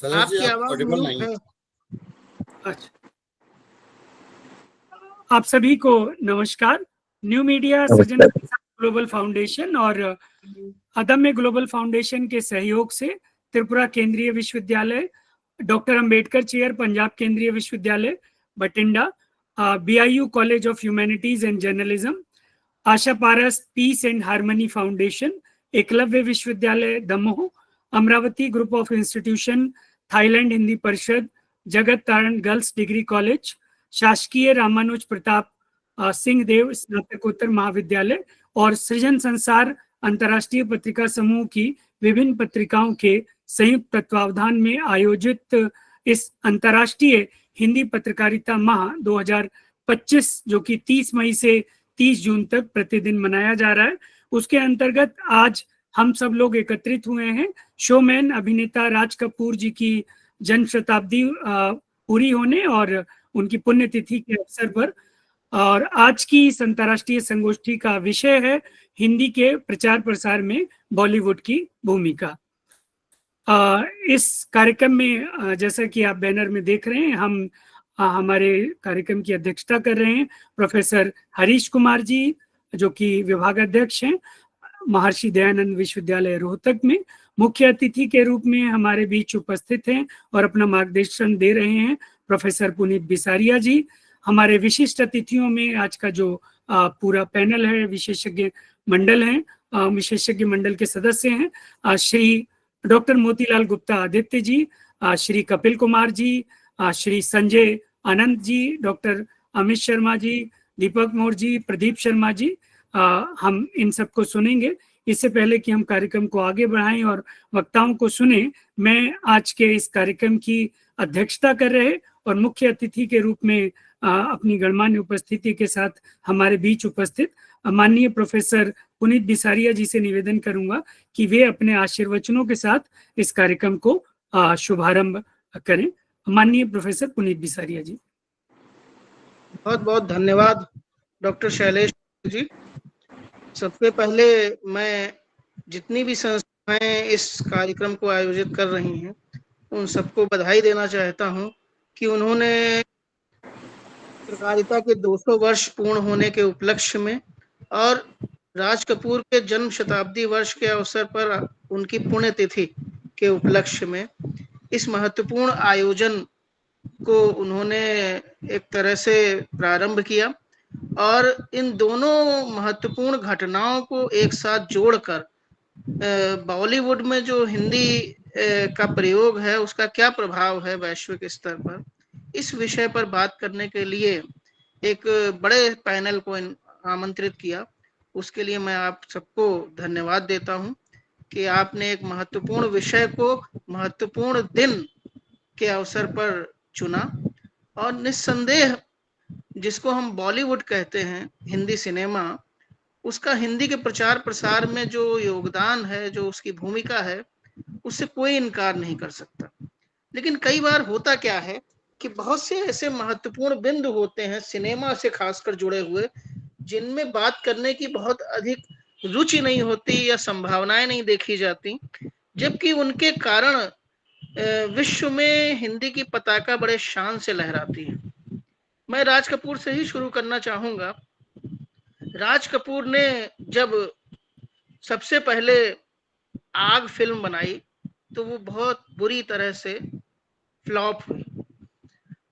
सलज जी आपकी आप आवाज ऑडिबल म्यूट नहीं है। है। अच्छा, आप सभी को नमस्कार। न्यू मीडिया सृजन ग्लोबल फाउंडेशन और अदम्य ग्लोबल फाउंडेशन के सहयोग से त्रिपुरा केंद्रीय विश्वविद्यालय, doctor Ambedkar chair Punjab Kendriya Vishwavidyalaya Bathinda, BIU college of humanities and journalism, Asha Paras peace and harmony foundation, Eklavya Vishwavidyalaya Damoh, Amravati group of institution, Thailand Hindi Parishad, Jagat Taran girls degree college, शासकीय रामानुज प्रताप सिंह देव स्नातकोत्तर महाविद्यालय और सृजन संसार अंतर्राष्ट्रीय पत्रिका समूह की विभिन्न पत्रिकाओं के संयुक्त तत्वावधान में आयोजित इस अंतर्राष्ट्रीय हिंदी पत्रकारिता माह 2025 जो कि 30 मई से 30 जून तक प्रतिदिन मनाया जा रहा है, उसके अंतर्गत आज हम सब लोग एकत्रित हुए हैं शोमैन अभिनेता राज कपूर जी की जन्म शताब्दी पूरी होने और उनकी पुण्यतिथि के अवसर पर। और आज की इस अंतर्राष्ट्रीय संगोष्ठी का विषय है हिंदी के प्रचार प्रसार में बॉलीवुड की भूमिका। इस कार्यक्रम में जैसा कि आप बैनर में देख रहे हैं, हम हमारे कार्यक्रम की अध्यक्षता कर रहे हैं प्रोफेसर हरीश कुमार जी, जो कि विभागाध्यक्ष हैं महर्षि दयानंद विश्वविद्यालय रोहतक में। मुख्य अतिथि के रूप में हमारे बीच उपस्थित हैं और अपना मार्गदर्शन दे रहे हैं प्रोफेसर पुनीत बिसारिया जी। हमारे विशिष्ट अतिथियों में आज का जो पूरा पैनल है, विशेषज्ञ मंडल है, विशेषज्ञ मंडल के सदस्य हैं श्री डॉक्टर मोतीलाल गुप्ता आदित्य जी, श्री कपिल कुमार जी, श्री संजय आनंद जी, डॉक्टर अमित शर्मा जी, दीपक मोर जी, प्रदीप शर्मा जी। हम इन सबको सुनेंगे। इससे पहले कि हम कार्यक्रम को आगे बढ़ाएं और वक्ताओं को सुने, मैं आज के इस कार्यक्रम की अध्यक्षता कर रहे और मुख्य अतिथि के रूप में अपनी गणमान्य उपस्थिति के साथ हमारे बीच उपस्थित माननीय प्रोफेसर पुनीत बिसारिया जी से निवेदन करूंगा कि वे अपने आशीर्वचनों के साथ इस कार्यक्रम को शुभारंभ करें। माननीय प्रोफेसर पुनीत बिसारिया जी। बहुत बहुत धन्यवाद डॉक्टर शैलेश जी। सबसे पहले मैं जितनी भी संस्थाएं इस कार्यक्रम को आयोजित कर रही हैं उन सबको बधाई देना चाहता हूं कि उन्होंने पत्रकारिता के 200 वर्ष पूर्ण होने के उपलक्ष्य में और राज कपूर के जन्म शताब्दी वर्ष के अवसर पर उनकी पुण्यतिथि के उपलक्ष्य में इस महत्वपूर्ण आयोजन को उन्होंने एक तरह से प्रारंभ किया और इन दोनों महत्वपूर्ण घटनाओं को एक साथ जोड़कर बॉलीवुड में जो हिंदी का प्रयोग है उसका क्या प्रभाव है वैश्विक स्तर पर, इस विषय पर बात करने के लिए एक बड़े पैनल को आमंत्रित किया। उसके लिए मैं आप सबको धन्यवाद देता हूं कि आपने एक महत्वपूर्ण विषय को महत्वपूर्ण दिन के अवसर पर चुना। और निस्संदेह जिसको हम बॉलीवुड कहते हैं, हिंदी सिनेमा, उसका हिंदी के प्रचार प्रसार में जो योगदान है, जो उसकी भूमिका है, उससे कोई इनकार नहीं कर सकता। लेकिन कई बार होता क्या है कि बहुत से ऐसे महत्वपूर्ण बिंदु होते हैं सिनेमा से खासकर जुड़े हुए, जिनमें बात करने की बहुत अधिक रुचि नहीं होती या संभावनाएं नहीं देखी जाती, जबकि उनके कारण विश्व में हिंदी की पताका बड़े शान से लहराती है। मैं राज कपूर से ही शुरू करना चाहूंगा। राज कपूर ने जब सबसे पहले आग फिल्म बनाई तो वो बहुत बुरी तरह से फ्लॉप हुई,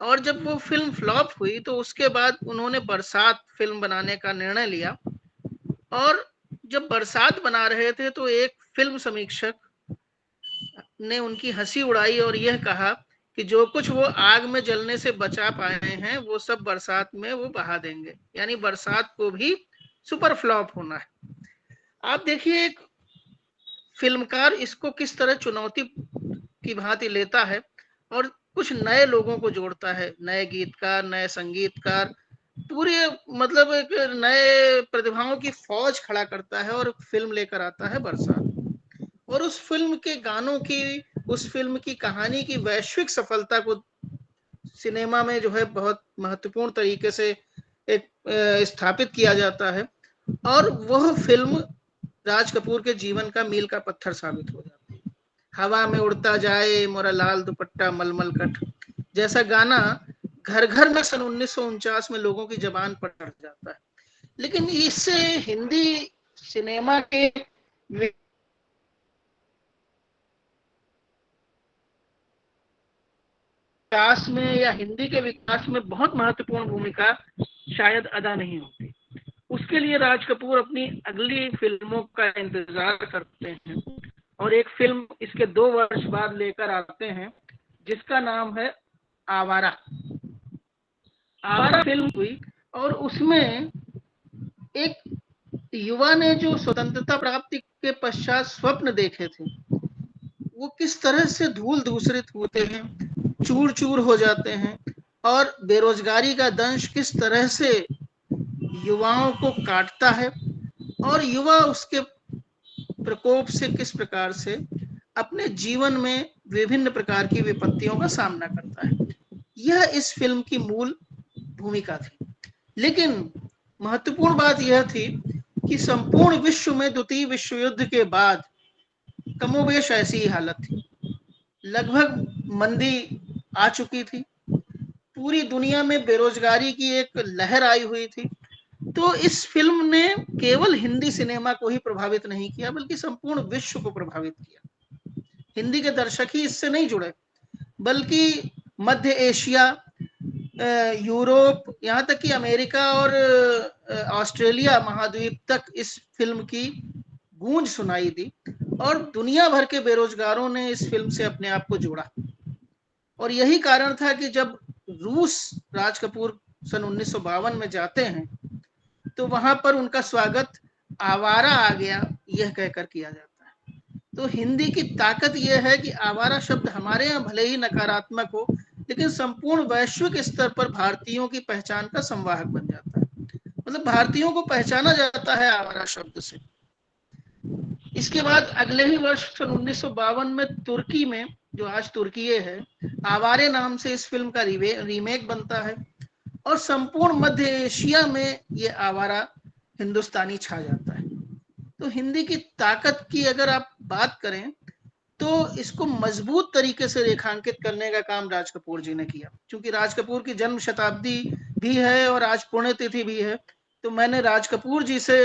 और जब वो फिल्म फ्लॉप हुई तो उसके बाद उन्होंने बरसात फिल्म बनाने का निर्णय लिया। और जब बरसात बना रहे थे तो एक फिल्म समीक्षक ने उनकी हंसी उड़ाई और यह कहा कि जो कुछ वो आग में जलने से बचा पाए हैं वो सब बरसात में वो बहा देंगे, यानी बरसात को भी सुपर फ्लॉप होना है। आप देखिए एक फिल्मकार इसको किस तरह चुनौती की भांति लेता है और कुछ नए लोगों को जोड़ता है, नए गीतकार, नए संगीतकार, पूरे मतलब एक नए प्रतिभाओं की फौज खड़ा करता है और फिल्म लेकर आता है बरसात। और उस फिल्म के गानों की, उस फिल्म की कहानी की वैश्विक सफलता को सिनेमा में जो है बहुत महत्वपूर्ण तरीके से एक स्थापित किया जाता है, और वह फिल्म राज कपूर के जीवन का मील का पत्थर साबित हो जाती है। हवा में उड़ता जाए मोरा लाल दुपट्टा मलमल कट जैसा गाना घर घर में सन 1949 में लोगों की जबान पर चढ़ जाता है। लेकिन इससे हिंदी सिनेमा के विकास में या हिंदी के विकास में बहुत महत्वपूर्ण भूमिका शायद अदा नहीं होती। उसके लिए राज कपूर अपनी अगली फिल्मों का इंतजार करते हैं और एक फिल्म इसके 2 वर्ष बाद लेकर आते हैं जिसका नाम है आवारा। आवारा फिल्म हुई और उसमें एक युवा ने जो स्वतंत्रता प्राप्ति के पश्चात स्वप्न देखे थे वो किस तरह से धूल धूसरित होते हैं, चूर चूर हो जाते हैं और बेरोजगारी का दंश किस तरह से युवाओं को काटता है और युवा उसके प्रकोप से किस प्रकार से अपने जीवन में विभिन्न प्रकार की विपत्तियों का सामना करता है। यह इस फिल्म की मूल भूमिका थी। लेकिन महत्वपूर्ण बात यह थी कि संपूर्ण विश्व में द्वितीय विश्व युद्ध के बाद कमोबेश ऐसी ही हालत थी। लगभग मंदी आ चुकी थी, पूरी दुनिया में बेरोजगारी की एक लहर आई हुई थी। तो इस फिल्म ने केवल हिंदी सिनेमा को ही प्रभावित नहीं किया बल्कि संपूर्ण विश्व को प्रभावित किया। हिंदी के दर्शक ही इससे नहीं जुड़े बल्कि मध्य एशिया, यूरोप, यहाँ तक कि अमेरिका और ऑस्ट्रेलिया महाद्वीप तक इस फिल्म की गूंज सुनाई दी और दुनिया भर के बेरोजगारों ने इस फिल्म से अपने आप को जोड़ा। और यही कारण था कि जब रूस राज कपूर सन 1952 में जाते हैं तो वहां पर उनका स्वागत आवारा आ गया यह कहकर किया जाता है। तो हिंदी की ताकत यह है कि आवारा शब्द हमारे यहाँ भले ही नकारात्मक हो लेकिन संपूर्ण वैश्विक स्तर पर भारतीयों की पहचान का संवाहक बन जाता है। मतलब भारतीयों को पहचाना जाता है आवारा शब्द से। इसके बाद अगले ही वर्ष सन 1952 में तुर्की में, जो आज तुर्की है, आवारे नाम से इस फिल्म का रीमेक बनता है और संपूर्ण मध्य एशिया में ये आवारा हिंदुस्तानी छा जाता है। तो हिंदी की ताकत की अगर आप बात करें तो इसको मजबूत तरीके से रेखांकित करने का काम राज कपूर जी ने किया। क्योंकि राज कपूर की जन्म शताब्दी भी है और आज पुण्यतिथि भी है, तो मैंने राज कपूर जी से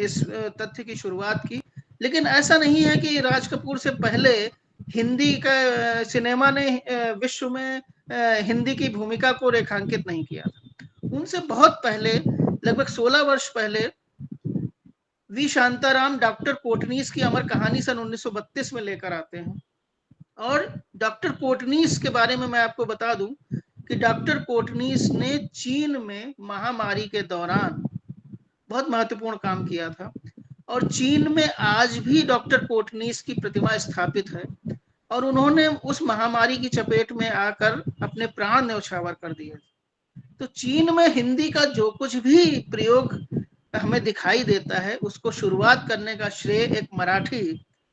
इस तथ्य की शुरुआत की। लेकिन ऐसा नहीं है कि राज कपूर से पहले हिंदी का सिनेमा ने विश्व में हिंदी की भूमिका को रेखांकित नहीं किया था। उनसे बहुत पहले, लगभग 16 वर्ष पहले, वी शांताराम डॉक्टर कोटनीस की अमर कहानी सन 1932 में लेकर आते हैं। और डॉक्टर कोटनीस के बारे में मैं आपको बता दूं कि डॉक्टर कोटनीस ने चीन में महामारी के दौरान बहुत महत्वपूर्ण काम किया था और चीन में आज भी डॉक्टर कोटनीस की प्रतिमा स्थापित है और उन्होंने उस महामारी की चपेट में आकर अपने प्राण न्यौछावर कर दिए। तो चीन में हिंदी का जो कुछ भी प्रयोग हमें दिखाई देता है उसको शुरुआत करने का श्रेय एक मराठी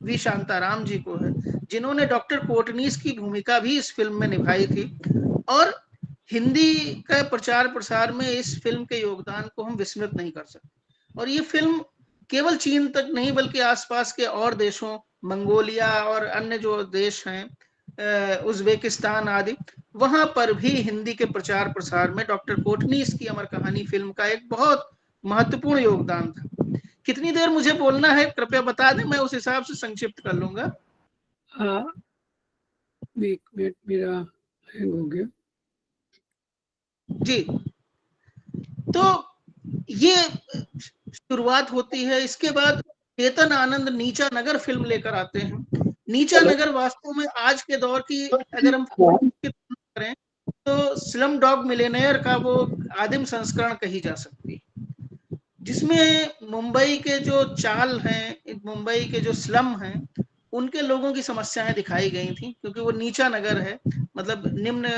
वी शांताराम जी को है, जिन्होंने डॉक्टर कोटनीस की भूमिका भी इस फिल्म में निभाई थी। और हिंदी का प्रचार प्रसार में इस फिल्म के योगदान को हम विस्मृत नहीं कर सकते। और ये फिल्म केवल चीन तक नहीं बल्कि आसपास के और देशों, मंगोलिया और अन्य जो देश हैं, उज्बेकिस्तान आदि, वहां पर भी हिंदी के प्रचार प्रसार में डॉक्टर कोटनीस की अमर कहानी फिल्म का एक बहुत महत्वपूर्ण योगदान था। कितनी देर मुझे बोलना है कृपया बता दें, मैं उस हिसाब से संक्षिप्त कर लूंगा। एक मिनट, मेरा हैंग हो गया जी। तो ये शुरुआत होती है। इसके बाद चेतन आनंद नीचा नगर फिल्म लेकर आते हैं। नीचा नगर वास्तव में आज के दौर की अगर हम करें तो स्लम डॉग मिलियनेयर का वो आदिम संस्करण कही जा सकती है, जिसमें मुंबई के जो चाल हैं, मुंबई के जो स्लम हैं, उनके लोगों की समस्याएं दिखाई गई थी। क्योंकि वो नीचा नगर है, मतलब निम्न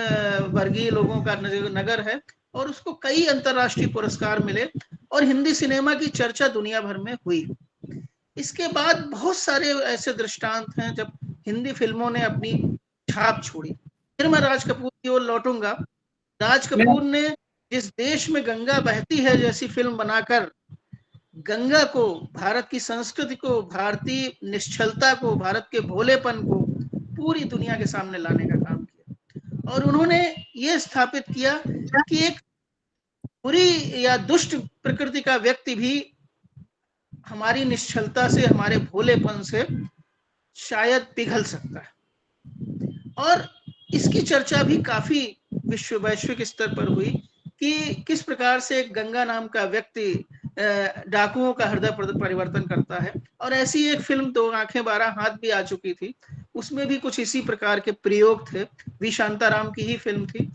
वर्गीय लोगों का नगर है और उसको कई अंतर्राष्ट्रीय पुरस्कार मिले और हिंदी सिनेमा की चर्चा दुनिया भर में हुई। इसके बाद बहुत सारे ऐसे दृष्टांत हैं जब हिंदी फिल्मों ने अपनी छाप छोड़ी। फिर मैं राज कपूर की ओर लौटूंगा। राज कपूर ने जिस देश में गंगा बहती है जैसी फिल्म बनाकर गंगा को, भारत की संस्कृति को, भारतीय निश्चलता को, भारत के भोलेपन को पूरी दुनिया के सामने लाने का काम किया। और उन्होंने ये स्थापित किया कि एक बुरी या दुष्ट प्रकृति का व्यक्ति भी हमारी निश्चलता से, हमारे भोलेपन से शायद पिघल सकता है। और इसकी चर्चा भी काफी वैश्विक स्तर पर हुई कि किस प्रकार से गंगा नाम का व्यक्ति डाकुओं का हृदय परिवर्तन करता है। और ऐसी एक फिल्म दो आंखें 12 हाथ भी आ चुकी थी, उसमें भी कुछ इसी प्रकार के प्रयोग थे। वी शांताराम की ही फिल्म थी।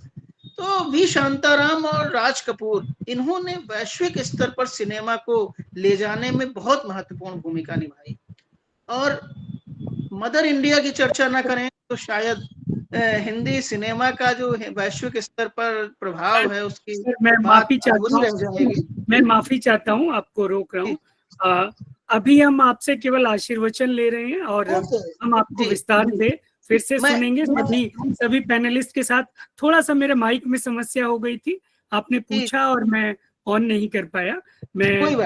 तो वी शांताराम और राज कपूर, इन्होंने वैश्विक स्तर पर सिनेमा को ले जाने में बहुत महत्वपूर्ण भूमिका निभाई। और मदर इंडिया की चर्चा न करें तो शायद हिंदी सिनेमा का जो वैश्विक स्तर पर प्रभाव है उसकी मैं माफी चाहता हूँ, आपको रोक रहा हूँ। अभी हम आपसे केवल आशीर्वचन ले रहे हैं और हम आपको विस्तार से फिर से सुनेंगे। सभी पैनलिस्ट के साथ थोड़ा सा मेरे माइक में समस्या हो गई थी, आपने पूछा और मैं ऑन नहीं कर पाया। मैं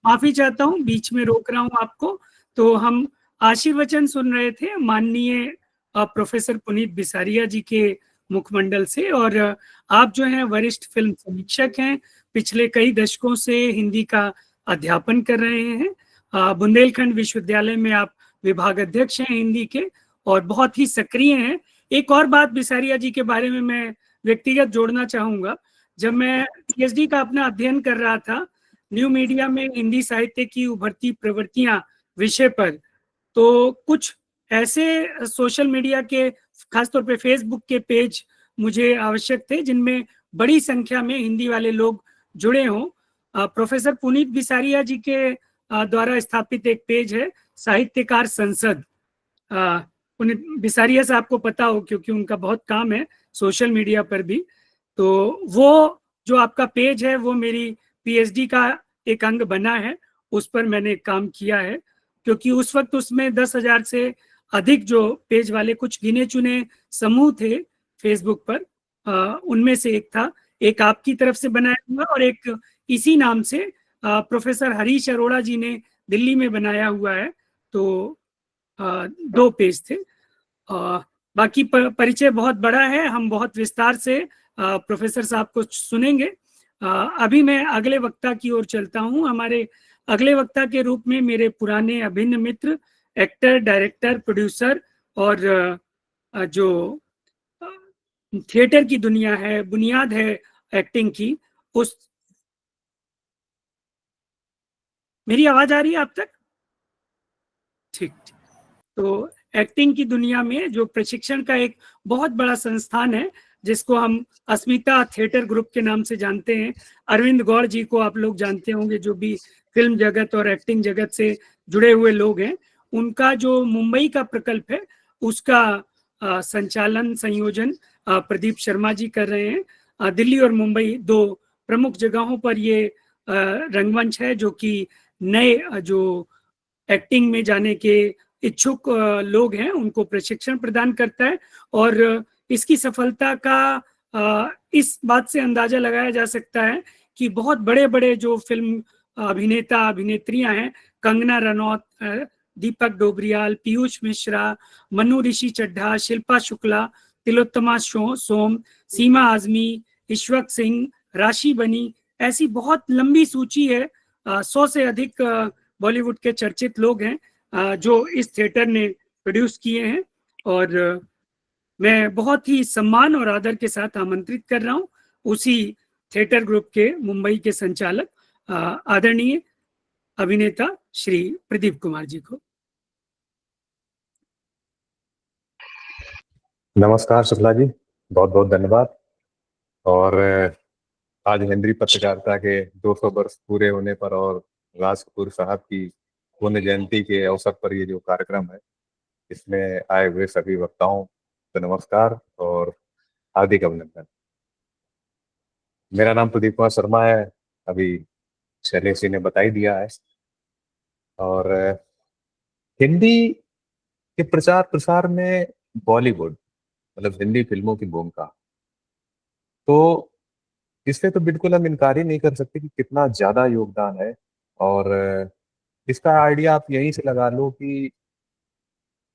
माफी चाहता हूँ, बीच में रोक रहा हूँ आपको। तो हम आशीर्वचन सुन रहे थे माननीय प्रोफेसर पुनीत बिसारिया जी के मुखमंडल से। और आप जो हैं वरिष्ठ फिल्म समीक्षक हैं, पिछले कई दशकों से हिंदी का अध्यापन कर रहे हैं। बुंदेलखंड विश्वविद्यालय में आप विभाग अध्यक्ष हैं हिंदी के और बहुत ही सक्रिय हैं। एक और बात बिसारिया जी के बारे में मैं व्यक्तिगत जोड़ना चाहूंगा। जब मैं पीएचडी का अपना अध्ययन कर रहा था न्यू मीडिया में हिंदी साहित्य की उभरती प्रवृत्तियां विषय पर, तो कुछ ऐसे सोशल मीडिया के, खासतौर पे फेसबुक के पेज मुझे आवश्यक थे जिनमें बड़ी संख्या में हिंदी वाले लोग जुड़े हों। प्रोफेसर पुनीत बिसारिया जी के द्वारा स्थापित एक पेज है साहित्यकार संसद। पुनीत बिसारिया साहब को पता हो क्योंकि उनका बहुत काम है सोशल मीडिया पर भी। तो वो जो आपका पेज है वो मेरी पीएचडी का एक अंग बना है, उस पर मैंने काम किया है। क्योंकि उस वक्त उसमें 10,000 से अधिक जो पेज वाले कुछ गिने चुने समूह थे फेसबुक पर, उनमें से एक था। एक आपकी तरफ से बनाया हुआ और एक इसी नाम से प्रोफेसर हरीश अरोड़ा जी ने दिल्ली में बनाया हुआ है। तो 2 पेज थे। बाकी परिचय बहुत बड़ा है, हम बहुत विस्तार से प्रोफेसर साहब को सुनेंगे। अभी मैं अगले वक्ता की ओर चलता हूं। हमारे अगले वक्ता के रूप में मेरे पुराने अभिन्न मित्र, एक्टर, डायरेक्टर, प्रोड्यूसर और जो थिएटर की दुनिया है, बुनियाद है एक्टिंग की, उस मेरी आवाज आ रही है आप तक? ठीक। तो एक्टिंग की दुनिया में जो प्रशिक्षण का एक बहुत बड़ा संस्थान है जिसको हम अस्मिता थिएटर ग्रुप के नाम से जानते हैं, अरविंद गौड़ जी को आप लोग जानते होंगे, जो भी फिल्म जगत और एक्टिंग जगत से जुड़े हुए लोग हैं। उनका जो मुंबई का प्रकल्प है उसका संचालन, संयोजन प्रदीप शर्मा जी कर रहे हैं। दिल्ली और मुंबई 2 प्रमुख जगहों पर ये रंगमंच है जो कि नए जो एक्टिंग में जाने के इच्छुक लोग हैं उनको प्रशिक्षण प्रदान करता है। और इसकी सफलता का इस बात से अंदाजा लगाया जा सकता है कि बहुत बड़े बड़े जो फिल्म अभिनेता अभिनेत्रियां हैं, कंगना रनौत, दीपक डोबरियाल, पीयूष मिश्रा, मनु ऋषि चड्ढा, शिल्पा शुक्ला, तिलोत्तमा सोम, सीमा आजमी, ईश्वक सिंह, राशि बनी, ऐसी बहुत लंबी सूची है। 100 से अधिक बॉलीवुड के चर्चित लोग हैं जो इस थिएटर ने प्रोड्यूस किए हैं। और मैं बहुत ही सम्मान और आदर के साथ आमंत्रित कर रहा हूं उसी थिएटर ग्रुप के मुंबई के संचालक आदरणीय अभिनेता श्री प्रदीप कुमार जी को। नमस्कार शुक्ला जी, बहुत बहुत धन्यवाद। और आज हिंदी पत्रकारिता के 200 वर्ष पूरे होने पर और राज कपूर साहब की पुण्य जयंती के अवसर पर ये जो कार्यक्रम है, इसमें आए हुए सभी वक्ताओं को नमस्कार और हार्दिक अभिनंदन। मेरा नाम प्रदीप कुमार शर्मा है, अभी शैलेश जी ने बता ही दिया है। और हिंदी के प्रचार प्रसार में बॉलीवुड मतलब हिंदी फिल्मों की भूमिका, तो इससे तो बिल्कुल हम इनकार ही नहीं कर सकते कि कितना ज्यादा योगदान है। और इसका आइडिया आप यहीं से लगा लो कि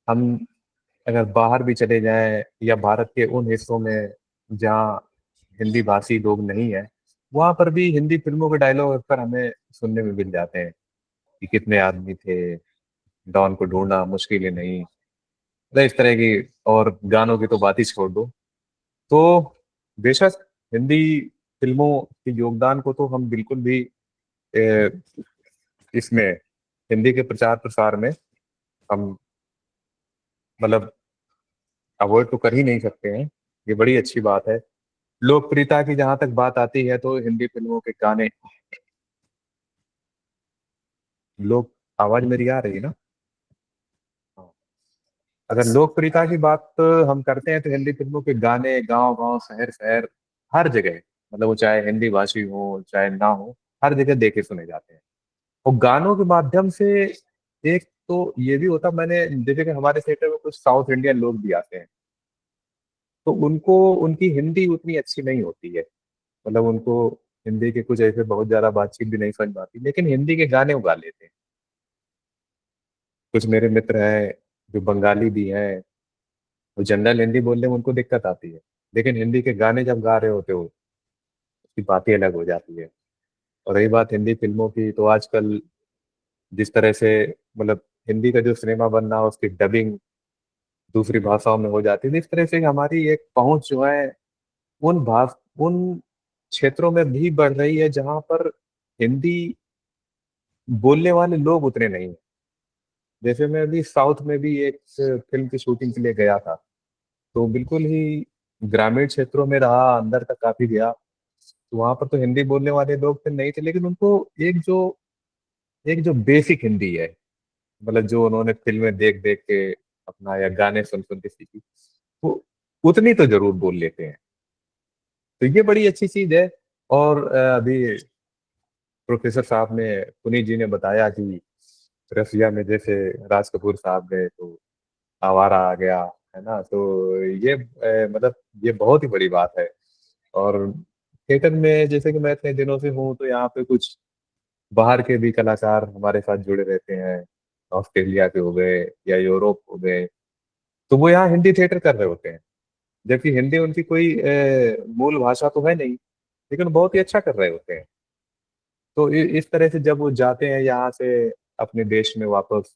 हम अगर बाहर भी चले जाएं या भारत के उन हिस्सों में जहाँ हिंदी भाषी लोग नहीं है, वहां पर भी हिंदी फिल्मों के डायलॉग अक्सर हमें सुनने में मिल जाते हैं कि कितने आदमी थे, डॉन को ढूंढना मुश्किल ही नहीं, मतलब इस तरह की। और गानों की तो बात ही छोड़ दो। तो बेशक हिंदी फिल्मों के योगदान को तो हम बिल्कुल भी ए, इसमें हिंदी के प्रचार प्रसार में हम मतलब अवॉइड तो कर ही नहीं सकते हैं। ये बड़ी अच्छी बात है। लोकप्रियता की जहां तक बात आती है तो हिंदी फिल्मों के गाने, लोग, आवाज मेरी आ रही है ना? हाँ। अगर लोकप्रियता की बात हम करते हैं तो हिंदी फिल्मों के गाने गांव गांव शहर शहर हर जगह, मतलब वो चाहे हिंदी भाषी हो चाहे ना हो, हर जगह देखे सुने जाते हैं। और गानों के माध्यम से एक तो ये भी होता, मैंने जैसे कि हमारे थिएटर में कुछ साउथ इंडियन लोग भी आते हैं, तो उनको उनकी हिंदी उतनी अच्छी नहीं होती है, मतलब उनको हिंदी के कुछ ऐसे बहुत ज्यादा बातचीत भी नहीं समझ में आती, लेकिन हिंदी के गाने वो गा लेते हैं। कुछ मेरे मित्र हैं जो बंगाली भी हैं, वो जनरल हिंदी बोलने में उनको दिक्कत आती है, लेकिन हिंदी के गाने जब गा रहे होते हो उसकी बातें अलग हो जाती है। और रही बात हिंदी फिल्मों की, तो आजकल जिस तरह से मतलब हिंदी का जो सिनेमा बन रहा है उसकी डबिंग दूसरी भाषाओं में हो जाती है, तो इस तरह से हमारी एक पहुंच जो है उन क्षेत्रों में भी बढ़ रही है जहां पर हिंदी बोलने वाले लोग उतने नहीं हैं। जैसे मैं अभी साउथ में भी एक फिल्म की शूटिंग के लिए गया था, तो बिल्कुल ही ग्रामीण क्षेत्रों में रहा, अंदर तक काफी गया, तो वहां पर तो हिंदी बोलने वाले लोग तो नहीं थे, लेकिन उनको एक जो बेसिक हिंदी है, मतलब जो उन्होंने फिल्में देख देख के अपना या गाने सुन सुन के सीखी, वो उतनी तो जरूर बोल लेते हैं। तो ये बड़ी अच्छी चीज है। और अभी प्रोफेसर साहब ने, पुनीत जी ने बताया कि रसिया में जैसे राज कपूर साहब गए तो आवारा आ गया, है ना? तो ये मतलब ये बहुत ही बड़ी बात है। और थिएटर में जैसे कि मैं इतने दिनों से हूँ, तो यहाँ पे कुछ बाहर के भी कलाकार हमारे साथ जुड़े रहते हैं, ऑस्ट्रेलिया के हो गए या यूरोप हो गए, तो वो यहाँ हिंदी थिएटर कर रहे होते हैं, जबकि हिंदी उनकी कोई मूल भाषा तो है नहीं, लेकिन बहुत ही अच्छा कर रहे होते हैं। तो इस तरह से जब वो जाते हैं यहाँ से अपने देश में वापस,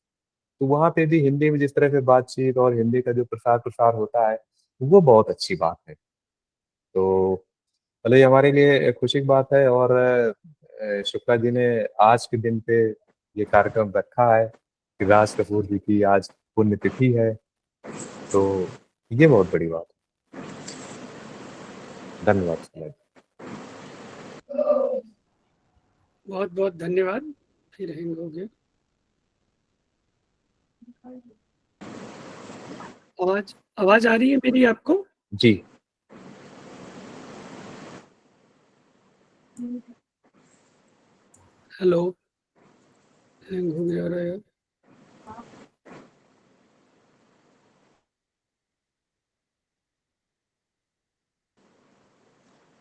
तो वहाँ पे भी हिंदी में जिस तरह से बातचीत और हिंदी का जो प्रसार प्रसार होता है, वो बहुत अच्छी बात है। तो मतलब ये हमारे लिए खुशी की बात है। और शुक्ला जी ने आज के दिन पे ये कार्यक्रम रखा है कि राज कपूर जी की आज पुण्यतिथि है, तो ये बहुत बड़ी बात है। धन्यवाद शुक्ला जी। बहुत बहुत धन्यवाद। फिर हैंग हो गया। आवाज आवाज आ रही है मेरी आपको? जी। हेलो, हैंग हो गया रहा है।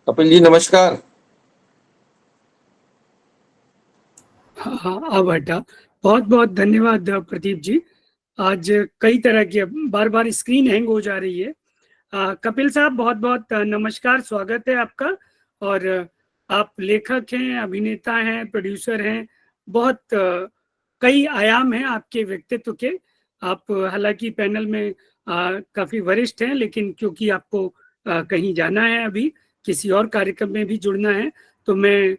कपिल जी नमस्कार। हाँ, अब हटा। बहुत बहुत धन्यवाद प्रदीप जी। आज कई तरह की बार बार स्क्रीन हैंग हो जा रही है। कपिल साहब, बहुत बहुत नमस्कार, स्वागत है आपका। और आप लेखक हैं, अभिनेता हैं, प्रोड्यूसर हैं, बहुत कई आयाम हैं आपके व्यक्तित्व के। आप हालांकि पैनल में काफी वरिष्ठ हैं, लेकिन क्योंकि आपको कहीं जाना है, अभी किसी और कार्यक्रम में भी जुड़ना है, तो मैं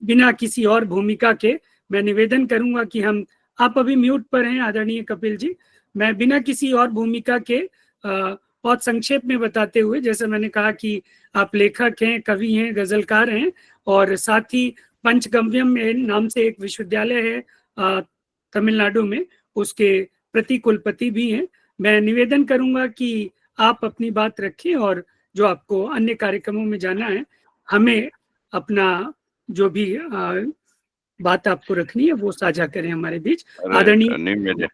बिना किसी और भूमिका के मैं निवेदन करूंगा कि आप अभी म्यूट पर हैं आदरणीय कपिल जी। मैं बिना किसी और भूमिका के बहुत संक्षेप में बताते हुए, जैसे मैंने कहा कि आप लेखक हैं, कवि हैं, गजलकार हैं, और साथ ही पंचगव्यम नाम से एक विश्वविद्यालय है तमिलनाडु में, उसके प्रति कुलपति भी हैं। मैं निवेदन करूंगा कि आप अपनी बात रखें और जो आपको अन्य कार्यक्रमों में जाना है, हमें अपना जो भी बात आपको रखनी है वो साझा करें हमारे बीच। आदरणीय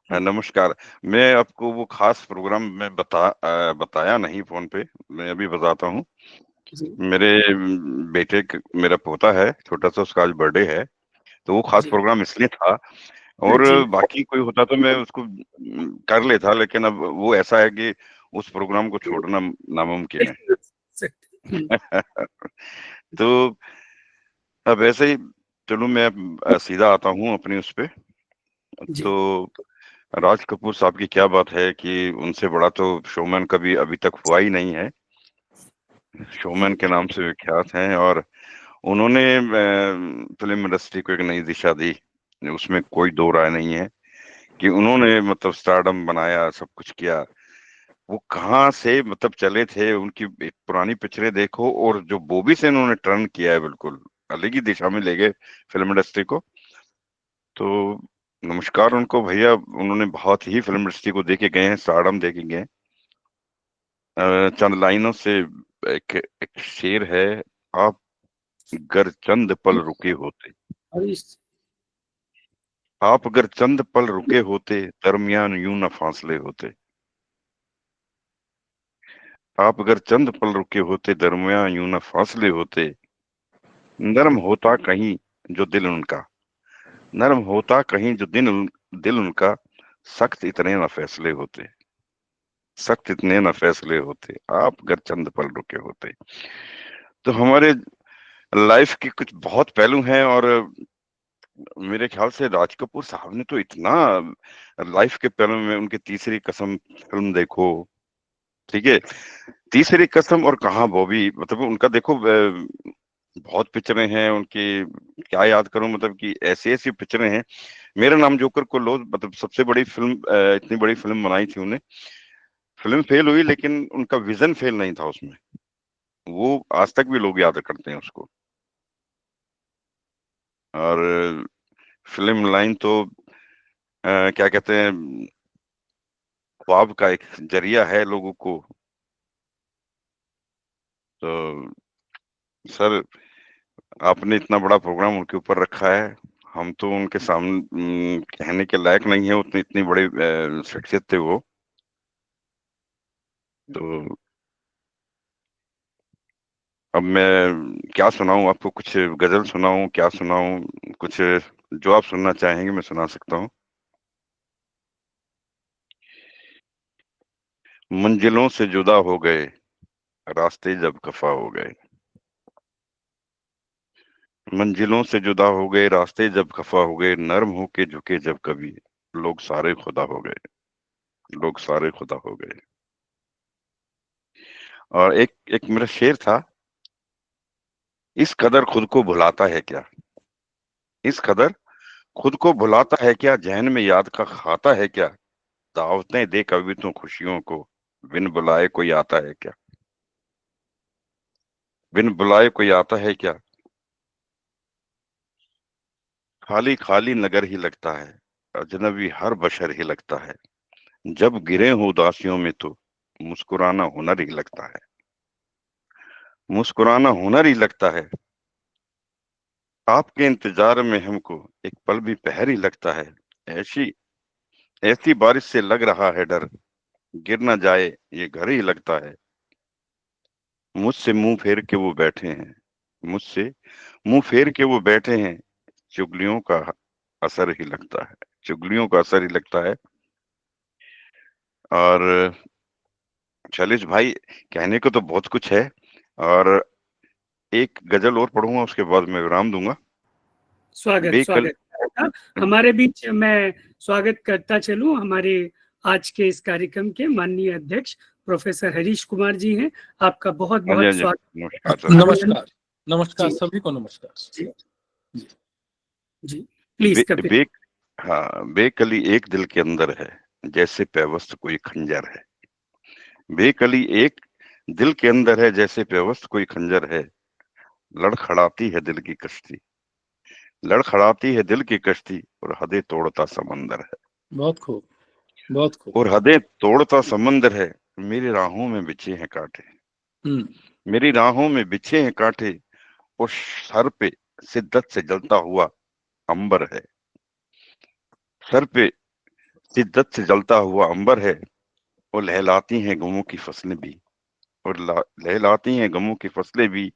नमस्कार। मैं आपको वो खास प्रोग्राम में बताया नहीं फोन पे, मैं अभी बताता हूँ। मेरे बेटे मेरा पोता है छोटा सा, उसका आज बर्थडे है, तो वो खास जी। प्रोग्राम इसलिए था, और जी। बाकी कोई होता तो मैं उसको कर लेता, लेकिन अब वो ऐसा है कि उस प्रोग्राम को छोड़ना नामुमकिन है। तो अब ऐसे ही चलो मैं सीधा आता हूँ अपनी उस पे। जी। तो राज कपूर साहब की क्या बात है कि उनसे बड़ा तो शोमैन कभी अभी तक हुआ ही नहीं है। शोमैन के नाम से विख्यात हैं, और उन्होंने फिल्म इंडस्ट्री को एक नई दिशा दी, उसमें कोई दो राय नहीं है कि उन्होंने मतलब स्टारडम बनाया, सब कुछ किया। वो कहाँ से मतलब चले थे, उनकी एक पुरानी पिक्चरें देखो, और जो बॉबी से उन्होंने टर्न किया है, बिल्कुल अलग ही दिशा में ले गए फिल्म इंडस्ट्री को। तो नमस्कार उनको भैया, उन्होंने बहुत ही फिल्म इंडस्ट्री को देके गए हैं, स्टारडम देके गए हैं। चंद लाइनों से एक एक शेर है, आप गर चंद पल रुके होते, आप अगर चंद पल रुके होते, दरमियान यूं न फासले होते। आप अगर चंद पल रुके होते, दरमियान यूं न फासले होते। नरम होता कहीं जो दिल उनका, नरम होता कहीं जो दिल उनका, सख्त इतने न फैसले होते, सख्त इतने न फैसले होते। आप अगर चंद पल रुके होते। तो हमारे लाइफ के कुछ बहुत पहलू हैं, और मेरे ख्याल से राज कपूर साहब ने तो इतना लाइफ के पहलू में, उनकी तीसरी कसम फिल्म देखो, ठीक है, तीसरी कसम और कहाँ बॉबी, मतलब उनका देखो बहुत पिक्चरें हैं उनकी, क्या याद करूं, मतलब कि ऐसी ऐसी पिक्चरें हैं। मेरा नाम जोकर को लो, मतलब सबसे बड़ी फिल्म, इतनी बड़ी फिल्म बनाई थी उन्हें, फिल्म फेल हुई, लेकिन उनका विजन फेल नहीं था उसमें, वो आज तक भी लोग याद करते हैं उसको। और फिल्म लाइन तो क्या कहते हैं, ख्वाब का एक जरिया है लोगों को। तो सर, आपने इतना बड़ा प्रोग्राम उनके ऊपर रखा है, हम तो उनके सामने कहने के लायक नहीं है, उतनी इतनी बड़ी शख्सियत थे वो। तो अब मैं क्या सुनाऊं आपको, कुछ गजल सुनाऊं, क्या सुनाऊं, कुछ जो आप सुनना चाहेंगे मैं सुना सकता हूं। मंजिलों से जुदा हो गए, रास्ते जब खफा हो गए। मंजिलों से जुदा हो गए, रास्ते जब खफा हो गए, नर्म होके झुके जब कभी, लोग सारे खुदा हो गए, लोग सारे खुदा हो गए। और एक एक मेरा शेर था, इस कदर खुद को भुलाता है क्या, इस कदर खुद को भुलाता है क्या, जहन में याद का खाता है क्या, दावतें दे कभी तो खुशियों को, बिन बुलाए कोई आता है क्या, बिन बुलाए कोई आता है क्या। खाली खाली नगर ही लगता है, अजनबी हर बशर ही लगता है, जब गिरे हो उदासियों में तो मुस्कुराना हुनर ही लगता है, मुस्कुराना हुनर ही लगता है। आपके इंतजार में हमको एक पल भी पहर ही लगता है, ऐसी ऐसी बारिश से लग रहा है डर, गिर ना जाए ये घर ही लगता है। मुझसे मुंह फेर के वो बैठे हैं, मुझसे मुंह फेर के वो बैठे हैं, चुगलियों का असर ही लगता है, चुगलियों का असर ही लगता है। और शैलेश भाई, कहने को तो बहुत कुछ है, और एक गजल और पढ़ूंगा, उसके बाद मैं विराम दूंगा। स्वागत बेकल स्वागत हमारे बीच मैं स्वागत करता चलूं हमारे आज के इस कार्यक्रम के माननीय अध्यक्ष प्रोफेसर हरीश कुमार जी हैं। आपका बहुत हाँ जी, हाँ बहुत जी, स्वागत। नमस्कार सर। नमस्कार, नमस्कार जी। सभी को नमस्कार। जी जी प्लीज कपिल। बे, हाँ, बेकली एक दिल के अंदर है, जैसे पेवस्त कोई खंजर है। बेकली एक दिल के अंदर है, जैसे पेवस्त कोई खंजर है, लड़खड़ाती है दिल की कश्ती, लड़खड़ाती है दिल की कश्ती, और हदें तोड़ता समंदर है, बहुत खूब, बहुत खूब। और हदें तोड़ता समंदर है। मेरी राहों में बिछे हैं कांटे, मेरी राहों में बिछे हैं कांटे, और सर पे शिद्दत से जलता हुआ अंबर है, सर पे शिद्दत से जलता हुआ अंबर है, और लहलाती हैं गमों की फसलें भी, और लहलाती हैं गमों की फसलें भी,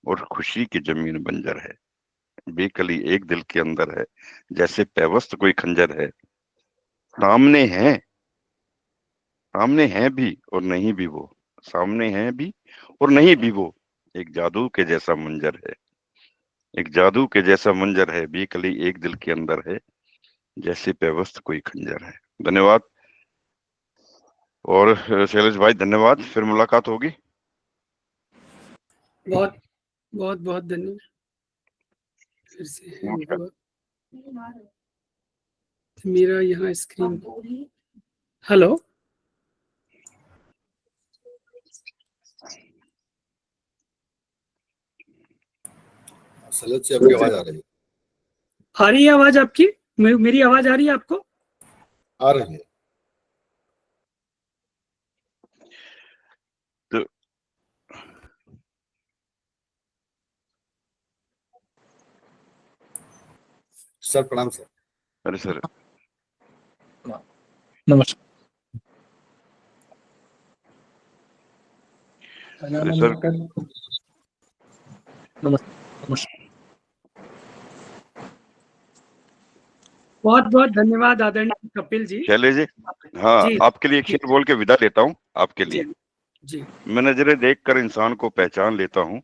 और खुशी की जमीन बंजर है, बेकली एक दिल के अंदर है, जैसे पैवस्त कोई खंजर है। सामने है भी और नहीं भी वो, सामने है भी और नहीं भी वो, एक जादू के जैसा मंजर है, एक जादू के जैसा मंजर है, बेकली एक दिल के अंदर है, जैसे पैवस्त कोई खंजर है। धन्यवाद। और शैलेश भाई धन्यवाद, फिर मुलाकात होगी। बहुत बहुत बहुत धन्यवाद। फिर से नमस्कार। मेरा यहाँ स्क्रीन, हेलो सलत से आपकी आवाज आ रही है? आ रही है आवाज आपकी? मेरी आवाज आ रही है आपको? आ रही है। तो सर प्रणाम सर। अरे सर नमस्कार। अरे सर नमस्कार। बहुत बहुत धन्यवाद आदरणीय कपिल जी। शैलेश जी, हाँ जी आपके लिए एक शेर बोल के विदा लेता हूँ। आपके लिए, जी मैं नजरें देखकर इंसान को पहचान लेता हूँ,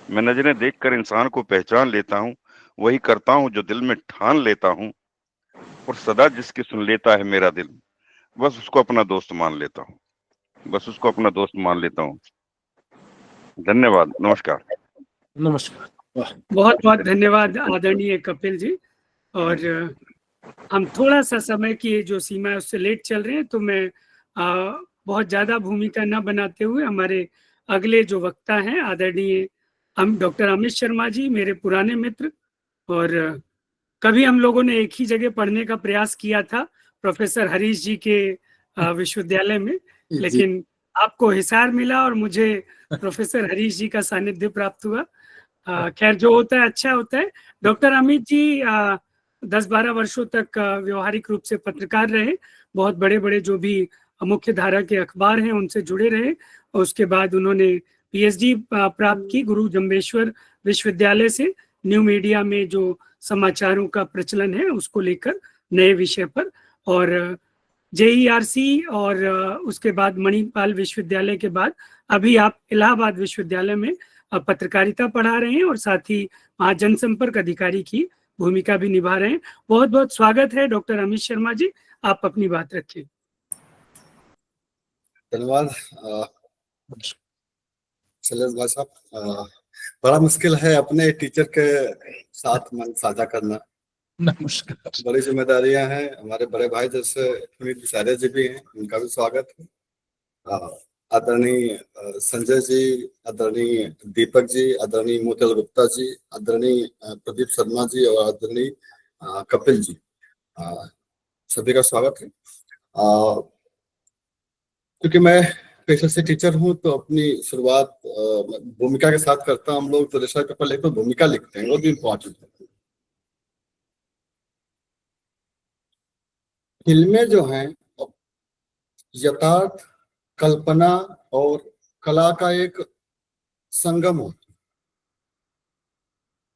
मैं नजरें देखकर इंसान को पहचान लेता हूँ, वही करता हूँ जो दिल में ठान लेता हूँ, और सदा जिसकी सुन लेता है मेरा दिल, बस उसको अपना दोस्त मान लेता हूँ, बस उसको अपना दोस्त मान लेता हूँ। धन्यवाद, नमस्कार। नमस्कार। वाह, बहुत बहुत धन्यवाद आदरणीय कपिल जी। और हम थोड़ा सा समय की जो सीमा है उससे लेट चल रहे हैं, तो मैं बहुत ज्यादा भूमिका न बनाते हुए हमारे अगले जो वक्ता हैं आदरणीय डॉक्टर अमित शर्मा जी, मेरे पुराने मित्र, और कभी हम लोगों ने एक ही जगह पढ़ने का प्रयास किया था प्रोफेसर हरीश जी के विश्वविद्यालय में, लेकिन आपको हिसार मिला और मुझे प्रोफेसर हरीश जी का सानिध्य प्राप्त हुआ। खैर, जो होता है अच्छा होता है। डॉक्टर अमित जी 10-12 वर्षों तक व्यवहारिक रूप से पत्रकार रहे, बहुत बड़े बड़े जो भी मुख्य धारा के अखबार हैं उनसे जुड़े रहे, और उसके बाद उन्होंने पीएचडी प्राप्त की गुरु जम्बेश्वर विश्वविद्यालय से, न्यू मीडिया में जो समाचारों का प्रचलन है उसको लेकर नए विषय पर, और जेईआरसी और उसके बाद मणिपाल विश्वविद्यालय के बाद अभी आप इलाहाबाद विश्वविद्यालय में पत्रकारिता पढ़ा रहे हैं, और साथ ही वहाँ जनसंपर्क अधिकारी की भूमिका भी निभा रहे हैं। बहुत बहुत स्वागत है डॉक्टर अमित शर्मा जी, आप अपनी बात रखें। धन्यवाद शैलेश भाई साहब। बड़ा मुश्किल है अपने टीचर के साथ मन साझा करना। नमस्कार। बड़ी जिम्मेदारियां हैं। हमारे बड़े भाई जैसे पुनीत बिसारिया जी भी हैं, उनका भी स्वागत है। आदरणीय संजय जी, आदरणीय दीपक जी, आदरणीय मोतीलाल गुप्ता जी, आदरणीय प्रदीप शर्मा जी और आदरणीय कपिल जी, सभी का स्वागत है। क्योंकि मैं पेशे से टीचर हूं तो अपनी शुरुआत भूमिका के साथ करता हूं। हम लोग तो रिसर्च पेपर लिखते भूमिका लिखते हैं, वो भी इम्पोर्टेंट है। फिल्में जो हैं यथार्थ, कल्पना और कला का एक संगम होता है।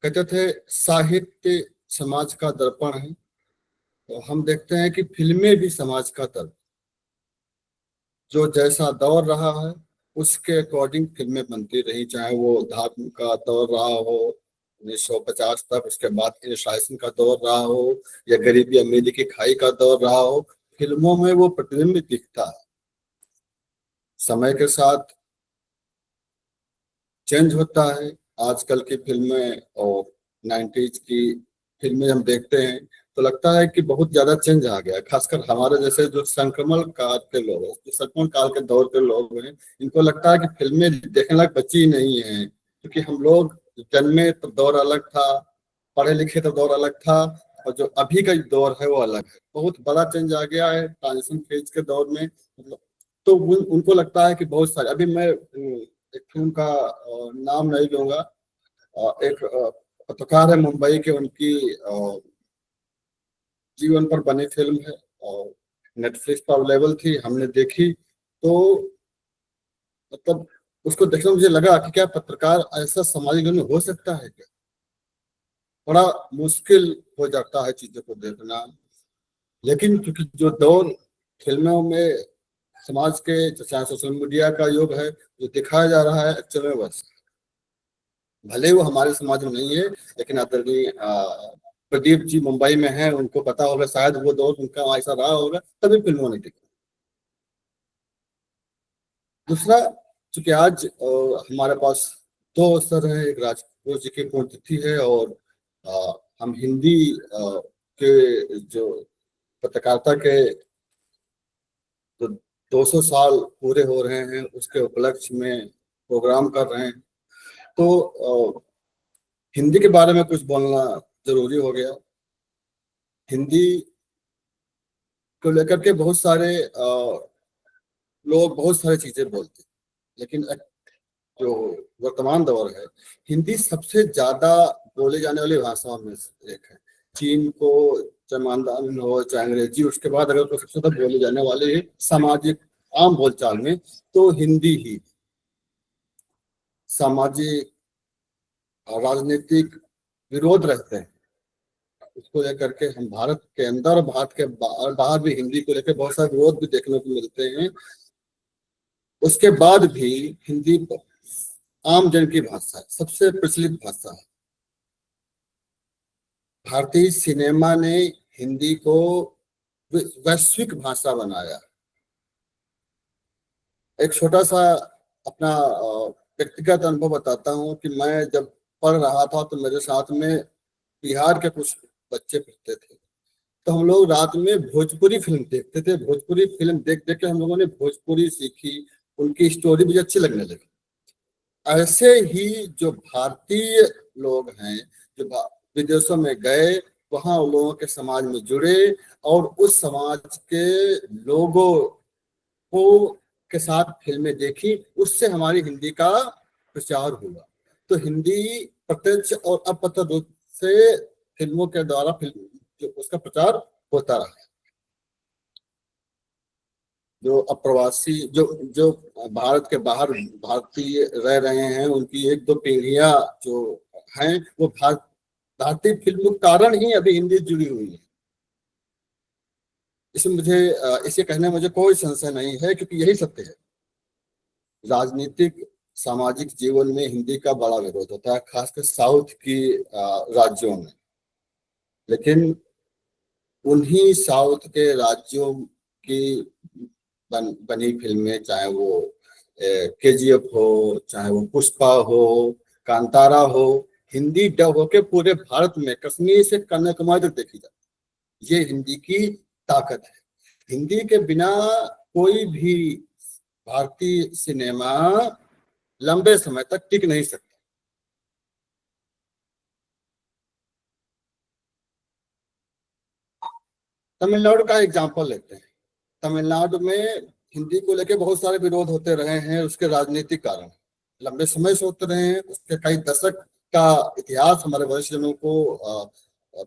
कहते थे साहित्य समाज का दर्पण है, तो हम देखते हैं कि फिल्में भी समाज का दर्पण, जो जैसा दौर रहा है उसके अकॉर्डिंग फिल्में बनती रही, चाहे वो धर्म का दौर रहा हो 1950 तक, उसके बाद शासन का दौर रहा हो, या गरीबी अमीरी की खाई का दौर रहा हो, फिल्मों में वो प्रतिबिंब दिखता है। समय के साथ चेंज होता है। आजकल की फिल्में और 90s की फिल्में हम देखते हैं तो लगता है कि बहुत ज्यादा चेंज आ गया। खासकर हमारे जैसे जो संक्रमण काल के लोग हैं, जो संक्रमण काल के दौर के लोग हैं, इनको लगता है कि फिल्में देखने लायक बची नहीं है, क्योंकि हम लोग जन्मे तो दौर अलग था, पढ़े लिखे तो दौर अलग था, और जो अभी का दौर है वो अलग है। बहुत बड़ा चेंज आ गया है ट्रांजिशन फेज के दौर में। तो उनको लगता है कि बहुत सारे, अभी मैं एक फिल्म का नाम नहीं लूंगा, एक पत्रकार है मुंबई के, उनकी जीवन पर बनी फिल्म है और नेटफ्लिक्स पर अवेलेबल थी, हमने देखी। तो मतलब उसको देखने मुझे लगा कि क्या पत्रकार ऐसा सामाजिक जीवन में हो सकता है क्या? बड़ा मुश्किल हो जाता है चीजों को देखना। लेकिन क्योंकि जो दौर फिल्मों में समाज के, चाहे सोशल मीडिया का युग है, जो दिखाया जा रहा है एक्चुअल में बस, भले वो हमारे समाज में नहीं है, लेकिन आदरणीय प्रदीप जी मुंबई में हैं, उनको पता होगा, शायद वो दौर उनका ऐसा रहा होगा, तभी फिल्मों ने दिखा। दूसरा, चूंकि आज हमारे पास दो अवसर है, एक राज कपूर जी की पुण्यतिथि है और हम हिंदी के जो पत्रकारिता के जो 200 साल पूरे हो रहे हैं उसके उपलक्ष्य में प्रोग्राम कर रहे हैं, तो हिंदी के बारे में कुछ बोलना जरूरी हो गया। हिंदी को लेकर के बहुत सारे लोग बहुत सारी चीजें बोलते हैं, लेकिन जो वर्तमान दौर है, हिंदी सबसे ज्यादा बोले जाने वाली भाषाओं में से एक है। चीन को चाहे मानदान हो चाहे अंग्रेजी, उसके बाद अगर कोई सबसे ज्यादा बोले जाने वाले सामाजिक आम बोलचाल में तो हिंदी ही। सामाजिक राजनीतिक विरोध रहते हैं, उसको लेकर के हम भारत के अंदर और भारत के बाहर भी हिंदी को लेकर बहुत सारे विरोध भी देखने को मिलते हैं। उसके बाद भी हिंदी आम जन की भाषा है, सबसे प्रचलित भाषा है। भारतीय सिनेमा ने हिंदी को वैश्विक भाषा बनाया। एक छोटा सा अपना व्यक्तिगत अनुभव बताता हूँ कि मैं जब पढ़ रहा था तो मेरे साथ में बिहार के कुछ बच्चे पढ़ते थे, तो हम लोग रात में भोजपुरी फिल्म देखते थे। भोजपुरी फिल्म देख देख के हम लोगों ने भोजपुरी सीखी, उनकी स्टोरी मुझे अच्छी लगने लगी। ऐसे ही जो भारतीय लोग हैं जो विदेशों में गए, वहां उन लोगों के समाज में जुड़े और उस समाज के लोगों को के साथ फिल्में देखी, उससे हमारी हिंदी का प्रचार हुआ। तो हिंदी प्रत्यक्ष और अप्रत्यक्ष रूप से फिल्मों के द्वारा फिल्म जो उसका प्रचार होता रहा। जो अप्रवासी जो जो भारत के बाहर भारतीय रह रहे हैं, उनकी एक दो पीढ़ियां जो हैं वो भारतीय फिल्मों के कारण ही अभी हिंदी जुड़ी हुई है। इसमें इसे कहने में मुझे कोई संशय नहीं है, क्योंकि यही सत्य है। राजनीतिक सामाजिक जीवन में हिंदी का बड़ा विरोध होता है, खासकर साउथ की राज्यों में। लेकिन उन्हीं साउथ के राज्यों की बनी फिल्में, चाहे वो केजीएफ हो, चाहे वो पुष्पा हो, कांतारा हो, हिंदी डब होके पूरे भारत में कश्मीर से कन्याकुमारी तक देखी जाती है। ये हिंदी की ताकत है। हिंदी के बिना कोई भी भारतीय सिनेमा लंबे समय तक टिक नहीं सकता। तमिलनाडु का एग्जांपल लेते हैं। तमिलनाडु में हिंदी को लेकर बहुत सारे विरोध होते रहे हैं, उसके राजनीतिक कारण लंबे समय से होते रहे हैं। उसके कई दशक का इतिहास हमारे वरिष्ठ जनों को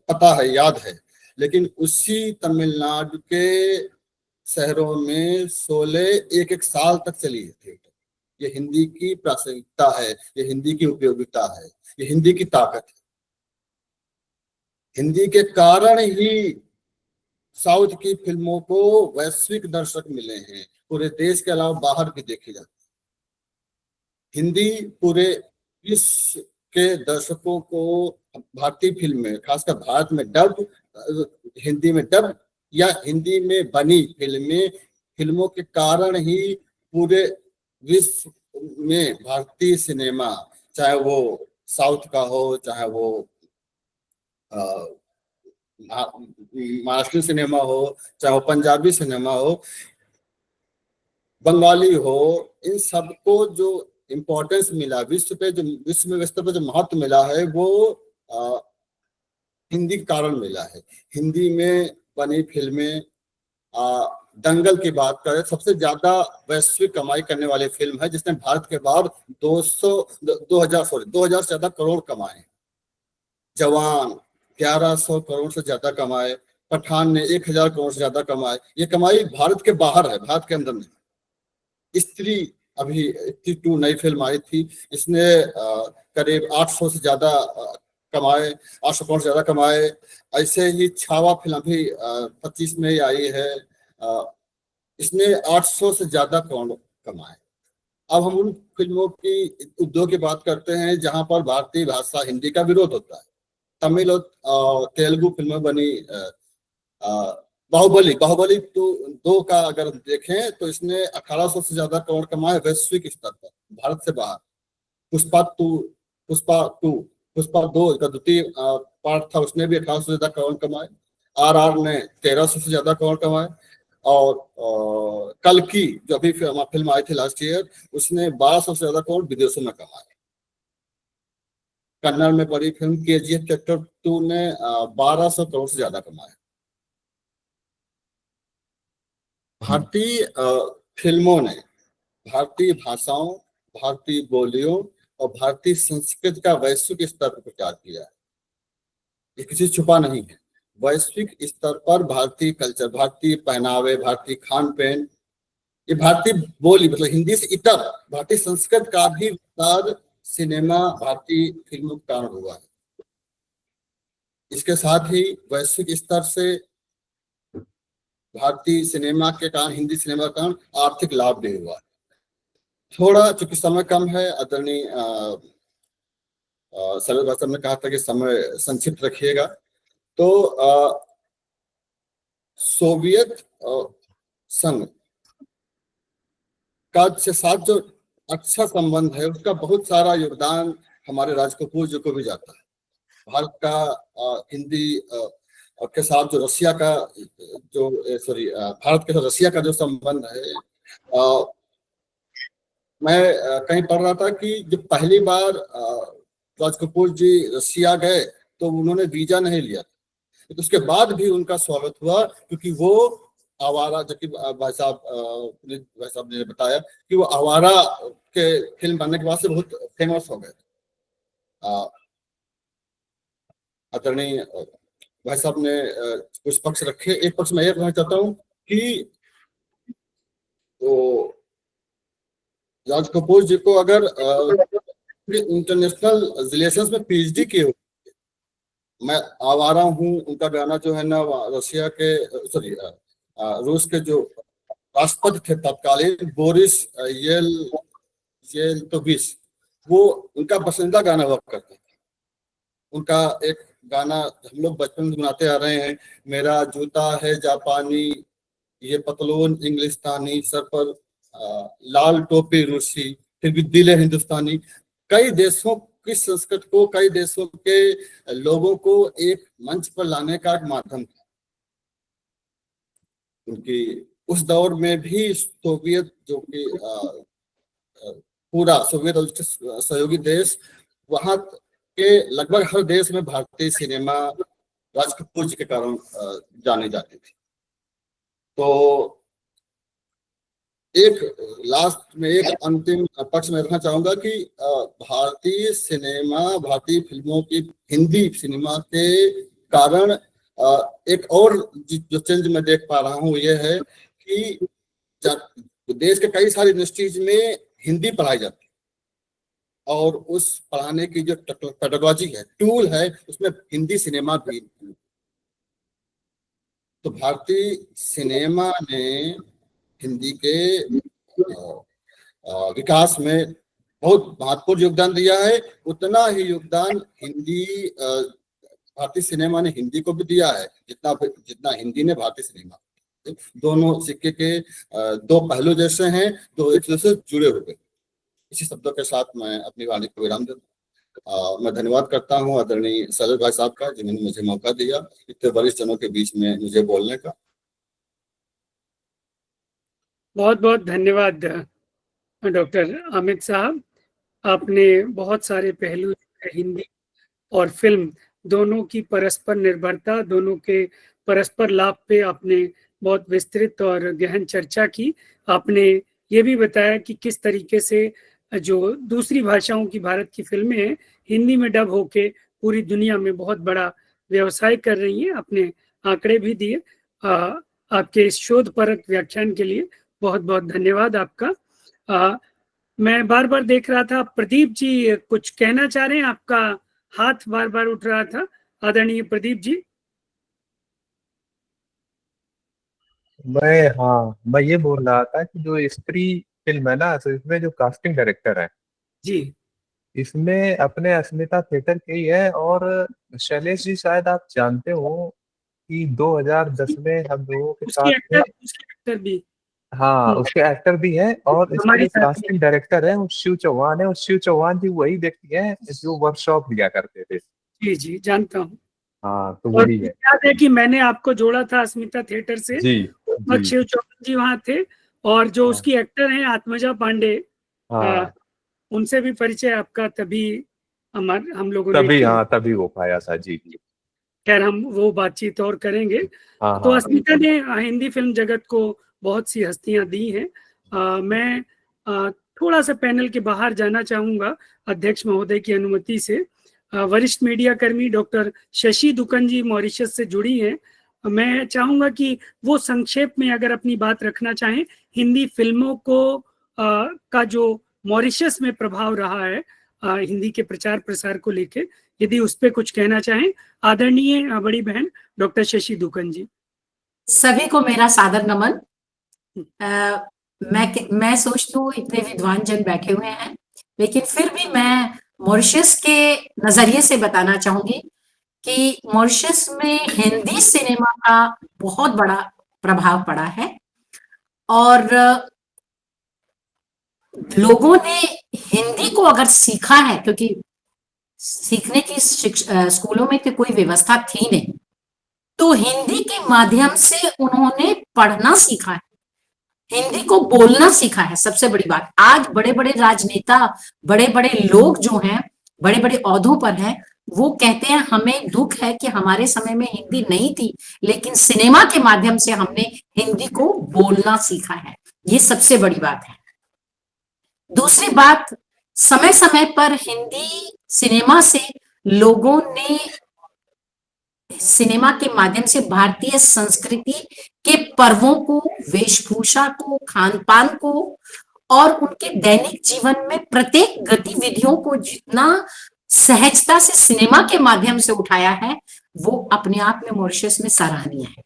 पता है, याद है। लेकिन उसी तमिलनाडु के शहरों में 16 एक साल तक चली है थिएटर। ये हिंदी की प्रासंगिकता है, ये हिंदी की उपयोगिता है, ये हिंदी की ताकत है। हिंदी के कारण ही साउथ की फिल्मों को वैश्विक दर्शक मिले हैं, पूरे देश के अलावा बाहर भी देखी जाती है। हिंदी पूरे विश्व के दर्शकों को भारतीय फिल्में, खासकर भारत में डब, हिंदी में डब या हिंदी में बनी फिल्मों के कारण ही पूरे विश्व में भारतीय सिनेमा, चाहे वो साउथ का हो, चाहे वो महाराष्ट्र सिनेमा हो, चाहे वो पंजाबी सिनेमा हो, बंगाली हो, इन सबको जो इम्पोर्टेंस मिला विश्व में स्तर पर जो महत्व मिला है, वो हिंदी के कारण मिला है। हिंदी में बनी फिल्में, दंगल की बात करें, सबसे ज्यादा वैश्विक कमाई करने वाली फिल्म है, जिसने भारत के बाहर 2000 से ज्यादा करोड़ कमाए। जवान 1100 करोड़ से ज्यादा कमाए। पठान ने 1000 करोड़ से ज्यादा कमाए। ये कमाई भारत के बाहर है, भारत के अंदर नहीं। स्त्री अभी 2 नई फिल्म आई थी, इसने करीब 800 से ज्यादा कमाए, 800 करोड़ से ज्यादा कमाए। ऐसे ही छावा फिल्म भी 25 में ही आई है, इसने 800 से ज्यादा करोड़ कमाए। अब हम उन फिल्मों की उद्योग की बात करते हैं जहां पर भारतीय भाषा हिंदी का विरोध होता है। तमिल और तेलुगु फिल्में बनी। बाहुबली 2 का अगर देखें तो इसने 1800 से ज्यादा करोड़ कमाए वैश्विक स्तर पर, भारत से बाहर। पुष्पा 2 का द्वितीय पार्ट था, उसने भी 1800 से ज्यादा करोड़ कमाए। RR ने 1300 से ज्यादा करोड़ कमाए। और कल की जो अभी फिल्म आई थी लास्ट ईयर, उसने 1200 से ज्यादा करोड़ विदेशों में कमाए। कन्नड़ में बड़ी फिल्म KGF चैप्टर 2 ने 1200 करोड़ से ज्यादा कमाए। भारतीय फिल्मों ने भारतीय भाषाओं, भारतीय बोलियों और भारतीय संस्कृति का वैश्विक स्तर पर प्रचार किया है। ये किसी छुपा नहीं है। वैश्विक स्तर पर भारतीय कल्चर, भारतीय पहनावे, भारतीय खान पहन, ये भारतीय बोली मतलब हिंदी से इतर भारतीय संस्कृत का भी विस्तार सिनेमा, भारतीय फिल्मों के कारण हुआ है। इसके साथ ही वैश्विक स्तर से भारतीय सिनेमा के कारण, हिंदी सिनेमा के कारण आर्थिक लाभ भी हुआ है। थोड़ा चूंकि समय कम है, आदरणीय शरद भाई साहब ने कहा था कि समय संक्षिप्त रखिएगा, तो सोवियत संघ का से साथ जो अच्छा संबंध है, उसका बहुत सारा योगदान हमारे राज कपूर जी को भी जाता है। भारत का हिंदी के साथ जो रसिया का भारत के साथ रसिया का जो संबंध है, मैं कहीं पढ़ रहा था कि जब पहली बार राज कपूर जी रसिया गए तो उन्होंने वीजा नहीं लिया था, तो उसके बाद भी उनका स्वागत हुआ, क्योंकि वो आवारा, जबकि भाई साहब ने बताया कि वो आवारा के फिल्म बनने के बाद से बहुत फेमस हो गए। आदरणीय भाई साहब ने कुछ पक्ष रखे। एक पक्ष मैं ये कहना चाहता हूँ कि तो राज कपूर जी को अगर इंटरनेशनल रिलेशंस में PhD किए हुए, मैं आवारा हूँ उनका गाना जो है ना, रशिया के रूस के जो राष्ट्रपति थे तत्कालीन, बोरिस येल्तोविच, वो उनका पसंदीदा गाना हुआ करता था। उनका एक गाना हम लोग बचपन से सुनाते आ रहे हैं, मेरा जूता है जापानी, ये पतलून इंग्लिस्तानी, सर पर लाल टोपी रूसी, फिर भी दिल है हिंदुस्तानी। कई देशों की संस्कृति को, कई देशों के लोगों को एक मंच पर लाने का एक माध्यम था। उनकी उस दौर में भी सोवियत, जो कि पूरा सोवियत सहयोगी देश, वहां के लगभग हर देश में भारतीय सिनेमा राज कपूर जी के कारण जाने जाती थी। तो एक लास्ट में एक अंतिम पक्ष में रखना चाहूंगा कि भारतीय सिनेमा, भारतीय फिल्मों की, हिंदी सिनेमा के कारण एक और जो चेंज मैं देख पा रहा हूँ, ये है कि देश के कई सारी यूनिवर्सिटीज में हिंदी पढ़ाई जाती है, और उस पढ़ाने की जो पेडागॉजी है, टूल है, उसमें हिंदी सिनेमा भी। तो भारतीय सिनेमा ने हिंदी के विकास में बहुत महत्वपूर्ण योगदान दिया है। उतना ही योगदान भारतीय सिनेमा ने हिंदी को भी दिया है, जितना हिंदी ने भारतीय सिनेमा। दोनों सिक्के के दो पहलू जैसे हैं, दो एक दूसरे से जुड़े हुए। इसी शब्दों के साथ मैं अपनी वाणी को विराम देता हूँ। मैं धन्यवाद करता हूँ आदरणीय शरद भाई साहब का, जिन्होंने मुझे मौका दिया इतने वरिष्ठ जनों के बीच में मुझे बोलने का। बहुत बहुत धन्यवाद डॉक्टर अमित साहब। आपने बहुत सारे पहलू, हिंदी और फिल्म दोनों की परस्पर निर्भरता, दोनों के परस्पर लाभ पे आपने बहुत विस्तृत और गहन चर्चा की। आपने ये भी बताया कि किस तरीके से जो दूसरी भाषाओं की भारत की फिल्में हैं, हिंदी में डब होके पूरी दुनिया में बहुत बड़ा व्यवसाय कर रही हैं। आपने आंकड़े भी दिए। आपके इस शोधपरक व्याख्यान के लिए बहुत बहुत धन्यवाद आपका। मैं बार बार देख रहा था, प्रदीप जी कुछ कहना चाह रहे हैं, आपका हाथ बार बार उठ रहा था। आदरणीय प्रदीप जी। मैं ये बोल रहा था कि जो स्त्री फिल्म है ना, तो इसमें जो कास्टिंग डायरेक्टर है, जी, इसमें अपने अस्मिता थिएटर के ही है। और शैलेश जी, शायद आप जानते हो कि 2010 में हम लोगों के साथ थे। उसके एक्टर भी हाँ, उसके एक्टर भी हैं। और इसके हमारे जो साथ में। कास्टिंग डायरेक्टर है वो शिव चौहान है। और शिव चौहान जी वही व्यक्ति हैं जो वर्कशॉप लिया करते थे। जी जी, जानता हूँ। हाँ, तो और वही मुझे है। याद है कि मैंने आपको जोड़ा था अस्मिता थिएटर से। जी उस वक्त जी। शिव चौहान जी वहाँ थे, और जो हाँ उसकी एक्टर हैं आत्मजा पांडे, आ, हाँ, उनसे भी परिचय आपका तभी हम लोगों ने तभी किया। हाँ तभी हो पाया था। जी जी। खैर, हम वो बातचीत और करेंगे। हाँ तो हाँ। अस्मिता ने हिंदी फिल्म जगत को बहुत सी हस्तियां दी हैं। मैं थोड़ा सा पैनल के बाहर जाना चाहूंगा अध्यक्ष महोदय की अनुमति से। वरिष्ठ मीडिया कर्मी डॉक्टर शशि दुकन जी मॉरिशस से जुड़ी हैं। मैं चाहूंगा कि वो संक्षेप में अगर अपनी बात रखना चाहें, हिंदी फिल्मों को का जो मॉरिशस में प्रभाव रहा है हिंदी के प्रचार प्रसार को लेकर, यदि उस पर कुछ कहना चाहें। आदरणीय बड़ी बहन डॉक्टर शशि दुकन जी। सभी को मेरा सादर नमन। मैं सोचती हूँ इतने विद्वान जन बैठे हुए हैं, लेकिन फिर भी मैं मॉरिशस के नजरिए से बताना चाहूंगी कि मॉरिशस में हिंदी सिनेमा का बहुत बड़ा प्रभाव पड़ा है। और लोगों ने हिंदी को अगर सीखा है, क्योंकि सीखने की स्कूलों में तो कोई व्यवस्था थी नहीं, तो हिंदी के माध्यम से उन्होंने पढ़ना सीखा है, हिंदी को बोलना सीखा है। सबसे बड़ी बात, आज बड़े बड़े राजनेता, बड़े बड़े लोग जो हैं, बड़े बड़े ओहदों पर हैं, वो कहते हैं हमें दुख है कि हमारे समय में हिंदी नहीं थी, लेकिन सिनेमा के माध्यम से हमने हिंदी को बोलना सीखा है। ये सबसे बड़ी बात है। दूसरी बात, समय समय पर हिंदी सिनेमा से लोगों ने, सिनेमा के माध्यम से भारतीय संस्कृति के पर्वों को, वेशभूषा को, खान पान को और उनके दैनिक जीवन में प्रत्येक गतिविधियों को जितना सहजता से सिनेमा के माध्यम से उठाया है, वो अपने आप में मॉरिशस में सराहनीय है।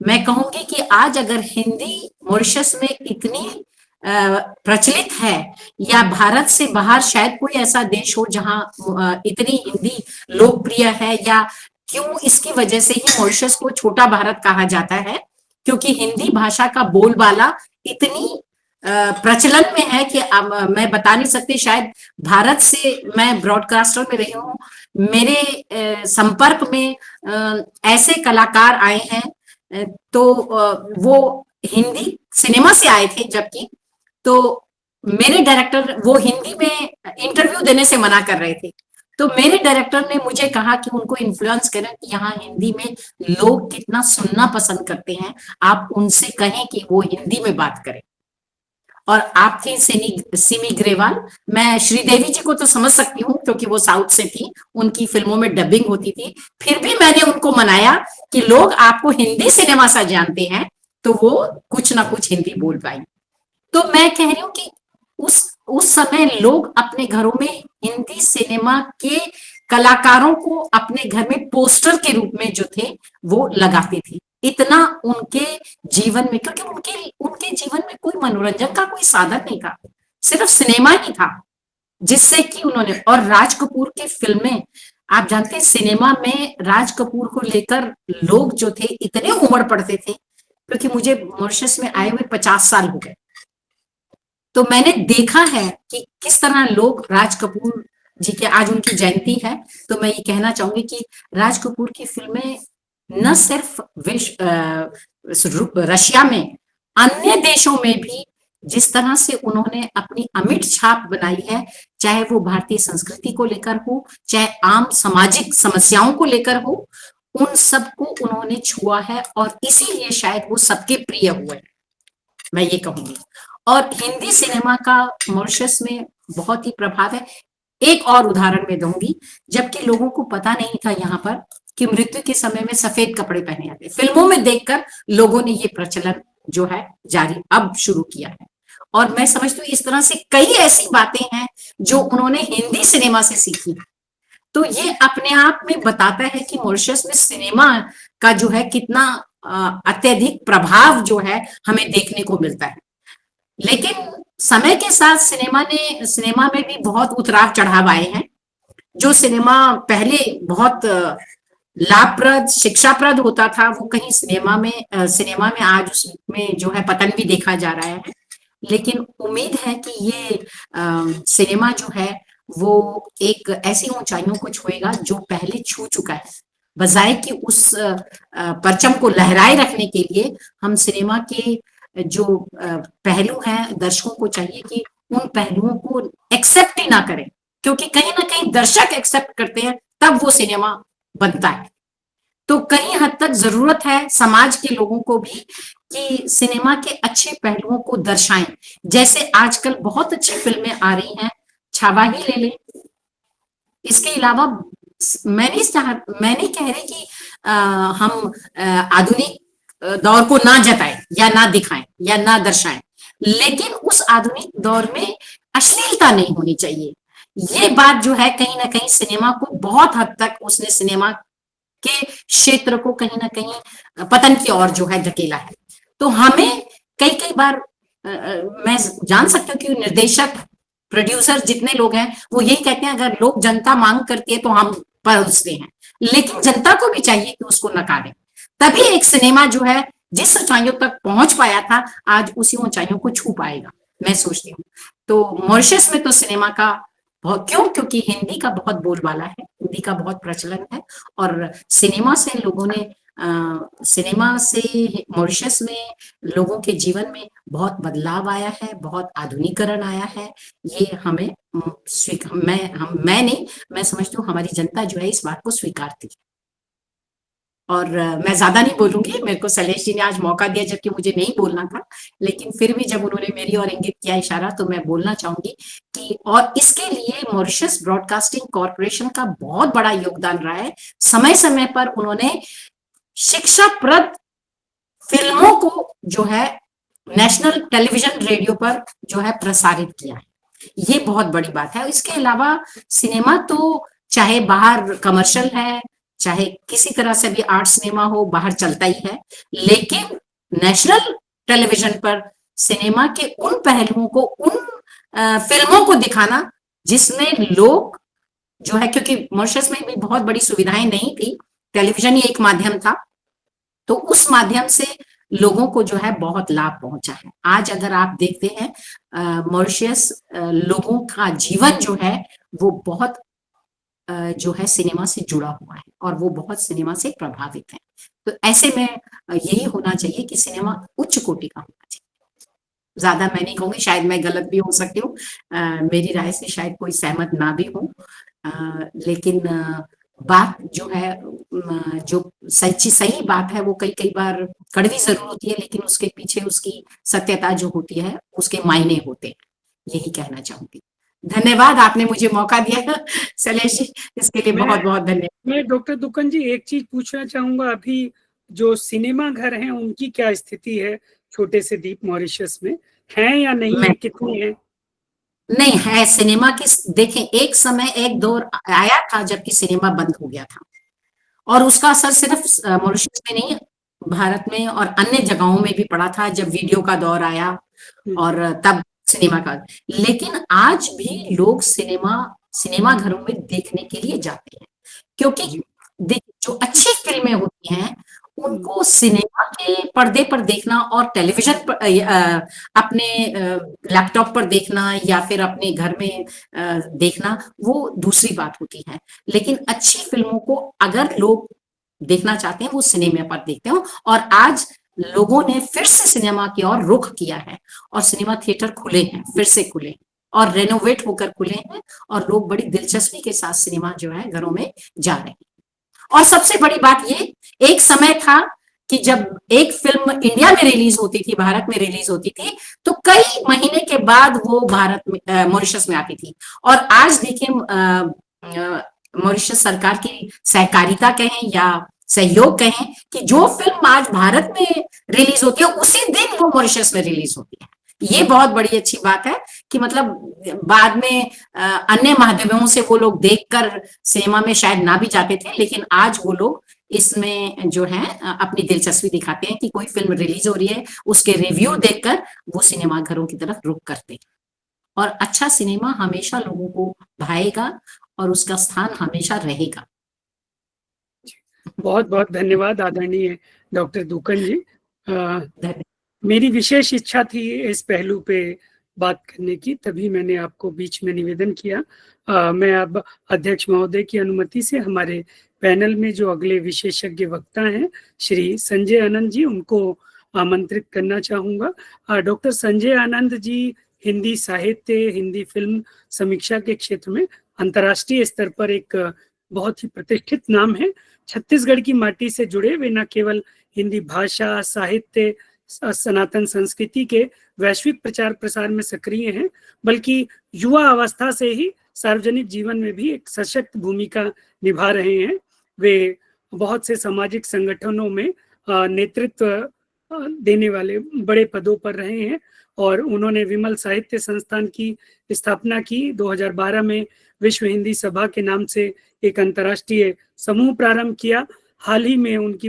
मैं कहूंगी कि आज अगर हिंदी मॉरिशस में इतनी प्रचलित है, या भारत से बाहर शायद कोई ऐसा देश हो जहां इतनी हिंदी लोकप्रिय है, या क्यों इसकी वजह से ही मॉरिशस को छोटा भारत कहा जाता है, क्योंकि हिंदी भाषा का बोलबाला इतनी प्रचलन में है कि मैं बता नहीं सकती। शायद भारत से, मैं ब्रॉडकास्टर में रही हूँ, मेरे संपर्क में ऐसे कलाकार आए हैं, तो वो हिंदी सिनेमा से आए थे, जबकि तो मेरे डायरेक्टर वो हिंदी में इंटरव्यू देने से मना कर रहे थे, तो मेरे डायरेक्टर ने मुझे कहा कि उनको इन्फ्लुएंस करें कि यहाँ हिंदी में लोग कितना सुनना पसंद करते हैं, आप उनसे कहें कि वो हिंदी में बात करें। और आप थी सिमी ग्रेवाल, मैं श्रीदेवी जी को तो समझ सकती हूँ क्योंकि वो साउथ से थी, उनकी फिल्मों में डबिंग होती थी, फिर भी मैंने उनको मनाया कि लोग आपको हिंदी सिनेमा से जानते हैं, तो वो कुछ ना कुछ हिंदी बोल पाए। तो मैं कह रही हूँ कि उस समय लोग अपने घरों में हिंदी सिनेमा के कलाकारों को अपने घर में पोस्टर के रूप में जो थे वो लगाते थे। इतना उनके जीवन में, क्योंकि उनके जीवन में कोई मनोरंजन का कोई साधन नहीं था, सिर्फ सिनेमा ही था जिससे कि उन्होंने। और राज कपूर की फिल्में, आप जानते हैं सिनेमा में राज कपूर को लेकर लोग जो थे इतने उमड़ पड़ते थे, क्योंकि मुझे मॉरिशस में आए हुए 50 साल हो गए, तो मैंने देखा है कि किस तरह लोग राज कपूर जी के, आज उनकी जयंती है, तो मैं ये कहना चाहूंगी कि राज कपूर की फिल्में न सिर्फ रशिया में, अन्य देशों में भी जिस तरह से उन्होंने अपनी अमिट छाप बनाई है, चाहे वो भारतीय संस्कृति को लेकर हो, चाहे आम सामाजिक समस्याओं को लेकर हो, उन सबको उन्होंने छुआ है, और इसीलिए शायद वो सबके प्रिय हुए, मैं ये कहूंगी। और हिंदी सिनेमा का मॉरिशस में बहुत ही प्रभाव है। एक और उदाहरण मैं दूंगी, जबकि लोगों को पता नहीं था यहाँ पर कि मृत्यु के समय में सफेद कपड़े पहने जाते, फिल्मों में देखकर लोगों ने ये प्रचलन जो है जारी अब शुरू किया है। और मैं समझती हूँ इस तरह से कई ऐसी बातें हैं जो उन्होंने हिंदी सिनेमा से सीखी। तो ये अपने आप में बताता है कि मॉरिशस में सिनेमा का जो है कितना अत्यधिक प्रभाव जो है हमें देखने को मिलता है। लेकिन समय के साथ सिनेमा में भी बहुत उतराव चढ़ाव आए हैं। जो सिनेमा पहले बहुत लाभप्रद शिक्षाप्रद होता था, वो कहीं सिनेमा में आज उसमें जो है पतन भी देखा जा रहा है। लेकिन उम्मीद है कि ये सिनेमा जो है वो एक ऐसी ऊंचाइयों को छुएगा जो पहले छू चुका है। बजाय कि उस परचम को लहराए रखने के लिए हम सिनेमा के जो पहलू हैं, दर्शकों को चाहिए कि उन पहलुओं को एक्सेप्ट ही ना करें, क्योंकि कहीं ना कहीं दर्शक एक्सेप्ट करते हैं तब वो सिनेमा बनता है। तो कहीं हद तक जरूरत है समाज के लोगों को भी कि सिनेमा के अच्छे पहलुओं को दर्शाएं। जैसे आजकल बहुत अच्छी फिल्में आ रही हैं, छावा ही ले लें। इसके अलावा मैं नहीं कह रही कि हम आधुनिक दौर को ना जताएं या ना दिखाएं या ना दर्शाएं, लेकिन उस आधुनिक दौर में अश्लीलता नहीं होनी चाहिए। ये बात जो है कहीं ना कहीं सिनेमा को बहुत हद तक उसने सिनेमा के क्षेत्र को कहीं ना कहीं पतन की ओर जो है धकेला है। तो हमें कई बार मैं जान सकती हूँ कि निर्देशक प्रोड्यूसर जितने लोग हैं वो यही कहते हैं अगर लोग जनता मांग करती है तो हम परोसते हैं, लेकिन जनता को भी चाहिए कि उसको नकारें। तभी एक सिनेमा जो है जिस ऊंचाइयों तक पहुंच पाया था आज उसी ऊंचाइयों को छू पाएगा, मैं सोचती हूँ। तो मॉरिशस में तो सिनेमा का बहुत क्योंकि हिंदी का बहुत बोलबाला है, हिंदी का बहुत प्रचलन है और सिनेमा से मॉरिशस में लोगों के जीवन में बहुत बदलाव आया है, बहुत आधुनिकीकरण आया है। ये हमें मैं समझती हूँ हमारी जनता जो है इस बात को स्वीकारती है। और मैं ज्यादा नहीं बोलूंगी, मेरे को शैलेश जी ने आज मौका दिया जबकि मुझे नहीं बोलना था, लेकिन फिर भी जब उन्होंने मेरी ओर इंगित किया इशारा तो मैं बोलना चाहूंगी कि और इसके लिए मॉरिशस ब्रॉडकास्टिंग कॉर्पोरेशन का बहुत बड़ा योगदान रहा है। समय समय पर उन्होंने शिक्षाप्रद फिल्मों को जो है नेशनल टेलीविजन रेडियो पर जो है प्रसारित किया है। ये बहुत बड़ी बात है। इसके अलावा सिनेमा तो चाहे बाहर कमर्शियल है, चाहे किसी तरह से भी आर्ट सिनेमा हो, बाहर चलता ही है, लेकिन नेशनल टेलीविजन पर सिनेमा के उन पहलुओं को, उन फिल्मों को दिखाना जिसमें लोग जो है, क्योंकि मॉरिशस में भी बहुत बड़ी सुविधाएं नहीं थी, टेलीविजन ही एक माध्यम था, तो उस माध्यम से लोगों को जो है बहुत लाभ पहुंचा है। आज अगर आप देखते हैं मॉरिशस लोगों का जीवन जो है वो बहुत जो है सिनेमा से जुड़ा हुआ है और वो बहुत सिनेमा से प्रभावित है। तो ऐसे में यही होना चाहिए कि सिनेमा उच्च कोटि का होना चाहिए। ज्यादा मैं नहीं कहूंगी, शायद मैं गलत भी हो सकती हूँ, मेरी राय से शायद कोई सहमत ना भी हो, लेकिन बात जो है जो सही बात है वो कई बार कड़वी जरूर होती है, लेकिन उसके पीछे उसकी सत्यता जो होती है उसके मायने होते हैं। यही कहना चाहूंगी। धन्यवाद, आपने मुझे मौका दिया शैलेश जी, इसके लिए बहुत बहुत धन्यवाद। मैं डॉक्टर दुक्कन जी एक चीज पूछना चाहूंगा, अभी जो सिनेमा घर हैं उनकी क्या स्थिति है छोटे से द्वीप मॉरिशस में, है या नहीं है, कितनी है? नहीं है सिनेमा की। देखें, एक समय एक दौर आया था जबकि सिनेमा बंद हो गया था और उसका असर सिर्फ मॉरिशस में नहीं भारत में और अन्य जगहों में भी पड़ा था जब वीडियो का दौर आया और तब सिनेमा का। लेकिन आज भी लोग सिनेमा घरों में देखने के लिए जाते हैं, क्योंकि जो अच्छी फिल्में होती हैं उनको सिनेमा के पर्दे पर देखना और टेलीविजन पर अपने लैपटॉप पर देखना या फिर अपने घर में देखना वो दूसरी बात होती है। लेकिन अच्छी फिल्मों को अगर लोग देखना चाहते हैं वो सिनेमा पर देखते हो, और आज लोगों ने फिर से सिनेमा की ओर रुख किया है और सिनेमा थिएटर खुले हैं, फिर से खुले और रेनोवेट होकर खुले हैं और लोग बड़ी दिलचस्पी के साथ सिनेमा जो है घरों में जा रहे हैं। और सबसे बड़ी बात ये, एक समय था कि जब एक फिल्म इंडिया में रिलीज होती थी, भारत में रिलीज होती थी, तो कई महीने के बाद वो भारत में मॉरिशस में आती थी। और आज देखिए मॉरिशस सरकार की सहकारिता कहें या सहयोग कहें कि जो फिल्म आज भारत में रिलीज होती है उसी दिन वो मॉरिशस में रिलीज होती है। ये बहुत बड़ी अच्छी बात है कि मतलब बाद में अन्य माध्यमों से वो लोग देखकर सिनेमा में शायद ना भी जाते थे, लेकिन आज वो लोग इसमें जो है अपनी दिलचस्पी दिखाते हैं कि कोई फिल्म रिलीज हो रही है, उसके रिव्यू देखकर वो सिनेमा घरों की तरफ रुख करते हैं। और अच्छा सिनेमा हमेशा लोगों को भाएगा और उसका स्थान हमेशा रहेगा। बहुत बहुत धन्यवाद आदरणीय डॉक्टर दुक्कल जी। मेरी विशेष इच्छा थी इस पहलू पे बात करने की, तभी मैंने आपको बीच में निवेदन किया। मैं अब अध्यक्ष महोदय की अनुमति से हमारे पैनल में जो अगले विशेषज्ञ वक्ता हैं श्री संजय आनंद जी, उनको आमंत्रित करना चाहूँगा। डॉक्टर संजय आनंद जी हिंदी साहित्य, हिंदी फिल्म समीक्षा के क्षेत्र में अंतर्राष्ट्रीय स्तर पर एक बहुत ही प्रतिष्ठित नाम है। छत्तीसगढ़ की माटी से जुड़े वे न केवल हिंदी भाषा, साहित्य, सनातन संस्कृति के वैश्विक प्रचार प्रसार में सक्रिय हैं, बल्कि युवा अवस्था से ही सार्वजनिक जीवन में भी एक सशक्त भूमिका निभा रहे हैं। वे बहुत से सामाजिक संगठनों में नेतृत्व देने वाले बड़े पदों पर रहे हैं और उन्होंने विमल साहित्य संस्थान की स्थापना की। 2012 में विश्व हिंदी सभा के नाम से एक अंतर्राष्ट्रीय समूह प्रारंभ किया। हाल ही में उनकी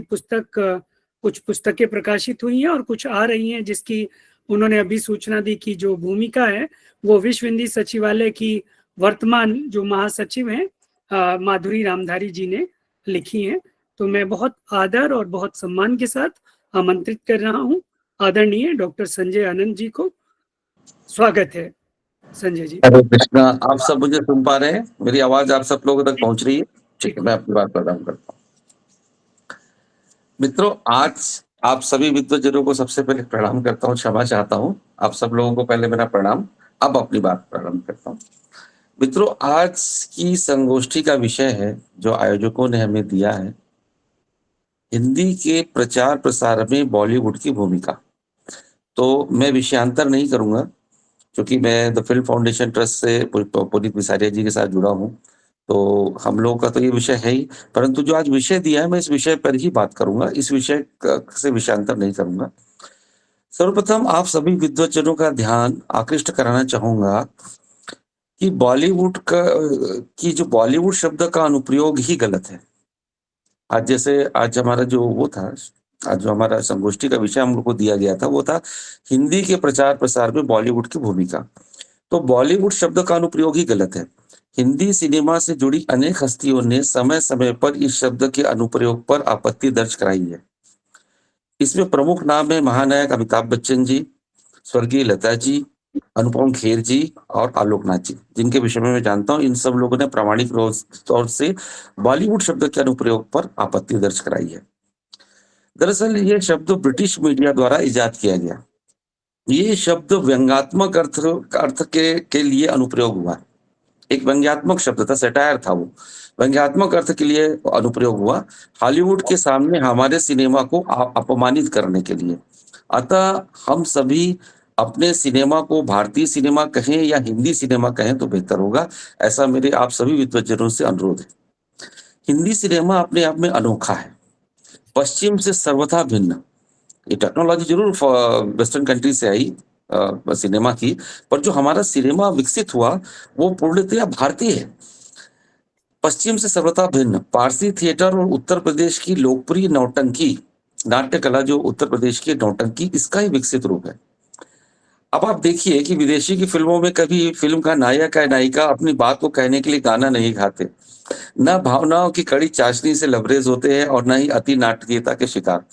कुछ पुस्तकें प्रकाशित हुई हैं और कुछ आ रही हैं, जिसकी उन्होंने अभी सूचना दी कि जो भूमिका है वो विश्व हिंदी सचिवालय की वर्तमान जो महासचिव हैं माधुरी रामधारी जी ने लिखी हैं। तो मैं बहुत आदर और बहुत सम्मान के साथ आमंत्रित कर रहा हूं आदरणीय डॉक्टर संजय आनंद जी को। स्वागत है संजय जी। हरे कृष्णा। आप सब मुझे सुन पा रहे हैं? मेरी आवाज आप सब लोगों तक पहुंच रही है? ठीक है, मैं अपनी बात प्रदान करता हूँ। मित्रों, आज आप सभी विद्वजनों को सबसे पहले प्रणाम करता हूँ, क्षमा चाहता हूँ। आप सब लोगों को पहले मेरा प्रणाम। अब अपनी बात प्रारंभ करता हूँ। मित्रों, आज की संगोष्ठी का विषय है जो आयोजकों ने हमें दिया है, हिंदी के प्रचार प्रसार में बॉलीवुड की भूमिका। तो मैं विषयांतर नहीं करूंगा क्योंकि मैं द फिल्म फाउंडेशन ट्रस्ट से पुनीत मिसारिया जी के साथ जुड़ा हूं, तो हम लोगों का तो ये विषय है ही, परंतु जो आज विषय दिया है मैं इस विषय पर ही बात करूंगा, इस विषय से विषयांतर नहीं करूंगा। सर्वप्रथम आप सभी विद्वजनों का ध्यान आकृष्ट कराना चाहूंगा कि बॉलीवुड की जो बॉलीवुड शब्द का अनुप्रयोग ही गलत है। आज हमारा जो वो था, आज जो हमारा संगोष्ठी का विषय हम लोग को दिया गया था वो था हिंदी के प्रचार प्रसार में बॉलीवुड की भूमिका। तो बॉलीवुड शब्द का अनुप्रयोग ही गलत है। हिंदी सिनेमा से जुड़ी अनेक हस्तियों ने समय समय पर इस शब्द के अनुप्रयोग पर आपत्ति दर्ज कराई है। इसमें प्रमुख नाम है महानायक अमिताभ बच्चन जी, स्वर्गीय लता जी, अनुपम खेर जी और आलोकनाथ जी, जिनके विषय में मैं जानता हूं इन सब लोगों ने प्रामाणिक तौर से बॉलीवुड शब्द के अनुप्रयोग पर आपत्ति दर्ज कराई है। दरअसल ये शब्द ब्रिटिश मीडिया द्वारा इजाद किया गया। ये शब्द व्यंग्यात्मक अर्थ के लिए अनुप्रयोग हुआ। एक व्यंग्यात्मक शब्द था, सटायर था, वो व्यंग्यात्मक अर्थ के लिए अनुप्रयोग हुआ, हॉलीवुड के सामने हमारे सिनेमा को अपमानित करने के लिए। अतः हम सभी अपने सिनेमा को भारतीय सिनेमा कहें या हिंदी सिनेमा कहें तो बेहतर होगा, ऐसा मेरे आप सभी विद्वजनों से अनुरोध है। हिंदी सिनेमा अपने आप में अनोखा है, पश्चिम से सर्वथा भिन्न। ये टेक्नोलॉजी जरूर वेस्टर्न कंट्री से आई सिनेमा की, पर जो हमारा सिनेमा विकसित हुआ वो पूर्णतया भारतीय है, पश्चिम से सर्वथा भिन्न। पारसी थिएटर और उत्तर प्रदेश की लोकप्रिय नौटंकी नाट्य कला, जो उत्तर प्रदेश की नौटंकी, इसका ही विकसित रूप है। अब आप देखिए कि विदेशी की फिल्मों में कभी फिल्म का नायक या नायिका अपनी बात को कहने के लिए गाना नहीं गाते, न भावनाओं की कड़ी चाशनी से लबरेज होते हैं और न ही अति नाटकीयता के शिकार।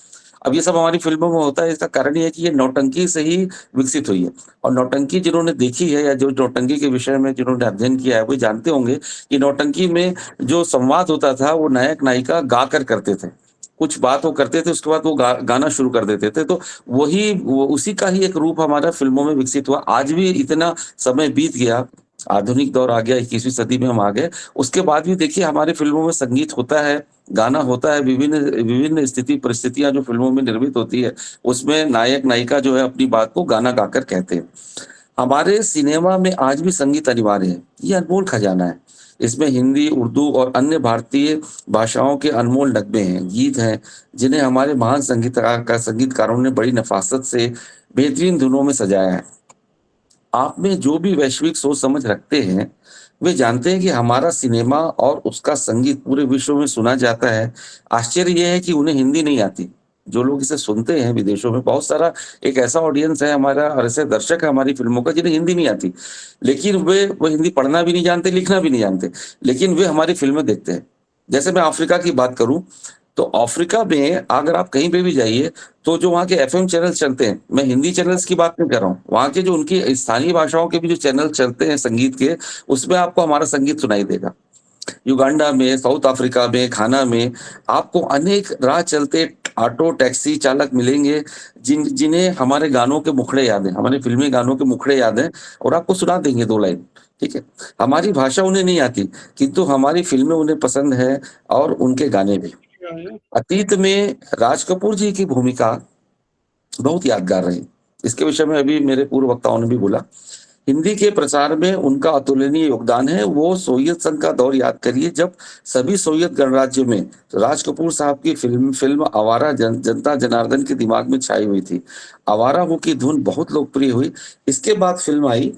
अब ये सब हमारी फिल्मों में होता है। इसका कारण ये है कि ये नौटंकी से ही विकसित हुई है, और नौटंकी जिन्होंने देखी है या जो नौटंकी के विषय में जिन्होंने अध्ययन किया है वो जानते होंगे कि नौटंकी में जो संवाद होता था वो नायक नायिका गा कर करते थे। कुछ बात वो करते थे, उसके बाद वो गाना शुरू कर देते थे। तो उसी का ही एक रूप हमारा फिल्मों में विकसित हुआ। आज भी इतना समय बीत गया, आधुनिक दौर आ गया, 21वीं सदी में हम आ गए, उसके बाद भी देखिए हमारे फिल्मों में संगीत होता है, गाना होता है, विभिन्न स्थिति परिस्थितियां जो फिल्मों में निर्मित होती है उसमें नायक नायिका जो है अपनी बात को गाना गाकर कहते हैं। हमारे सिनेमा में आज भी संगीत अनिवार्य है, ये अनमोल खजाना है। इसमें हिंदी, उर्दू और अन्य भारतीय भाषाओं के अनमोल नगमे हैं, गीत हैं, जिन्हें हमारे महान संगीतकारों ने बड़ी नफासत से बेहतरीन धुनों में सजाया है। आप में जो भी वैश्विक सोच समझ रखते हैं वे जानते हैं कि हमारा सिनेमा और उसका संगीत पूरे विश्व में सुना जाता है। आश्चर्य यह है कि उन्हें हिंदी नहीं आती। जो लोग इसे सुनते हैं विदेशों में, बहुत सारा एक ऐसा ऑडियंस है हमारा और ऐसे दर्शक है हमारी फिल्मों का जिन्हें हिंदी नहीं आती, लेकिन वो हिंदी पढ़ना भी नहीं जानते, लिखना भी नहीं जानते, लेकिन वे हमारी फिल्में देखते हैं। जैसे मैं अफ्रीका की बात करूं तो अफ्रीका में अगर आप कहीं पे भी जाइए तो जो वहाँ के एफएम चैनल चलते हैं, मैं हिंदी चैनल्स की बात नहीं कर रहा हूँ, वहाँ के जो उनकी स्थानीय भाषाओं के भी जो चैनल चलते हैं संगीत के, उसमें आपको हमारा संगीत सुनाई देगा। युगांडा में, साउथ अफ्रीका में, घाना में आपको अनेक राह चलते ऑटो टैक्सी चालक मिलेंगे जिन्हें हमारे गानों के मुखड़े याद हैं, हमारे फिल्मी गानों के मुखड़े याद हैं और आपको सुना देंगे 2 लाइन। ठीक है, हमारी भाषा उन्हें नहीं आती किंतु हमारी फिल्में उन्हें पसंद है और उनके गाने भी। अतीत में राज कपूर जी की भूमिका बहुत यादगार रही। इसके विषय में अभी मेरे पूर्व वक्ताओं ने भी बोला। हिंदी के प्रचार में उनका अतुलनीय योगदान है। वो सोवियत संघ का दौर याद करिए जब सभी सोवियत गणराज्य में राज कपूर साहब की फिल्म आवारा जनता जनार्दन के दिमाग में छाई हुई थी। आवारा हो की धुन बहुत लोकप्रिय हुई। इसके बाद फिल्म आई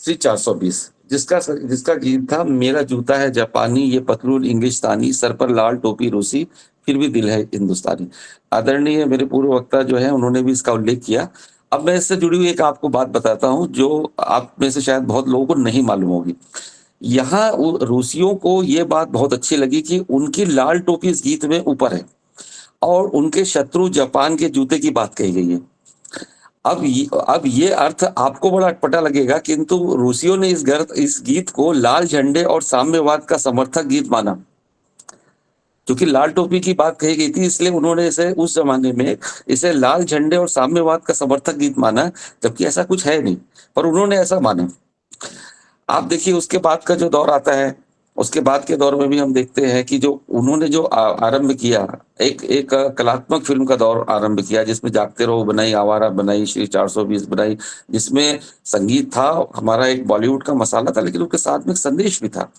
श्री 420 जिसका गीत था मेरा जूता है जापानी, ये पतलून इंग्लिशतानी, सर पर लाल टोपी रूसी, फिर भी दिल है हिंदुस्तानी। आदरणीय मेरे पूर्व वक्ता जो है उन्होंने भी इसका उल्लेख किया। अब मैं इससे जुड़ी हुई एक आपको बात बताता हूं जो आप में से शायद बहुत लोगों को नहीं मालूम होगी। यहाँ रूसियों को ये बात बहुत अच्छी लगी कि उनकी लाल टोपी इस गीत में ऊपर है और उनके शत्रु जापान के जूते की बात कही गई है। अब ये अर्थ आपको बड़ा अटपटा लगेगा किंतु रूसियों ने इस गीत को लाल झंडे और साम्यवाद का समर्थक गीत माना। क्योंकि लाल टोपी की बात कही गई थी इसलिए उन्होंने इसे उस जमाने में इसे लाल झंडे और साम्यवाद का समर्थक गीत माना, जबकि ऐसा कुछ है नहीं, पर उन्होंने ऐसा माना। आप देखिए उसके बाद का जो दौर आता है, उसके बाद के दौर में भी हम देखते हैं कि जो उन्होंने जो आरंभ किया, एक कलात्मक फिल्म का दौर आरंभ किया जिसमें जागते रहो बनाई, आवारा बनाई, श्री 420 बनाई, जिसमें संगीत था हमारा एक बॉलीवुड का मसाला था लेकिन उसके साथ में एक संदेश भी था।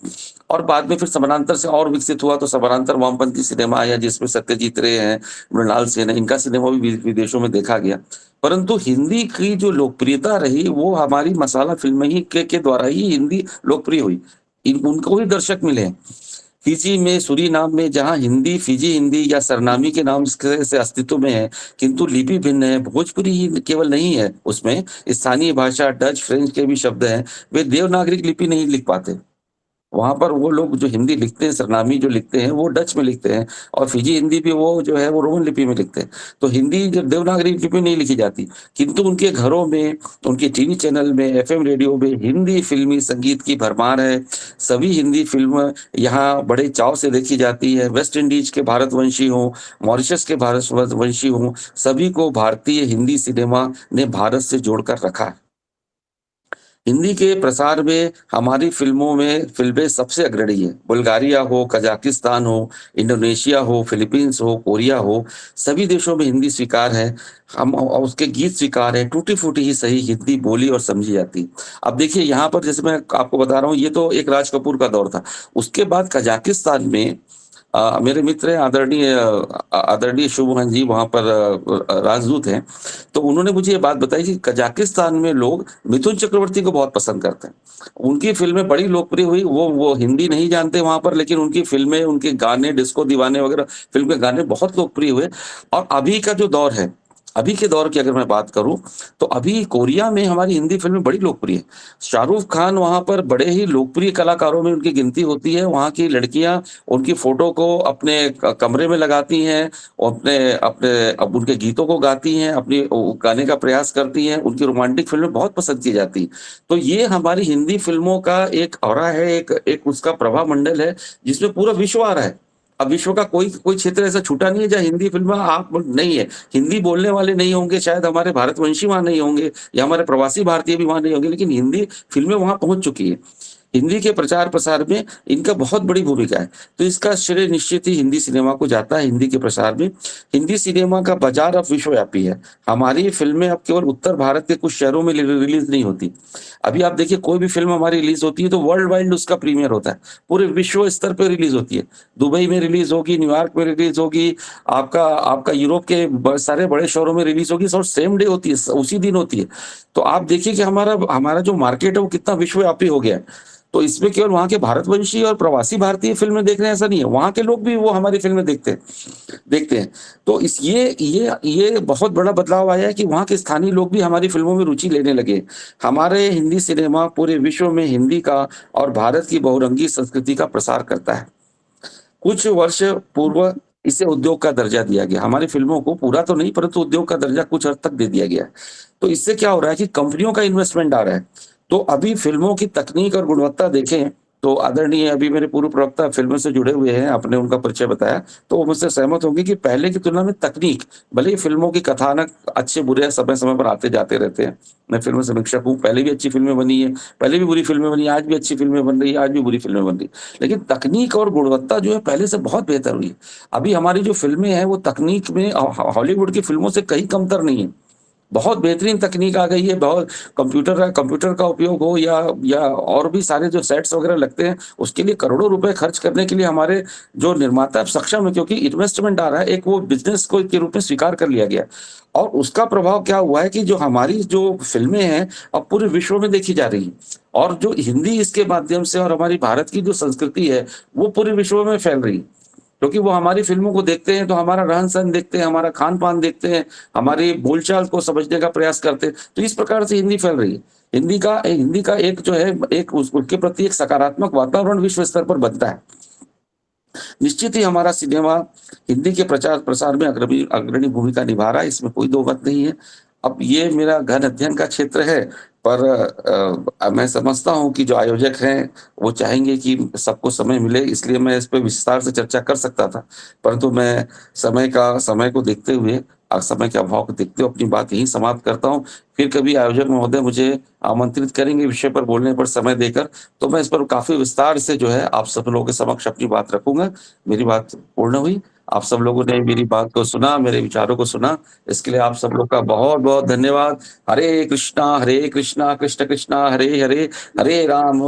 और बाद में फिर समानांतर से और विकसित हुआ तो समानांतर वामपंथी सिनेमा आया जिसमें सत्यजीत रे हैं, मृणाल सेन है, इनका सिनेमा भी विदेशों में देखा गया। परंतु हिंदी की जो लोकप्रियता रही वो हमारी मसाला फिल्म ही के द्वारा ही हिंदी लोकप्रिय हुई। उनको ही दर्शक मिले हैं। फिजी में, सूरीनाम में जहां हिंदी फिजी हिंदी या सरनामी के नाम से अस्तित्व में है किंतु लिपि भिन्न है। भोजपुरी ही केवल नहीं है, उसमें स्थानीय भाषा डच फ्रेंच के भी शब्द हैं। वे देवनागरिक लिपि नहीं लिख पाते। वहां पर वो लोग जो हिंदी लिखते हैं, सरनामी जो लिखते हैं वो डच में लिखते हैं और फिजी हिंदी भी वो जो है वो रोमन लिपि में लिखते हैं। तो हिंदी देवनागरी लिपि में नहीं लिखी जाती किंतु उनके घरों में, उनके टीवी चैनल में, एफएम रेडियो में हिंदी फिल्मी संगीत की भरमार है। सभी हिंदी फिल्म यहाँ बड़े चाव से देखी जाती है। वेस्ट इंडीज के भारतवंशी हों, मॉरिशस के भारतवंशी हों, सभी को भारतीय हिंदी सिनेमा ने भारत से जोड़कर रखा है। हिंदी के प्रसार में हमारी फिल्में सबसे अग्रणी है। बुल्गारिया हो, कजाकिस्तान हो, इंडोनेशिया हो, फिलीपींस हो, कोरिया हो, सभी देशों में हिंदी स्वीकार है। हम उसके गीत स्वीकार है। टूटी फूटी ही सही हिंदी बोली और समझी जाती। अब देखिए यहाँ पर जैसे मैं आपको बता रहा हूँ ये तो एक राज कपूर का दौर था। उसके बाद कजाकिस्तान में मेरे मित्र आदरणीय शुभमन जी वहां पर राजदूत हैं, तो उन्होंने मुझे ये बात बताई कि कजाकिस्तान में लोग मिथुन चक्रवर्ती को बहुत पसंद करते हैं। उनकी फिल्में बड़ी लोकप्रिय हुई। वो हिंदी नहीं जानते वहां पर, लेकिन उनकी फिल्में, उनके गाने, डिस्को दीवाने वगैरह फिल्म के गाने बहुत लोकप्रिय हुए। और अभी का जो दौर है, अभी के दौर की अगर मैं बात करूं तो अभी कोरिया में हमारी हिंदी फिल्में बड़ी लोकप्रिय है। शाहरुख खान वहां पर बड़े ही लोकप्रिय कलाकारों में उनकी गिनती होती है। वहां की लड़कियां उनकी फोटो को अपने कमरे में लगाती हैं, अपने उनके गीतों को गाती हैं, अपनी गाने का प्रयास करती हैं। उनकी रोमांटिक फिल्में बहुत पसंद की जाती। तो ये हमारी हिंदी फिल्मों का एक ऑरा है, एक उसका प्रभाव मंडल है जिसमें पूरा विश्व आ रहा है। अब विश्व का कोई क्षेत्र ऐसा छूटा नहीं है जहाँ हिंदी फिल्म आप नहीं है। हिंदी बोलने वाले नहीं होंगे, शायद हमारे भारतवंशी वहां नहीं होंगे या हमारे प्रवासी भारतीय भी वहां नहीं होंगे, लेकिन हिंदी फिल्में वहां पहुंच चुकी है। हिंदी के प्रचार प्रसार में इनका बहुत बड़ी भूमिका है। तो इसका श्रेय निश्चित ही हिंदी सिनेमा को जाता है। हिंदी के प्रसार में हिंदी सिनेमा का बाजार अब विश्वव्यापी है। हमारी फिल्में अब केवल उत्तर भारत के कुछ शहरों में रिलीज नहीं होती। अभी आप देखिए, कोई भी फिल्म हमारी रिलीज होती है तो वर्ल्ड वाइड उसका प्रीमियर होता है, पूरे विश्व स्तर पर रिलीज होती है। दुबई में रिलीज होगी, न्यूयॉर्क में रिलीज होगी, आपका यूरोप के सारे बड़े शहरों में रिलीज होगी, और सेम डे होती है, उसी दिन होती है। तो आप देखिए कि हमारा जो मार्केट है वो कितना विश्वव्यापी हो गया है। तो इसमें केवल वहां के भारतवंशी और प्रवासी भारतीय फिल्में देख रहे हैं ऐसा नहीं है, वहां के लोग भी वो हमारी फिल्में देखते हैं। तो ये बहुत बड़ा बदलाव आया है कि वहां के स्थानीय लोग भी हमारी फिल्मों में रुचि लेने लगे। हमारे हिंदी सिनेमा पूरे विश्व में हिंदी का और भारत की बहुरंगी संस्कृति का प्रसार करता है। कुछ वर्ष पूर्व इसे उद्योग का दर्जा दिया गया। हमारी फिल्मों को पूरा तो नहीं, परंतु उद्योग का दर्जा कुछ हद तक दे दिया गया है। तो इससे क्या हो रहा है कि कंपनियों का इन्वेस्टमेंट आ रहा है। तो अभी फिल्मों की तकनीक और गुणवत्ता देखें तो आदरणीय अभी मेरे पूर्व प्रवक्ता फिल्मों से जुड़े हुए हैं, आपने उनका परिचय बताया, तो वो मुझसे सहमत होंगे कि पहले की तुलना में तकनीक, भले ही फिल्मों की कथानक अच्छे बुरे समय समय पर आते जाते रहते हैं। मैं फिल्म समीक्षक हूँ, पहले भी अच्छी फिल्में बनी है, पहले भी बुरी फिल्में बनी, आज भी अच्छी फिल्में बन रही है, आज भी बुरी फिल्में बन रही, लेकिन तकनीक और गुणवत्ता जो है पहले से बहुत बेहतर हुई है। अभी हमारी जो फिल्में हैं वो तकनीक में हॉलीवुड की फिल्मों से कहीं कमतर नहीं है। बहुत बेहतरीन तकनीक आ गई है। बहुत कंप्यूटर का उपयोग हो या और भी सारे जो सेट्स वगैरह लगते हैं, उसके लिए करोड़ों रुपए खर्च करने के लिए हमारे जो निर्माता सक्षम है, क्योंकि इन्वेस्टमेंट आ रहा है, एक वो बिजनेस को के रूप में स्वीकार कर लिया गया। और उसका प्रभाव क्या हुआ है कि जो हमारी जो फिल्में हैं अब पूरे विश्व में देखी जा रही है, और जो हिंदी इसके माध्यम से और हमारी भारत की जो संस्कृति है वो पूरे विश्व में फैल रही है। क्योंकि वो हमारी फिल्मों को देखते हैं तो हमारा रहन सहन देखते हैं, हमारा खान पान देखते हैं, हमारी बोलचाल को समझने का प्रयास करते हैं। तो इस प्रकार से हिंदी फैल रही है। हिंदी का एक जो है उसके प्रति एक सकारात्मक वातावरण विश्व स्तर पर बनता है। निश्चित ही हमारा सिनेमा हिंदी के प्रचार प्रसार में अग्रणी भूमिका निभा रहा है, इसमें कोई दो मत नहीं है। अब ये मेरा गहन अध्ययन का क्षेत्र है, पर मैं समझता हूँ कि जो आयोजक हैं वो चाहेंगे कि सबको समय मिले, इसलिए मैं इस पर विस्तार से चर्चा कर सकता था, परंतु मैं समय को देखते हुए और समय के अभाव को देखते हुए अपनी बात यहीं समाप्त करता हूँ। फिर कभी आयोजक महोदय मुझे आमंत्रित करेंगे विषय पर बोलने पर समय देकर, तो मैं इस पर काफी विस्तार से जो है आप सब लोगों के समक्ष अपनी बात रखूंगा। मेरी बात पूर्ण हुई। आप सब लोगों ने मेरी बात को सुना, मेरे विचारों को सुना, इसके लिए आप सब लोग का बहुत बहुत धन्यवाद। हरे कृष्णा कृष्ण कृष्णा हरे हरे, हरे राम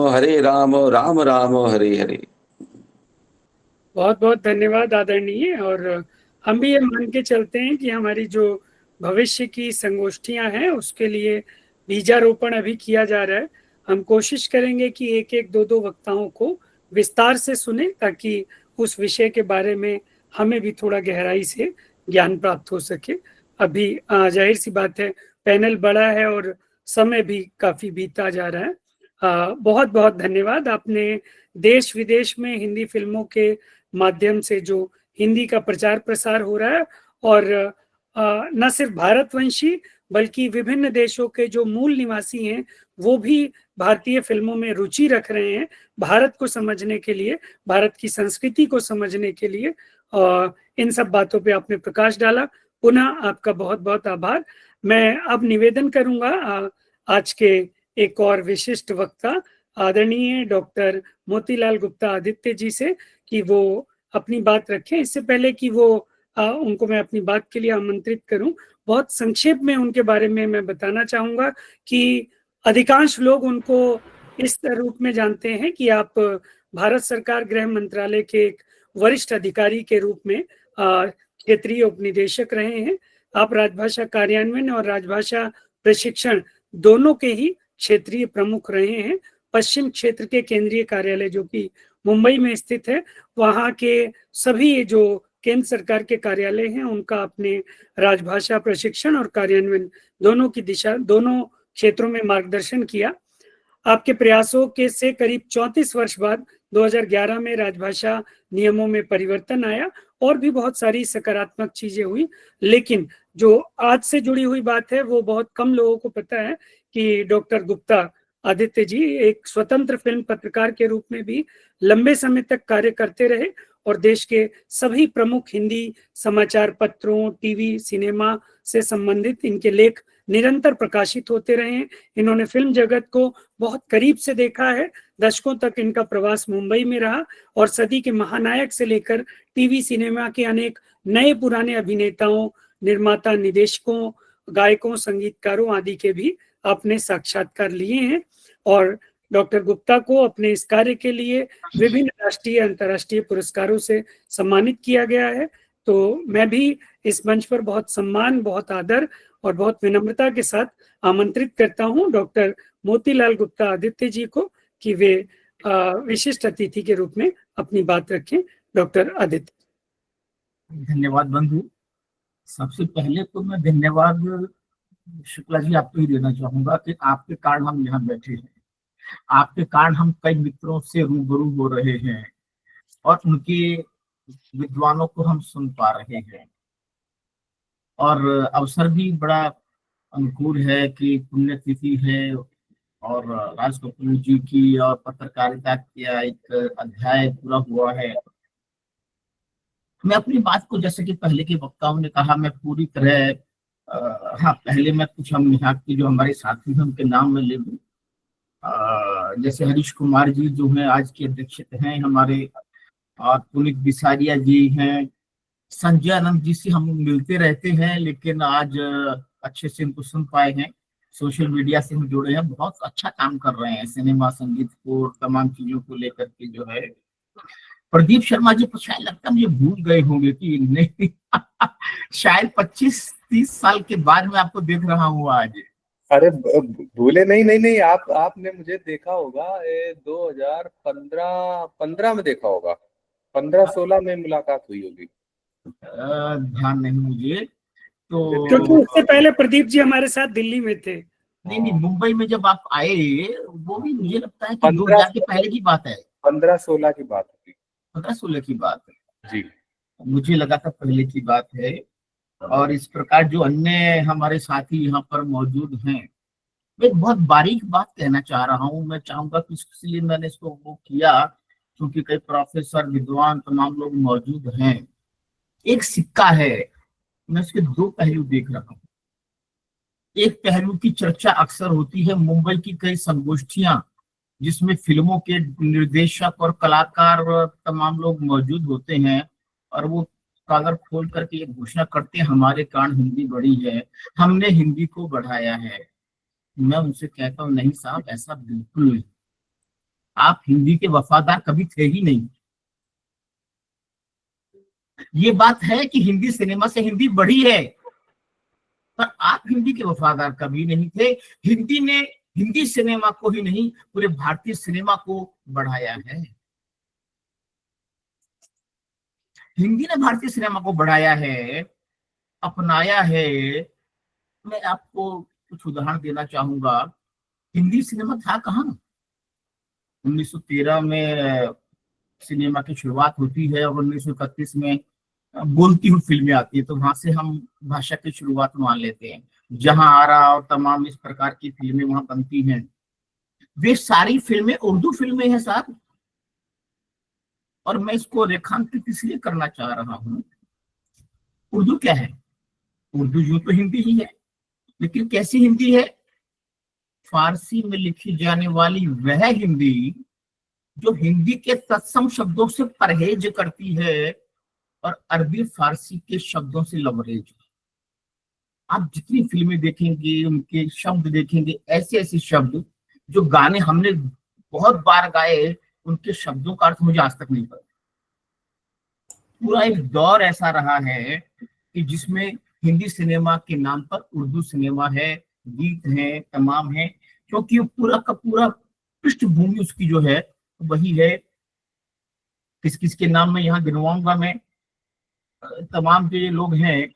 राम राम हरे हरे। बहुत बहुत धन्यवाद आदरणीय। और हम भी ये मान के चलते हैं कि हमारी जो भविष्य की संगोष्ठियां हैं उसके लिए बीजारोपण अभी किया जा रहा है। हम कोशिश करेंगे कि एक एक दो वक्ताओं को विस्तार से सुने, ताकि उस विषय के बारे में हमें भी थोड़ा गहराई से ज्ञान प्राप्त हो सके। अभी जाहिर सी बात है पैनल बड़ा है और समय भी काफी बीता जा रहा है। बहुत बहुत धन्यवाद। आपने देश विदेश में हिंदी फिल्मों के माध्यम से जो हिंदी का प्रचार प्रसार हो रहा है, और न सिर्फ भारतवंशी बल्कि विभिन्न देशों के जो मूल निवासी हैं वो भी भारतीय फिल्मों में रुचि रख रहे हैं, भारत को समझने के लिए, भारत की संस्कृति को समझने के लिए। इन सब बातों पे आपने प्रकाश डाला। पुनः आपका बहुत बहुत आभार। मैं अब निवेदन करूंगा आज के एक और विशिष्ट वक्ता आदरणीय डॉक्टर मोतीलाल गुप्ता आदित्य जी से कि वो अपनी बात रखें। इससे पहले कि वो उनको मैं अपनी बात के लिए आमंत्रित करूं, बहुत संक्षेप में उनके बारे में मैं बताना चाहूंगा कि अधिकांश लोग उनको इस रूप में जानते हैं कि आप भारत सरकार गृह मंत्रालय के एक वरिष्ठ अधिकारी के रूप में क्षेत्रीय उपनिदेशक रहे हैं। आप राजभाषा कार्यान्वयन और राजभाषा प्रशिक्षण दोनों के ही क्षेत्रीय प्रमुख रहे हैं। पश्चिम क्षेत्र के केंद्रीय कार्यालय जो कि मुंबई में स्थित है, वहाँ के सभी जो केंद्र सरकार के कार्यालय हैं उनका अपने राजभाषा प्रशिक्षण और कार्यान्वयन दोनों क्षेत्रों में मार्गदर्शन किया। आपके प्रयासों के से करीब 34 वर्ष बाद 2011 में राजभाषा नियमों में परिवर्तन आया और भी बहुत सारी सकारात्मक चीजें हुई, लेकिन जो आज से जुड़ी हुई बात है वो बहुत कम लोगों को पता है कि डॉक्टर गुप्ता आदित्य जी एक स्वतंत्र फिल्म पत्रकार के रूप में भी लंबे समय तक कार्य करते रहे और देश के सभी प्रमुख हिंदी समाचार पत्रों, टीवी, सिनेमा से संबंधित इनके लेख निरंतर प्रकाशित होते रहे हैं। इन्होंने फिल्म जगत को बहुत करीब से देखा है। दशकों तक इनका प्रवास मुंबई में रहा और सदी के महानायक से लेकर टीवी सिनेमा के अनेक नए पुराने अभिनेताओं, निर्माता, निदेशकों, गायकों, संगीतकारों आदि के भी आपने साक्षात्कार लिए हैं। और डॉक्टर गुप्ता को अपने इस कार्य के लिए विभिन्न राष्ट्रीय अंतर्राष्ट्रीय पुरस्कारों से सम्मानित किया गया है। तो मैं भी इस मंच पर बहुत सम्मान, बहुत आदर और बहुत विनम्रता के साथ आमंत्रित करता हूं डॉक्टर मोतीलाल गुप्ता आदित्य जी को कि वे विशिष्ट अतिथि के रूप में अपनी बात रखें। डॉक्टर आदित्य। धन्यवाद बंधु। सबसे पहले तो मैं धन्यवाद शुक्ला जी आपको ही देना चाहूंगा कि आपके कारण हम यहाँ बैठे हैं, आपके कारण हम कई मित्रों से रूबरू हो रहे हैं और उनके विद्वानों को हम सुन पा रहे हैं। और अवसर भी बड़ा अनुकूल है कि पुण्यतिथि है और राज कपूर जी की और पत्रकारिता का एक अध्याय पूरा हुआ है। मैं अपनी बात को, जैसे कि पहले के वक्ताओं ने कहा, मैं पूरी तरह हाँ, पहले मैं कुछ हम यहाँ के जो हमारे साथी हैं उनके नाम में ले लूँ। जैसे हरीश कुमार जी जो हैं आज के अध्यक्ष हैं हमारे, और पुनीत बिसारिया जी हैं, संजय आनंद जी से हम मिलते रहते हैं लेकिन आज अच्छे से इनको सुन पाए हैं, सोशल मीडिया से हम जुड़े हैं, बहुत अच्छा काम कर रहे हैं सिनेमा, संगीत को, तमाम चीजों को लेकर के जो है। प्रदीप शर्मा जी शायद लगता है मुझे भूल गए होंगे कि नहीं शायद 25-30 साल के बाद मैं आपको देख रहा हूँ आज। अरे भूले नहीं, आपने मुझे देखा होगा 2015 में देखा होगा, 15-16 में मुलाकात हुई होगी, ध्यान नहीं मुझे तो, क्योंकि उससे पहले प्रदीप जी हमारे साथ दिल्ली में थे। नहीं, मुंबई में जब आप आए वो भी मुझे लगता है कि 2000 के पहले की बात है, 15-16 की बात होगी, 15-16 की बात है जी, मुझे लगा था पहले की बात है। और इस प्रकार जो अन्य हमारे साथी यहाँ पर मौजूद हैं, मैं एक बहुत बारीक बात कहना चाह रहा हूँ। मैं चाहूंगा कि इसलिए मैंने इसको वो किया क्योंकि कई प्रोफेसर, विद्वान, तमाम लोग मौजूद हैं। एक सिक्का है, मैं इसके दो पहलू देख रहा हूँ। एक पहलू की चर्चा अक्सर होती है, मुंबई की कई संगोष्ठियां जिसमें फिल्मों के निर्देशक और कलाकार तमाम लोग मौजूद होते हैं और वो कागर खोल करके ये घोषणा करते हैं हमारे कारण हिंदी बढ़ी है, हमने हिंदी को बढ़ाया है। मैं उनसे कहता हूँ नहीं साहब, ऐसा बिल्कुल नहीं, आप हिंदी के वफादार कभी थे ही नहीं। ये बात है कि हिंदी सिनेमा से हिंदी बढ़ी है, पर आप हिंदी के वफादार कभी नहीं थे। हिंदी ने हिंदी सिनेमा को ही नहीं, पूरे भारतीय सिनेमा को बढ़ाया है। हिंदी ने भारतीय सिनेमा को बढ़ाया है, अपनाया है। मैं आपको कुछ उदाहरण देना चाहूंगा। हिंदी सिनेमा था कहाँ? 1913 में सिनेमा की शुरुआत होती है और 1931 में बोलती हुई फिल्में आती है, तो वहां से हम भाषा की शुरुआत मान लेते हैं। जहां आरा और तमाम इस प्रकार की फिल्में वहां बनती हैं, वे सारी फिल्में उर्दू फिल्में हैं साहब। और मैं इसको रेखांकित इसलिए करना चाह रहा हूँ, उर्दू क्या है? उर्दू यूं तो हिंदी ही है, लेकिन कैसी हिंदी है? फारसी में लिखी जाने वाली वह हिंदी जो हिंदी के तत्सम शब्दों से परहेज करती है और अरबी फारसी के शब्दों से लबरेज। आप जितनी फिल्में देखेंगे उनके शब्द देखेंगे, ऐसे ऐसे शब्द जो गाने हमने बहुत बार गाए, उनके शब्दों का अर्थ मुझे आज तक नहीं पता। पूरा एक दौर ऐसा रहा है कि जिसमें हिंदी सिनेमा के नाम पर उर्दू सिनेमा है, गीत हैं, तमाम है, क्योंकि पूरा का पूरा पृष्ठभूमि उसकी जो है वही है। किस किस के नाम में यहाँ गिनवाऊंगा मैं, तमाम जो ये लोग हैं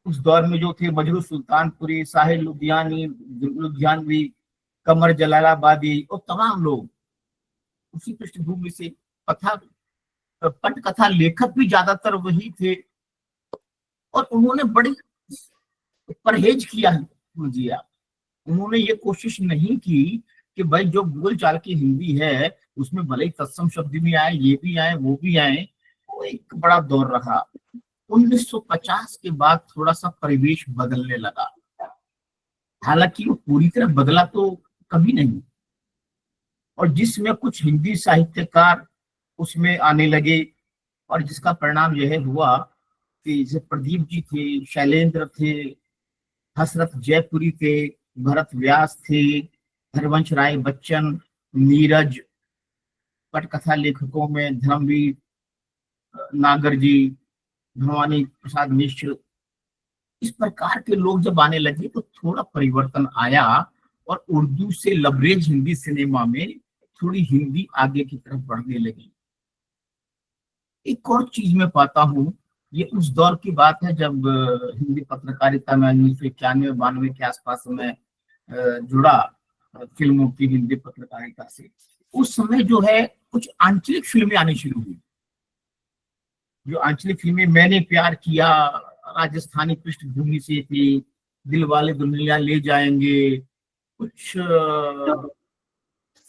उस दौर में जो थे, मजरू सुल्तानपुरी, साहिल लुधियानवी, कमर जलालाबादी और तमाम लोग उसी पृष्ठभूमि से। पटकथा लेखक भी ज्यादातर वही थे और उन्होंने बड़ी परहेज किया है। उन्होंने ये कोशिश नहीं की कि भाई जो बोल चाल की हिंदी है उसमें भले ही तत्सम शब्द भी आए, ये भी आए, वो भी आए। वो एक बड़ा दौर रहा। 1950 के बाद थोड़ा सा परिवेश बदलने लगा। हालांकि वो पूरी तरह बदला तो कभी नहीं, और जिसमें कुछ हिंदी साहित्यकार उसमें आने लगे, और जिसका परिणाम यह हुआ कि जैसे प्रदीप जी थे, शैलेंद्र थे, हसरत जयपुरी थे, भरत व्यास थे, हरवंश राय बच्चन, नीरज, पटकथा लेखकों में धर्मवीर नागर जी, भवानी प्रसाद मिश्र, इस प्रकार के लोग जब आने लगे तो थोड़ा परिवर्तन आया, और उर्दू से लबरेज हिंदी सिनेमा में थोड़ी हिंदी आगे की तरफ बढ़ने लगी। एक और चीज मैं पाता हूँ, ये उस दौर की बात है जब हिंदी पत्रकारिता में 1991-92 के आसपास में जुड़ा फिल्मों की हिंदी पत्रकारिता से। उस समय जो है कुछ आंचलिक फिल्में आनी शुरू हुई। जो आंचलिक फिल्में, मैंने प्यार किया राजस्थानी पृष्ठभूमि से थी, दिल वाले दुल्हनिया ले जाएंगे, कुछ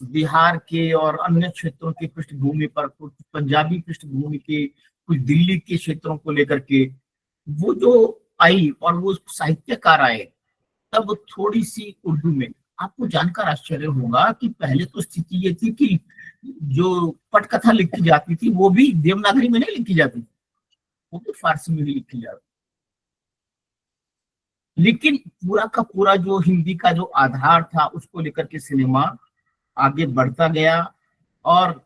बिहार के और अन्य क्षेत्रों की पृष्ठभूमि पर, कुछ पंजाबी पृष्ठभूमि के, कुछ दिल्ली के क्षेत्रों को लेकर के वो जो आई, और वो साहित्यकार आए, तब थोड़ी सी उर्दू में, आपको जानकर आश्चर्य होगा कि पहले तो स्थिति ये थी कि जो पटकथा लिखी जाती थी वो भी देवनागरी में नहीं लिखी जाती, वो भी फारसी में भी लिखी जाती। लेकिन पूरा का पूरा जो हिंदी का जो आधार था उसको लेकर के सिनेमा आगे बढ़ता गया, और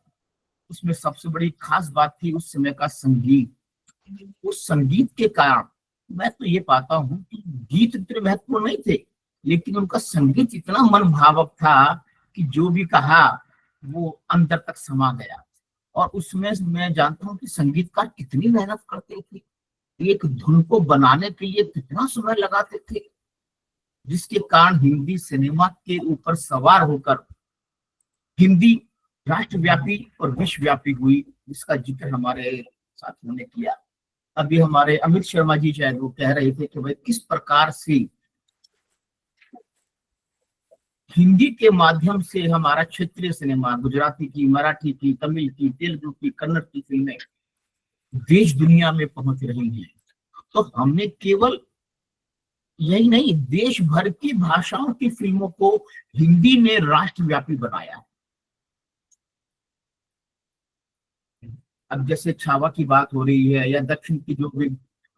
उसमें सबसे बड़ी खास बात थी उस समय का संगीत। उस संगीत के कारण मैं तो ये पाता हूँ कि गीत इतने महत्वपूर्ण नहीं थे, लेकिन उनका संगीत इतना मन भावक था कि जो भी कहा वो अंदर तक समा गया। और उसमें मैं जानता हूँ कि संगीतकार कितनी मेहनत करते थे, एक धुन को बनाने के लिए कितना समय लगाते थे, जिसके कारण हिंदी सिनेमा के ऊपर सवार होकर हिंदी राष्ट्रव्यापी और विश्वव्यापी हुई, जिसका जिक्र हमारे साथियों ने किया। अभी हमारे अमित शर्मा जी शायद वो कह रहे थे कि भाई किस प्रकार से हिंदी के माध्यम से हमारा क्षेत्रीय सिनेमा, गुजराती की, मराठी की, तमिल की, तेलुगु की, कन्नड़ की फिल्में देश दुनिया में पहुंच रही हैं। तो हमने केवल यही नहीं, देश भर की भाषाओं की फिल्मों को हिंदी ने राष्ट्रव्यापी बनाया। अब जैसे छावा की बात हो रही है, या दक्षिण की जो भी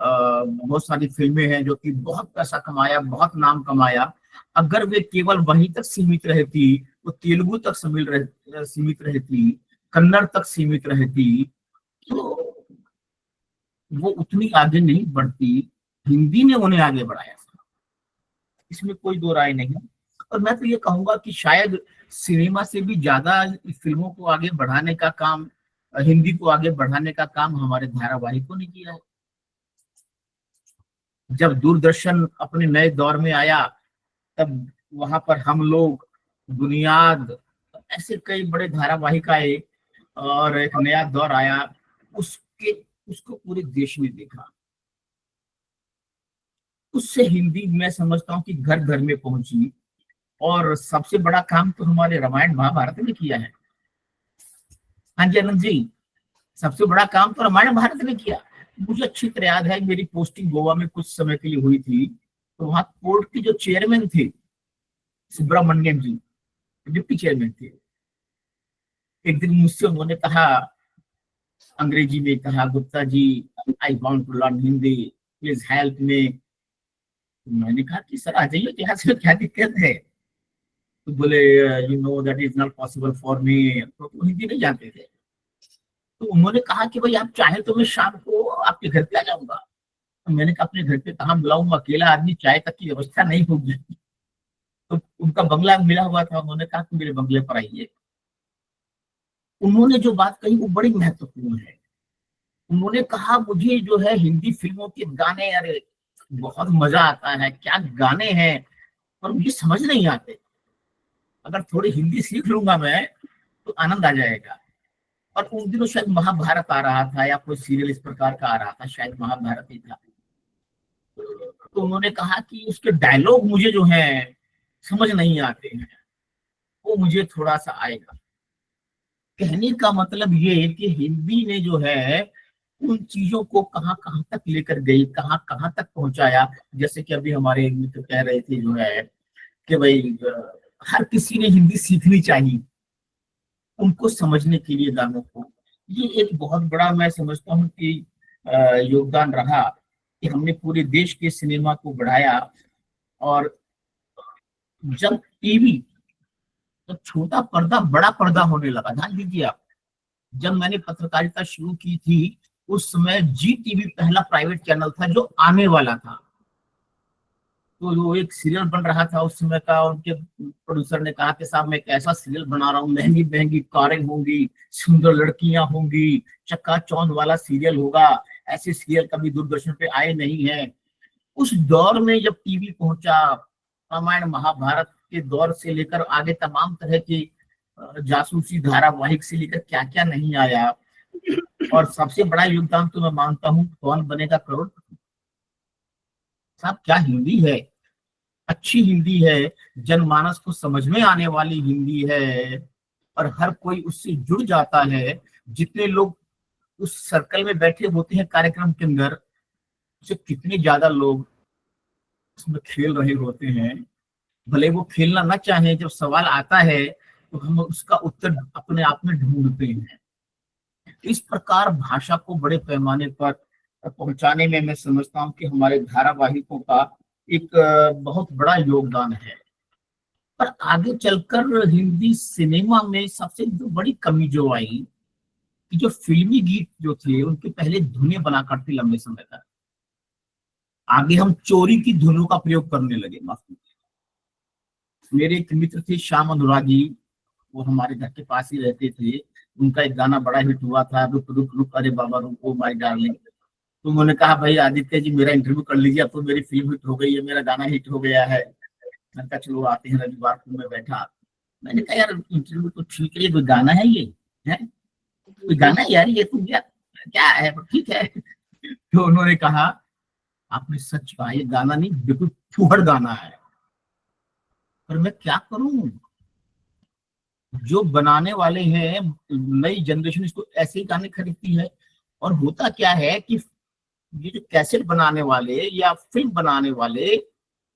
बहुत सारी फिल्में हैं जो कि बहुत पैसा कमाया, बहुत नाम कमाया, अगर वे केवल वहीं तक सीमित रहती, तो तेलुगु तक सीमित रहती, कन्नड़ तक सीमित रहती, तो वो उतनी आगे नहीं बढ़ती। हिंदी ने उन्हें आगे बढ़ाया, इसमें कोई दो राय नहीं। और मैं तो ये कहूंगा कि शायद सिनेमा से भी ज्यादा फिल्मों को आगे बढ़ाने का काम, हिंदी को आगे बढ़ाने का काम हमारे धारावाहिकों ने किया है। जब दूरदर्शन अपने नए दौर में आया, तब वहां पर हम लोग, बुनियाद, ऐसे कई बड़े धारावाहिक आए, और एक नया दौर आया, उसको पूरे देश में देखा। उससे हिंदी मैं समझता हूँ कि घर घर में पहुंची, और सबसे बड़ा काम तो हमारे रामायण महाभारत ने किया है। हाँ जी आनंद जी, सबसे बड़ा काम तो रामायण महाभारत ने किया। मुझे अच्छी तरह याद है, मेरी पोस्टिंग गोवा में कुछ समय के लिए हुई थी, तो वहां कोर्ट के जो चेयरमैन थे, सुब्रमण्यम जी, डिप्टी चेयरमैन थे। एक दिन मुझसे उन्होंने कहा, अंग्रेजी में कहा, Gupta ji, I want to learn Hindi, please help me. मैंने कहा कि सर आ जाइए, यहाँ से क्या दिक्कत है? तो बोले, you know that is not possible for me. तो हिंदी नहीं जानते थे। तो उन्होंने कहा कि भाई आप चाहे तो मैं शाम को आपके घर पे आ जाऊंगा। तो मैंने कहा अपने घर पे कहाँ बुलाऊंगा, अकेला आदमी, चाय तक की व्यवस्था नहीं होगी। तो उनका बंगला मिला हुआ था, उन्होंने कहा कि मेरे बंगले पर आइए। उन्होंने जो बात कही वो बड़ी महत्वपूर्ण है। उन्होंने कहा, मुझे जो है हिंदी फिल्मों के गाने, अरे बहुत मजा आता है, क्या गाने हैं, और मुझे समझ नहीं आते। अगर थोड़ी हिंदी सीख लूंगा मैं तो आनंद आ जाएगा। और उन दिनों शायद महाभारत आ रहा था, या कोई सीरियल इस प्रकार का आ रहा था, शायद महाभारत ही था। तो उन्होंने कहा कि उसके डायलॉग मुझे जो है समझ नहीं आते हैं, वो मुझे थोड़ा सा आएगा। कहने का मतलब ये है कि हिंदी ने जो है उन चीजों को कहाँ कहाँ तक लेकर गई, कहाँ कहाँ तक पहुंचाया। जैसे कि अभी हमारे एक मित्र कह रहे थे जो है कि भाई हर किसी ने हिंदी सीखनी चाहिए उनको समझने के लिए गानों को। ये एक बहुत बड़ा मैं समझता हूँ कि योगदान रहा कि हमने पूरे देश के सिनेमा को बढ़ाया। और जब टीवी, तो छोटा पर्दा बड़ा पर्दा होने लगा। ध्यान दीजिए आप, जब मैंने पत्रकारिता शुरू की थी उस समय जी टीवी पहला प्राइवेट चैनल था जो आने वाला था। तो वो एक सीरियल बन रहा था उस समय का, उनके प्रोड्यूसर ने कहा कि साहब मैं एक ऐसा सीरियल बना रहा हूँ, महंगी महंगी कारें होंगी, सुंदर लड़कियां होंगी, चक्का-चौंध वाला सीरियल होगा, ऐसे सीरियल कभी दूरदर्शन पे आए नहीं है। उस दौर में जब टीवी पहुंचा, रामायण महाभारत के दौर से लेकर आगे तमाम तरह की जासूसी धारावाहिक से लेकर क्या क्या नहीं आया। और सबसे बड़ा योगदान तो मैं मानता हूँ कौन बनेगा करोड़पति। साहब क्या हिंदी है, अच्छी हिंदी है, जनमानस को समझ में आने वाली हिंदी है और हर कोई उससे जुड़ जाता है। जितने लोग उस सर्कल में बैठे होते हैं कार्यक्रम के अंदर, उससे कितने ज्यादा लोग उसमें खेल रहे होते हैं। भले वो खेलना ना चाहे, जब सवाल आता है तो हम उसका उत्तर अपने आप में ढूंढते हैं। इस प्रकार भाषा को बड़े पैमाने पर पहुंचाने में मैं समझता हूँ कि हमारे धारावाहिकों का एक बहुत बड़ा योगदान है। पर आगे चलकर हिंदी सिनेमा में सबसे जो बड़ी कमी जो आई कि जो फिल्मी गीत जो थे उनके पहले धुनें बना करते लंबे समय तक, आगे हम चोरी की धुनों का प्रयोग करने लगे। मेरे एक मित्र थे श्याम अनुरागी, वो हमारे घर के पास ही रहते थे। उनका एक गाना बड़ा हिट हुआ था, रुक रुक रुक अरे बाबा रुको माय डार्लिंग। तो उन्होंने कहा भाई आदित्य जी मेरा इंटरव्यू कर लीजिए, अब तो मेरी फिल्म हिट हो गई है, मेरा गाना हिट हो गया है। मैंने कहा चलो आते हैं। रविवार को मैं बैठा, मैंने कहा यार इंटरव्यू तो ठीक है, कोई गाना है ये है, कोई गाना है यार ये तो क्या है, ठीक है। तो उन्होंने कहा आपने सच कहा, ये गाना नहीं बिल्कुल फूहड़ गाना है। पर मैं क्या करूं, जो बनाने वाले हैं नई जनरेशन इसको ऐसे ही गाने खरीदती है। और होता क्या है कि ये जो कैसेट बनाने वाले या फिल्म बनाने वाले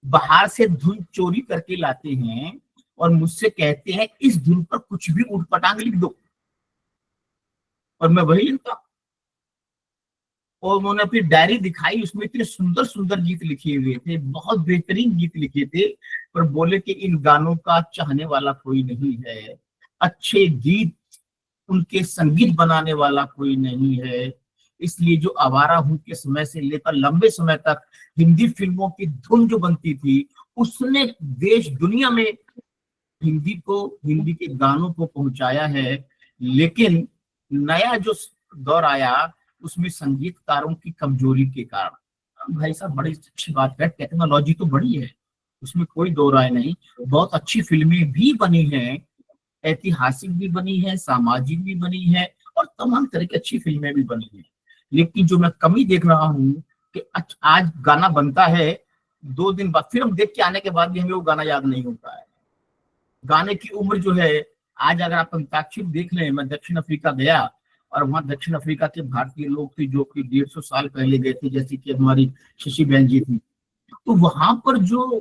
बाहर से धुन चोरी करके लाते हैं और मुझसे कहते हैं इस धुन पर कुछ भी उठपटांग लिख दो, और मैं वही लिखता। और उन्होंने अपनी डायरी दिखाई, उसमें इतने सुंदर सुंदर गीत लिखे हुए थे, बहुत बेहतरीन गीत लिखे थे। पर बोले कि इन गानों का चाहने वाला कोई नहीं है, अच्छे गीत उनके संगीत बनाने वाला कोई नहीं है। इसलिए जो आवारा हूं के समय से लेकर लंबे समय तक हिंदी फिल्मों की धुन जो बनती थी, उसने देश दुनिया में हिंदी को, हिंदी के गानों को पहुंचाया है। लेकिन नया जो दौर आया उसमें संगीतकारों की कमजोरी के कारण, भाई साहब बड़ी अच्छी बात है, टेक्नोलॉजी तो बड़ी है, उसमें कोई दो राय नहीं, बहुत अच्छी फिल्में भी बनी हैं, ऐतिहासिक भी बनी है, सामाजिक भी बनी है और तमाम तरह की अच्छी फिल्में भी बनी हैं। लेकिन जो मैं कमी देख रहा हूँ कि आज गाना बनता है, 2 दिन बाद फिल्म देख के आने के बाद भी हमें वो गाना याद नहीं होता है। गाने की उम्र जो है, आज अगर आप अंताक्षरी देख लें, मैं दक्षिण अफ्रीका गया और वहां दक्षिण अफ्रीका के भारतीय लोग थे जो कि 150 साल पहले गए थे, जैसे कि हमारी शशि बहन जी थी। तो वहां पर जो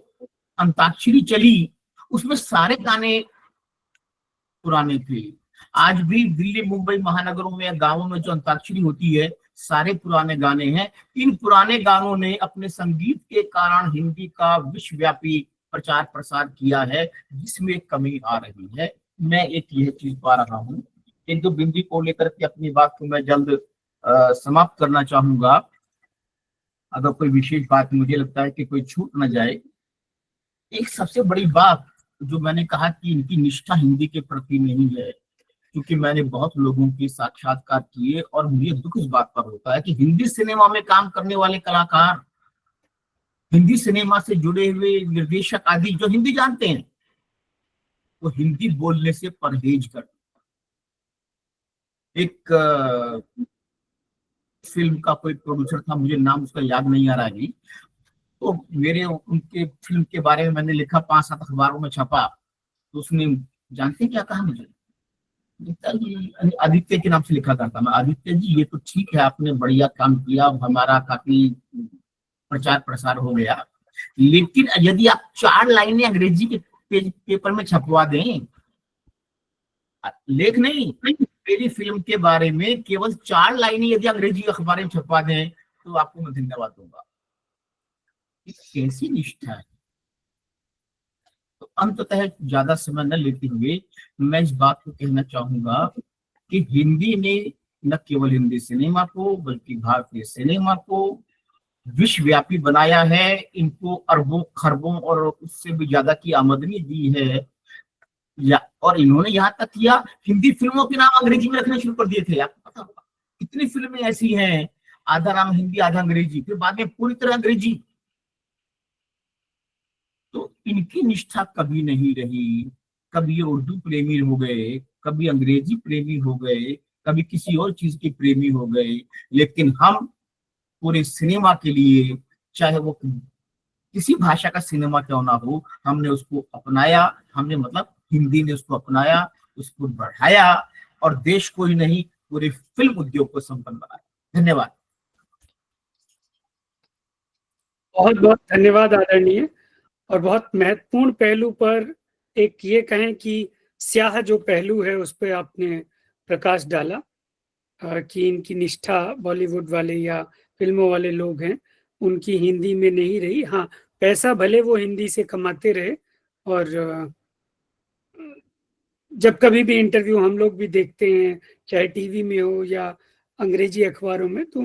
अंताक्षरी चली उसमें सारे गाने पुराने थे। आज भी दिल्ली मुंबई महानगरों में, गांवों में जो अंताक्षरी होती है, सारे पुराने गाने हैं। इन पुराने गानों ने अपने संगीत के कारण हिंदी का विश्वव्यापी प्रचार प्रसार किया है, जिसमें कमी आ रही है। मैं एक यह चीज पा रहा हूँ। इन दो बिंदु को लेकर के अपनी बात को मैं जल्द समाप्त करना चाहूंगा। अगर कोई विशेष बात मुझे लगता है कि कोई छूट न जाए। एक सबसे बड़ी बात जो मैंने कहा कि इनकी निष्ठा हिंदी के प्रति नहीं है, क्योंकि मैंने बहुत लोगों के साक्षात्कार किए और मुझे दुख इस बात पर होता है कि हिंदी सिनेमा में काम करने वाले कलाकार, हिंदी सिनेमा से जुड़े हुए निर्देशक आदि जो हिंदी जानते हैं, वो हिंदी बोलने से परहेज कर। एक फिल्म का कोई प्रोड्यूसर था, मुझे नाम उसका याद नहीं आ रहा है, तो मेरे उनके फिल्म के बारे में मैंने लिखा, 5-7 अखबारों में छपा। तो उसने जानते क्या कहा मुझे, आदित्य के नाम से लिखा करता मैं, आदित्य जी ये तो ठीक है, आपने बढ़िया काम किया, हमारा काफी प्रचार प्रसार हो गया, लेकिन यदि आप 4 लाइनें अंग्रेजी के पेपर में छपवा दें, लेख नहीं, मेरी फिल्म के बारे में केवल 4 लाइनें यदि अंग्रेजी अखबार में छपवा दें तो आपको मैं धन्यवाद दूंगा। कैसी निष्ठा है। तो अंततः ज्यादा समय न लेते हुए मैं इस बात को कहना चाहूंगा कि हिंदी ने न केवल हिंदी सिनेमा को बल्कि भारतीय सिनेमा को विश्वव्यापी बनाया है, इनको अरबों खरबों और उससे भी ज्यादा की आमदनी दी है, और इन्होंने यहाँ तक किया हिंदी फिल्मों के नाम अंग्रेजी में रखने शुरू कर दिए थे। आपको पता होगा कितनी फिल्में ऐसी हैं आधा नाम हिंदी आधा अंग्रेजी, फिर बाद में पूरी तरह अंग्रेजी। तो इनकी निष्ठा कभी नहीं रही, कभी ये उर्दू प्रेमी हो गए, कभी अंग्रेजी प्रेमी हो गए, कभी किसी और चीज के प्रेमी हो गए, लेकिन हम पूरे सिनेमा के लिए, चाहे वो किसी भाषा का सिनेमा क्यों ना हो, हमने उसको अपनाया, हमने मतलब हिंदी ने उसको अपनाया, उसको बढ़ाया और देश को ही नहीं पूरे फिल्म उद्योग को संपन्न बनाया। धन्यवाद। बहुत बहुत धन्यवाद आदरणीय। और बहुत महत्वपूर्ण पहलू पर एक ये कहें कि स्याह जो पहलू है उस पर आपने प्रकाश डाला कि इनकी निष्ठा बॉलीवुड वाले या फिल्मों वाले लोग हैं उनकी हिंदी में नहीं रही। हाँ, पैसा भले वो हिंदी से कमाते रहे, और जब कभी भी इंटरव्यू हम लोग भी देखते हैं, चाहे टीवी में हो या अंग्रेजी अखबारों में, तो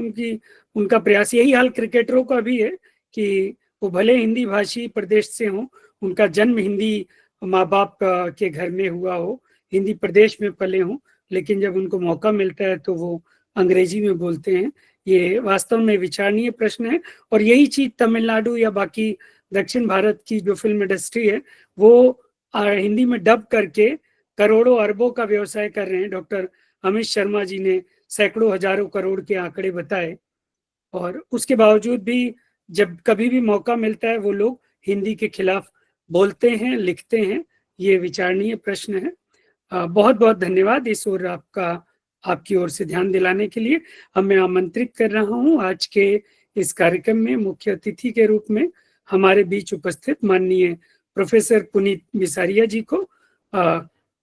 उनका प्रयास, यही हाल क्रिकेटरों का भी है कि वो भले हिंदी भाषी प्रदेश से हों, उनका जन्म हिंदी माँ बाप के घर में हुआ हो, हिंदी प्रदेश में पले हों, लेकिन जब उनको मौका मिलता है तो वो अंग्रेजी में बोलते हैं। ये वास्तव में विचारणीय प्रश्न है, और यही चीज तमिलनाडु या बाकी दक्षिण भारत की जो फिल्म इंडस्ट्री है वो हिंदी में डब करके करोड़ों अरबों का व्यवसाय कर रहे हैं। डॉक्टर अमित शर्मा जी ने सैकड़ों हजारों करोड़ के आंकड़े बताए, और उसके बावजूद भी जब कभी भी मौका मिलता है वो लोग हिंदी के खिलाफ बोलते हैं, लिखते हैं। ये विचारणीय प्रश्न है। बहुत बहुत धन्यवाद इस ओर आपकी ओर से ध्यान दिलाने के लिए। मैं आमंत्रित कर रहा हूं आज के इस कार्यक्रम में मुख्य अतिथि के रूप में हमारे बीच उपस्थित माननीय प्रोफेसर पुनीत बिसारिया जी को।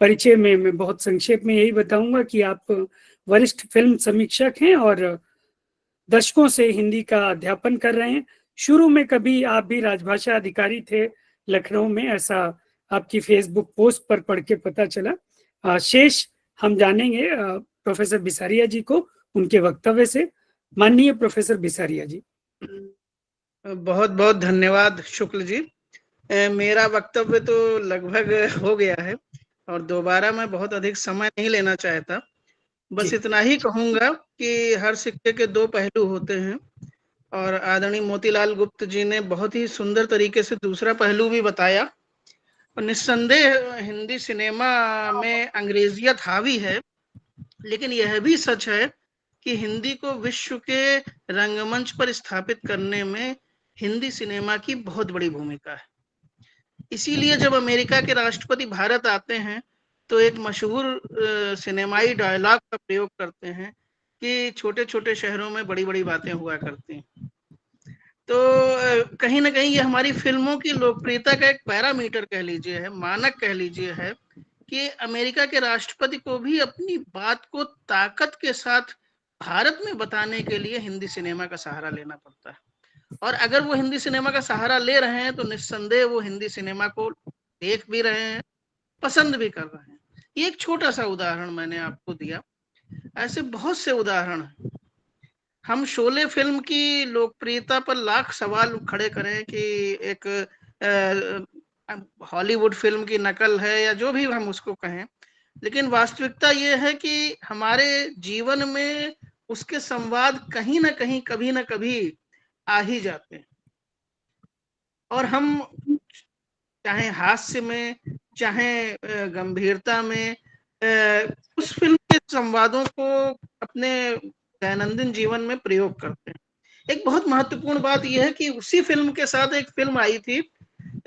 परिचय में मैं बहुत संक्षेप में यही बताऊंगा कि आप वरिष्ठ फिल्म समीक्षक हैं और दशकों से हिंदी का अध्यापन कर रहे हैं। शुरू में कभी आप भी राजभाषा अधिकारी थे लखनऊ में, ऐसा आपकी फेसबुक पोस्ट पर पढ़ के पता चला। शेष हम जानेंगे प्रोफेसर बिसारिया जी को उनके वक्तव्य से। माननीय प्रोफेसर बिसारिया जी। बहुत बहुत धन्यवाद शुक्ल जी। मेरा वक्तव्य तो लगभग हो गया है और दोबारा मैं बहुत अधिक समय नहीं लेना चाहता। बस इतना ही कहूंगा कि हर सिक्के के 2 पहलू होते हैं, और आदरणीय मोतीलाल गुप्त जी ने बहुत ही सुंदर तरीके से दूसरा पहलू भी बताया। और निस्संदेह हिंदी सिनेमा में अंग्रेजियत हावी है, लेकिन यह भी सच है कि हिंदी को विश्व के रंगमंच पर स्थापित करने में हिंदी सिनेमा की बहुत बड़ी भूमिका है। इसीलिए जब अमेरिका के राष्ट्रपति भारत आते हैं तो एक मशहूर सिनेमाई डायलॉग का प्रयोग करते हैं कि छोटे छोटे शहरों में बड़ी बड़ी बातें हुआ करती हैं। तो कहीं ना कहीं ये हमारी फिल्मों की लोकप्रियता का एक पैरामीटर कह लीजिए है, मानक कह लीजिए है, कि अमेरिका के राष्ट्रपति को भी अपनी बात को ताकत के साथ भारत में बताने के लिए हिंदी सिनेमा का सहारा लेना पड़ता है। और अगर वो हिंदी सिनेमा का सहारा ले रहे हैं तो निस्संदेह वो हिंदी सिनेमा को देख भी रहे हैं, पसंद भी कर रहे हैं। ये एक छोटा सा उदाहरण मैंने आपको दिया, ऐसे बहुत से उदाहरण हैं। हम शोले फिल्म की लोकप्रियता पर लाख सवाल खड़े करें कि एक हॉलीवुड फिल्म की नकल है या जो भी हम उसको कहें, लेकिन वास्तविकता ये है कि हमारे जीवन में उसके संवाद कहीं ना कहीं कभी ना कभी आ ही जाते हैं। और हम चाहे हास्य में, चाहे गंभीरता में, उस फिल्म के संवादों को अपने दैनंदिन जीवन में प्रयोग करते हैं। एक बहुत महत्वपूर्ण बात यह है कि उसी फिल्म के साथ एक फिल्म आई थी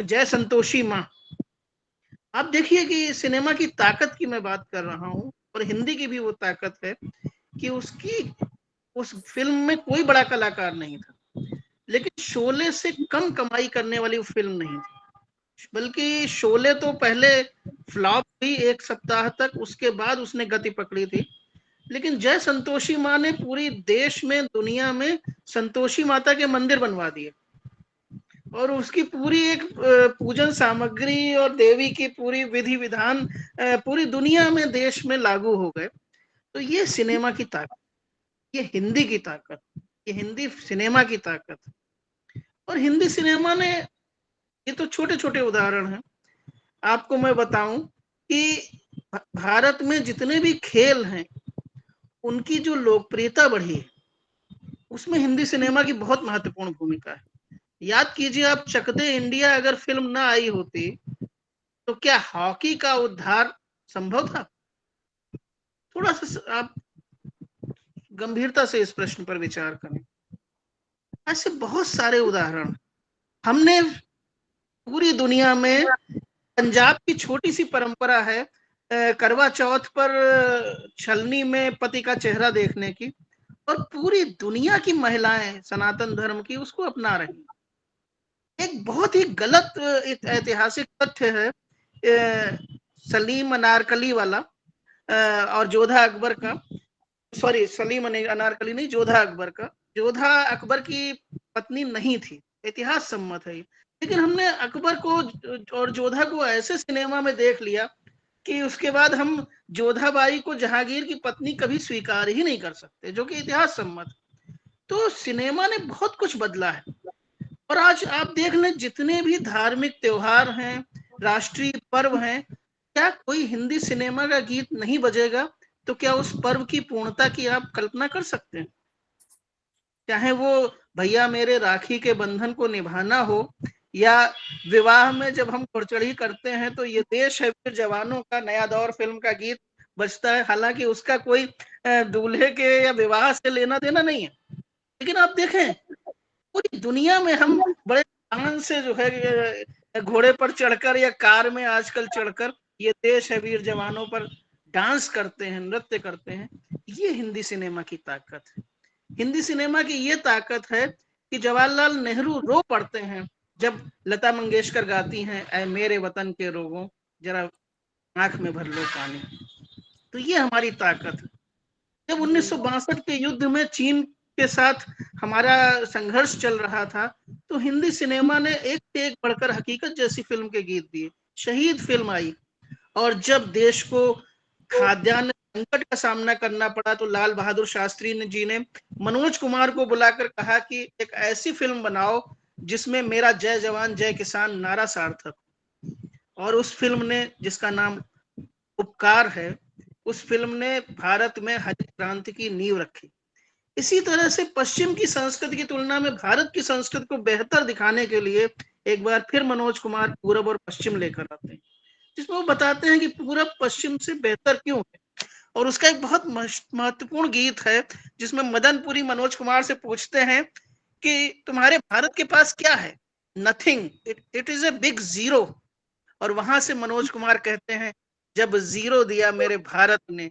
जय संतोषी माँ। आप देखिए कि सिनेमा की ताकत की मैं बात कर रहा हूँ और हिंदी की भी वो ताकत है कि उसकी उस फिल्म में कोई बड़ा कलाकार नहीं था, लेकिन शोले से कम कमाई करने वाली वो फिल्म नहीं थी, बल्कि शोले तो पहले फ्लॉप हुई 1 सप्ताह तक, उसके बाद उसने गति पकड़ी थी। लेकिन जय संतोषी माँ ने पूरी देश में, दुनिया में संतोषी माता के मंदिर बनवा दिए और उसकी पूरी एक पूजन सामग्री और देवी की पूरी विधि विधान पूरी दुनिया में, देश में लागू हो गए। तो ये सिनेमा की ताकत, ये हिंदी की ताकत, ये हिंदी सिनेमा की ताकत। और हिंदी सिनेमा ने, ये तो छोटे छोटे उदाहरण हैं, आपको मैं बताऊं कि भारत में जितने भी खेल हैं उनकी जो लोकप्रियता बढ़ी है उसमें हिंदी सिनेमा की बहुत महत्वपूर्ण भूमिका है। याद कीजिए आप, चक दे इंडिया अगर फिल्म ना आई होती तो क्या हॉकी का उद्धार संभव था? थोड़ा सा आप गंभीरता से इस प्रश्न पर विचार करें। ऐसे बहुत सारे उदाहरण हमने पूरी दुनिया में, पंजाब की छोटी सी परंपरा है करवा चौथ पर छलनी में पति का चेहरा देखने की, और पूरी दुनिया की महिलाएं सनातन धर्म की उसको अपना रही। एक बहुत ही गलत ऐतिहासिक तथ्य है सलीम अनारकली वाला और जोधा अकबर का, सॉरी सलीम अनारकली नहीं, जोधा अकबर का। जोधा अकबर की पत्नी नहीं थी, इतिहास सम्मत है, लेकिन हमने अकबर को और जोधा को ऐसे सिनेमा में देख लिया कि उसके बाद हम जोधाबाई को जहांगीर की पत्नी कभी स्वीकार ही नहीं कर सकते, जो कि इतिहास सम्मत। तो सिनेमा ने बहुत कुछ बदला है। और आज आप देख लें, जितने भी धार्मिक त्योहार हैं, राष्ट्रीय पर्व हैं, क्या कोई हिंदी सिनेमा का गीत नहीं बजेगा? तो क्या उस पर्व की पूर्णता की आप कल्पना कर सकते हैं? चाहे वो भैया मेरे राखी के बंधन को निभाना हो, या विवाह में जब हम घुड़चढ़ी करते हैं तो ये देश है वीर जवानों का नया दौर फिल्म का गीत बजता है, हालांकि उसका कोई दूल्हे के या विवाह से लेना देना नहीं है। लेकिन आप देखें, पूरी दुनिया में हम बड़े आनंद से जो है घोड़े पर चढ़कर या कार में आजकल चढ़कर ये देश है वीर जवानों पर डांस करते हैं, नृत्य करते हैं। ये हिंदी सिनेमा की ताकत है। हिंदी सिनेमा की ये ताकत है कि जवाहरलाल नेहरू रो पड़ते हैं जब लता मंगेशकर गाती हैं, ऐ मेरे वतन के लोगों जरा आंख में भर लो पानी। तो ये हमारी ताकत है। जब 1962 के युद्ध में चीन के साथ हमारा संघर्ष चल रहा था, तो हिंदी सिनेमा ने एक से एक बढ़कर हकीकत जैसी फिल्म के गीत दिए। शहीद फिल्म आई, और जब देश को खाद्यान्न संकट का सामना करना पड़ा तो लाल बहादुर शास्त्री जी ने मनोज कुमार को बुलाकर कहा कि एक ऐसी फिल्म बनाओ जिसमें मेरा जय जवान जय किसान नारा सार्थक। और उस फिल्म ने, जिसका नाम उपकार है, उस फिल्म ने भारत में हरित क्रांति की नींव रखी। इसी तरह से पश्चिम की संस्कृति की तुलना में भारत की संस्कृति को बेहतर दिखाने के लिए एक बार फिर मनोज कुमार पूरब और पश्चिम लेकर आते हैं, जिसमें वो बताते हैं कि पूरब पश्चिम से बेहतर क्यों है। और उसका एक बहुत महत्वपूर्ण गीत है जिसमें मदनपुरी मनोज कुमार से पूछते हैं कि तुम्हारे भारत के पास क्या है? Nothing, it is a big zero. और वहां से मनोज कुमार कहते हैं, जब जीरो दिया मेरे भारत ने,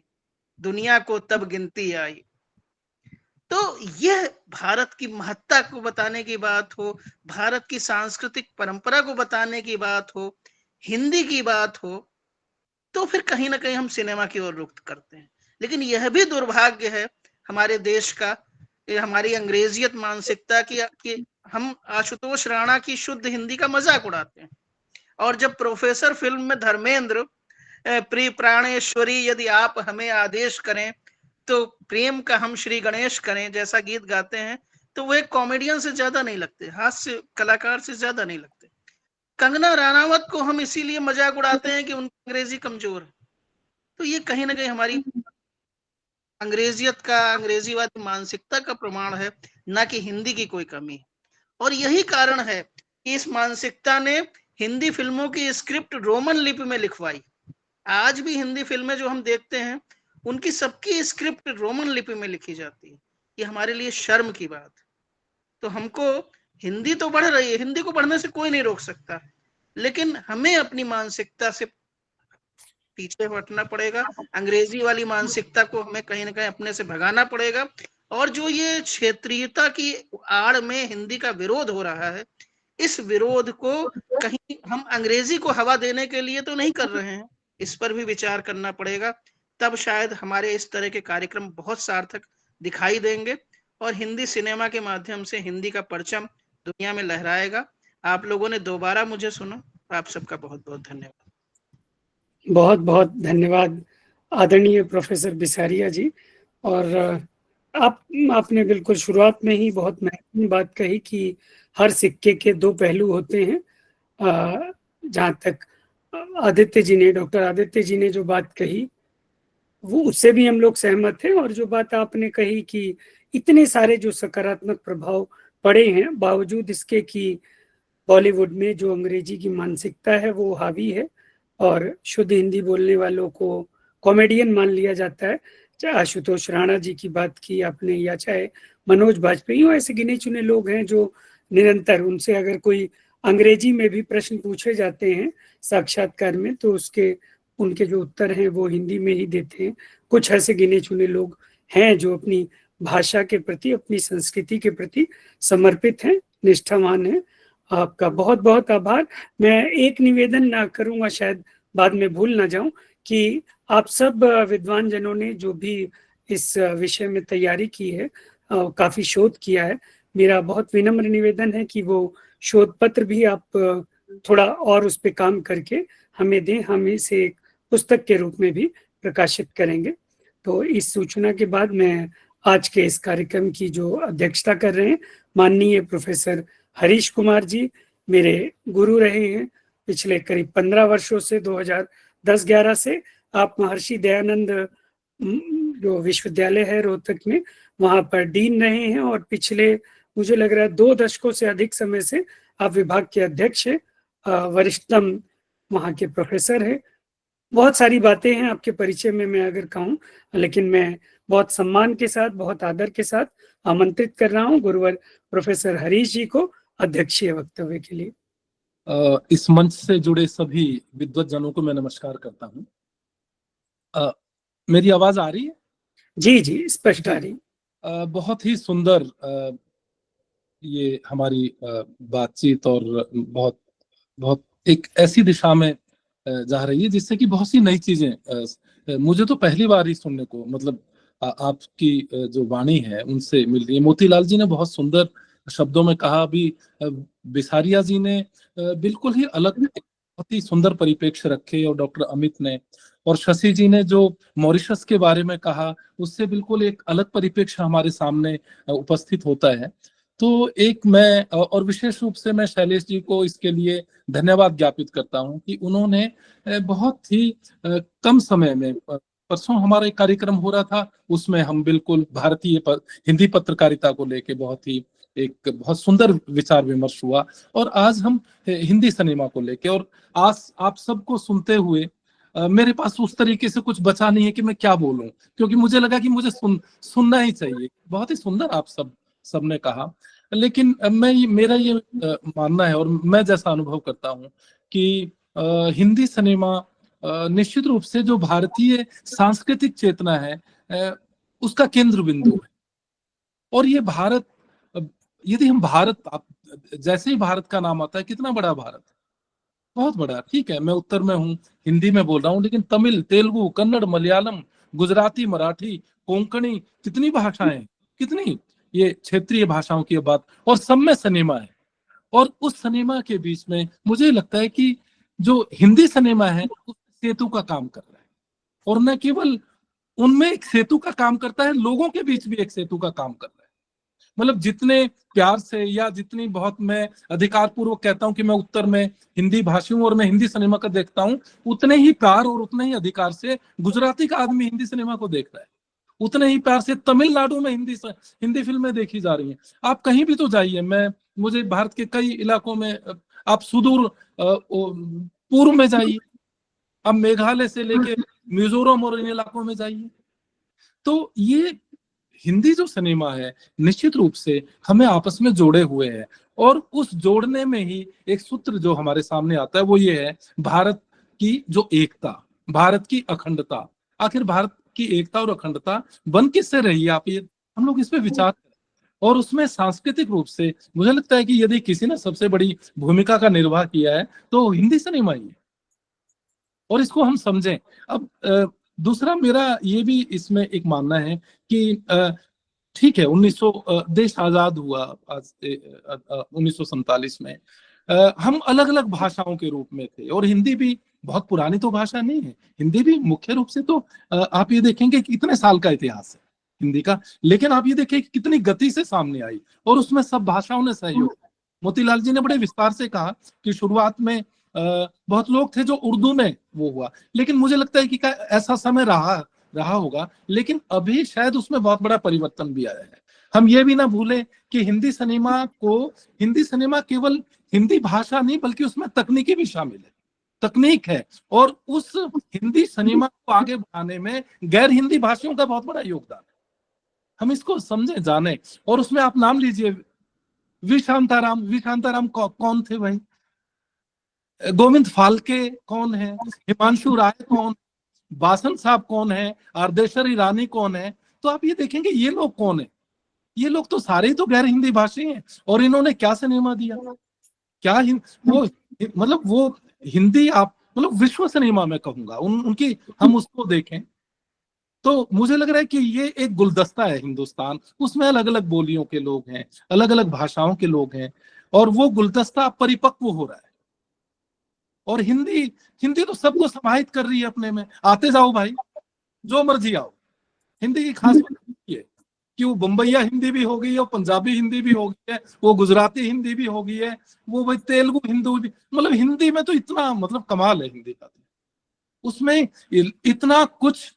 दुनिया को तब गिनती आई। तो यह भारत की महत्ता को बताने की बात हो, भारत की सांस्कृतिक परंपरा को बताने की बात हो, हिंदी की बात हो, तो फिर कहीं ना कहीं हम सिनेमा की ओर रुख करते हैं। लेकिन यह भी दुर्भाग्य है हमारे देश का, हमारी अंग्रेजियत मानसिकता की, कि हम आशुतोष राणा की शुद्ध हिंदी का मजाक उड़ाते हैं। और जब प्रोफेसर फिल्म में धर्मेंद्र प्रिय प्राणेश्वरी यदि आप हमें आदेश करें तो प्रेम का हम श्री गणेश करें जैसा गीत गाते हैं, तो वो एक कॉमेडियन से ज्यादा नहीं लगते, हास्य कलाकार से ज्यादा नहीं लगते। कंगना राणावत को हम इसीलिए मजाक उड़ाते हैं कि उनकी अंग्रेजी कमजोर है। तो ये कहीं ना कहीं हमारी अंग्रेजियत का, अंग्रेजीवादी मानसिकता का प्रमाण है, ना कि हिंदी की कोई कमी। और यही कारण है कि इस मानसिकता ने हिंदी फिल्मों की स्क्रिप्ट रोमन लिपि में लिखवाई। आज भी हिंदी फिल्में जो हम देखते हैं उनकी सबकी स्क्रिप्ट रोमन लिपि में लिखी जाती है। ये हमारे लिए शर्म की बात। तो हमको, हिंदी तो बढ़ रही है, हिंदी को बढ़ने से कोई नहीं रोक सकता, लेकिन हमें अपनी मानसिकता से पीछे हटना पड़ेगा, अंग्रेजी वाली मानसिकता को हमें कहीं ना कहीं अपने से भगाना पड़ेगा। और जो ये क्षेत्रीयता की आड़ में हिंदी का विरोध हो रहा है, इस विरोध को कहीं हम अंग्रेजी को हवा देने के लिए तो नहीं कर रहे हैं, इस पर भी विचार करना पड़ेगा। तब शायद हमारे इस तरह के कार्यक्रम बहुत सार्थक दिखाई देंगे और हिंदी सिनेमा के माध्यम से हिंदी का परचम दुनिया में लहराएगा। आप लोगों ने दोबारा मुझे सुना, आप सबका बहुत बहुत धन्यवाद। बहुत बहुत धन्यवाद आदरणीय प्रोफेसर बिसारिया जी। और आपने बिल्कुल शुरुआत में ही बहुत महत्वपूर्ण बात कही कि हर सिक्के के दो पहलू होते हैं। जहाँ तक आदित्य जी ने, डॉक्टर आदित्य जी ने जो बात कही वो उससे भी हम लोग सहमत हैं। और जो बात आपने कही कि इतने सारे जो सकारात्मक प्रभाव पड़े हैं, बावजूद इसके कि बॉलीवुड में जो अंग्रेजी की मानसिकता है वो हावी है और शुद्ध हिंदी बोलने वालों को कॉमेडियन मान लिया जाता है। चाहे आशुतोष राणा जी की बात की आपने, या चाहे मनोज बाजपेयी, ऐसे गिने चुने लोग हैं जो निरंतर, उनसे अगर कोई अंग्रेजी में भी प्रश्न पूछे जाते हैं साक्षात्कार में तो उनके जो उत्तर हैं वो हिंदी में ही देते हैं। कुछ ऐसे गिने चुने लोग हैं जो अपनी भाषा के प्रति, अपनी संस्कृति के प्रति समर्पित हैं, निष्ठावान हैं। आपका बहुत बहुत आभार। मैं एक निवेदन ना करूंगा, शायद बाद में भूल ना जाऊं, कि आप सब विद्वान जनों ने जो भी इस विषय में तैयारी की है, काफी शोध किया है, मेरा बहुत विनम्र निवेदन है कि वो शोध पत्र भी आप थोड़ा और उस पर काम करके हमें दें। हम इसे एक पुस्तक के रूप में भी प्रकाशित करेंगे। तो इस सूचना के बाद मैं आज के इस कार्यक्रम की जो अध्यक्षता कर रहे हैं माननीय प्रोफेसर हरीश कुमार जी, मेरे गुरु रहे हैं पिछले करीब 15 वर्षों से, 2010-11 से। आप महर्षि दयानंद जो विश्वविद्यालय है रोहतक में, वहाँ पर डीन रहे हैं और पिछले मुझे लग रहा है 2 दशकों से अधिक समय से आप विभाग के अध्यक्ष हैं, वरिष्ठतम वहाँ के प्रोफेसर है। बहुत सारी बातें हैं आपके परिचय में मैं अगर कहूँ, लेकिन मैं बहुत सम्मान के साथ, बहुत आदर के साथ आमंत्रित कर रहा हूँ गुरुवर प्रोफेसर हरीश जी को अध्यक्षीय वक्तव्य के लिए। इस मंच से जुड़े सभी विद्वज्जनों को मैं नमस्कार करता हूँ। मेरी आवाज आ रही है? जी जी, स्पष्ट आ रही। बहुत ही सुंदर ये हमारी बातचीत और बहुत बहुत एक ऐसी दिशा में जा रही है जिससे कि बहुत सी नई चीजें मुझे तो पहली बार ही सुनने को, मतलब आपकी जो वाणी है उनसे मिल रही है। मोतीलाल जी ने बहुत सुंदर शब्दों में कहा, अभी बिसारिया जी ने बिल्कुल ही अलग बहुत ही सुंदर परिप्रेक्ष्य रखे, और डॉक्टर अमित ने और शशि जी ने जो मॉरिशस के बारे में कहा उससे बिल्कुल एक अलग परिप्रेक्ष्य हमारे सामने उपस्थित होता है। तो एक मैं और विशेष रूप से मैं शैलेश जी को इसके लिए धन्यवाद ज्ञापित करता हूं कि उन्होंने बहुत ही कम समय में, परसों हमारा एक कार्यक्रम हो रहा था उसमें हम बिल्कुल भारतीय हिंदी पत्रकारिता को लेके बहुत सुंदर विचार विमर्श हुआ, और आज हम हिंदी सिनेमा को लेके, और आज आप सबको सुनते हुए मेरे पास उस तरीके से कुछ बचा नहीं है कि मैं क्या बोलूं, क्योंकि मुझे लगा कि मुझे सुनना ही चाहिए। बहुत ही सुंदर आप सबने कहा, लेकिन मेरा ये मानना है और मैं जैसा अनुभव करता हूं कि हिंदी सिनेमा निश्चित रूप से जो भारतीय सांस्कृतिक चेतना है उसका केंद्र बिंदु है। और ये भारत, यदि हम जैसे ही भारत का नाम आता है, कितना बड़ा भारत, बहुत बड़ा, ठीक है मैं उत्तर में हूँ, हिंदी में बोल रहा हूँ, लेकिन तमिल, तेलुगु, कन्नड़, मलयालम, गुजराती, मराठी, कोंकणी, कितनी भाषाएं, कितनी ये क्षेत्रीय भाषाओं की बात, और सब में सिनेमा है। और उस सिनेमा के बीच में मुझे लगता है कि जो हिंदी सिनेमा है उस सेतु का काम कर रहा है, और न केवल उनमें एक सेतु का काम करता है, लोगों के बीच भी एक सेतु का काम कर रहा है। मतलब जितने प्यार से, या जितनी बहुत मैं अधिकार पूर्वक कहता हूं कि मैं उत्तर में हिंदी भाषी हूं और मैं हिंदी सिनेमा का देखता हूं, उतने ही प्यार और उतने ही अधिकार से गुजराती का आदमी हिंदी सिनेमा को देख रहा है, उतने ही प्यार से तमिलनाडु में हिंदी फिल्में देखी जा रही हैं। आप कहीं भी तो जाइए, मुझे भारत के कई इलाकों में, आप सुदूर पूर्व में जाइए, आप मेघालय से लेके मिजोरम और इन इलाकों में जाइए, तो ये हिंदी जो सिनेमा है निश्चित रूप से हमें आपस में जोड़े हुए है। और उस जोड़ने में ही एक सूत्र जो हमारे सामने आता है वो ये है, भारत की जो एकता, भारत की अखंडता, आखिर भारत की एकता और अखंडता बन किससे रही है? आप ये हम लोग इस पे विचार करें। और उसमें सांस्कृतिक रूप से मुझे लगता है कि यदि किसी ने सबसे बड़ी भूमिका का निर्वाह किया है तो हिंदी सिनेमा ही है, और इसको हम समझें। अब दूसरा मेरा ये भी इसमें एक मानना है कि ठीक है, 1900 देश आजाद हुआ आज 1947 में, हम अलग अलग भाषाओं के रूप में थे, और हिंदी भी बहुत पुरानी तो भाषा नहीं है। हिंदी भी मुख्य रूप से तो आप ये देखेंगे कि कितने साल का इतिहास है हिंदी का, लेकिन आप ये देखें कि कितनी गति से सामने आई, और उसमें सब भाषाओं ने सहयोग। मोतीलाल जी ने बड़े विस्तार से कहा कि शुरुआत में बहुत लोग थे जो उर्दू में वो हुआ, लेकिन मुझे लगता है कि ऐसा समय रहा होगा, लेकिन अभी शायद उसमें बहुत बड़ा परिवर्तन भी आया है। हम ये भी ना भूलें कि हिंदी सिनेमा केवल हिंदी भाषा नहीं, बल्कि उसमें तकनीकी भी शामिल है, तकनीक है, और उस हिंदी सिनेमा को आगे बढ़ाने में गैर हिंदी भाषियों का बहुत बड़ा योगदान है। हम इसको समझे, जाने। और उसमें आप नाम लीजिए, वी शांताराम कौन थे भाई? गोविंद फाल्के कौन है? हिमांशु राय कौन? बासन साहब कौन है? आरदेशर ईरानी कौन है? तो आप ये देखेंगे ये लोग कौन है? ये लोग तो सारे ही तो गैर हिंदी भाषी हैं, और इन्होंने क्या सिनेमा दिया, क्या वो हिंदी, आप मतलब विश्व सिनेमा में कहूंगा उनकी हम उसको देखें तो मुझे लग रहा है कि ये एक गुलदस्ता है हिंदुस्तान, उसमें अलग अलग बोलियों के लोग हैं, अलग अलग भाषाओं के लोग हैं, और वो गुलदस्ता परिपक्व हो रहा है। और हिंदी तो सबको समाहित कर रही है अपने में। आते जाओ भाई, जो मर्जी आओ। हिंदी की खास बात ये कि वो बम्बईया हिंदी भी हो गई है, वो पंजाबी हिंदी भी हो गई है, वो गुजराती हिंदी भी हो गई है, वो भाई तेलुगु हिंदी भी, मतलब हिंदी में तो इतना मतलब कमाल है हिंदी का, उसमें इतना कुछ।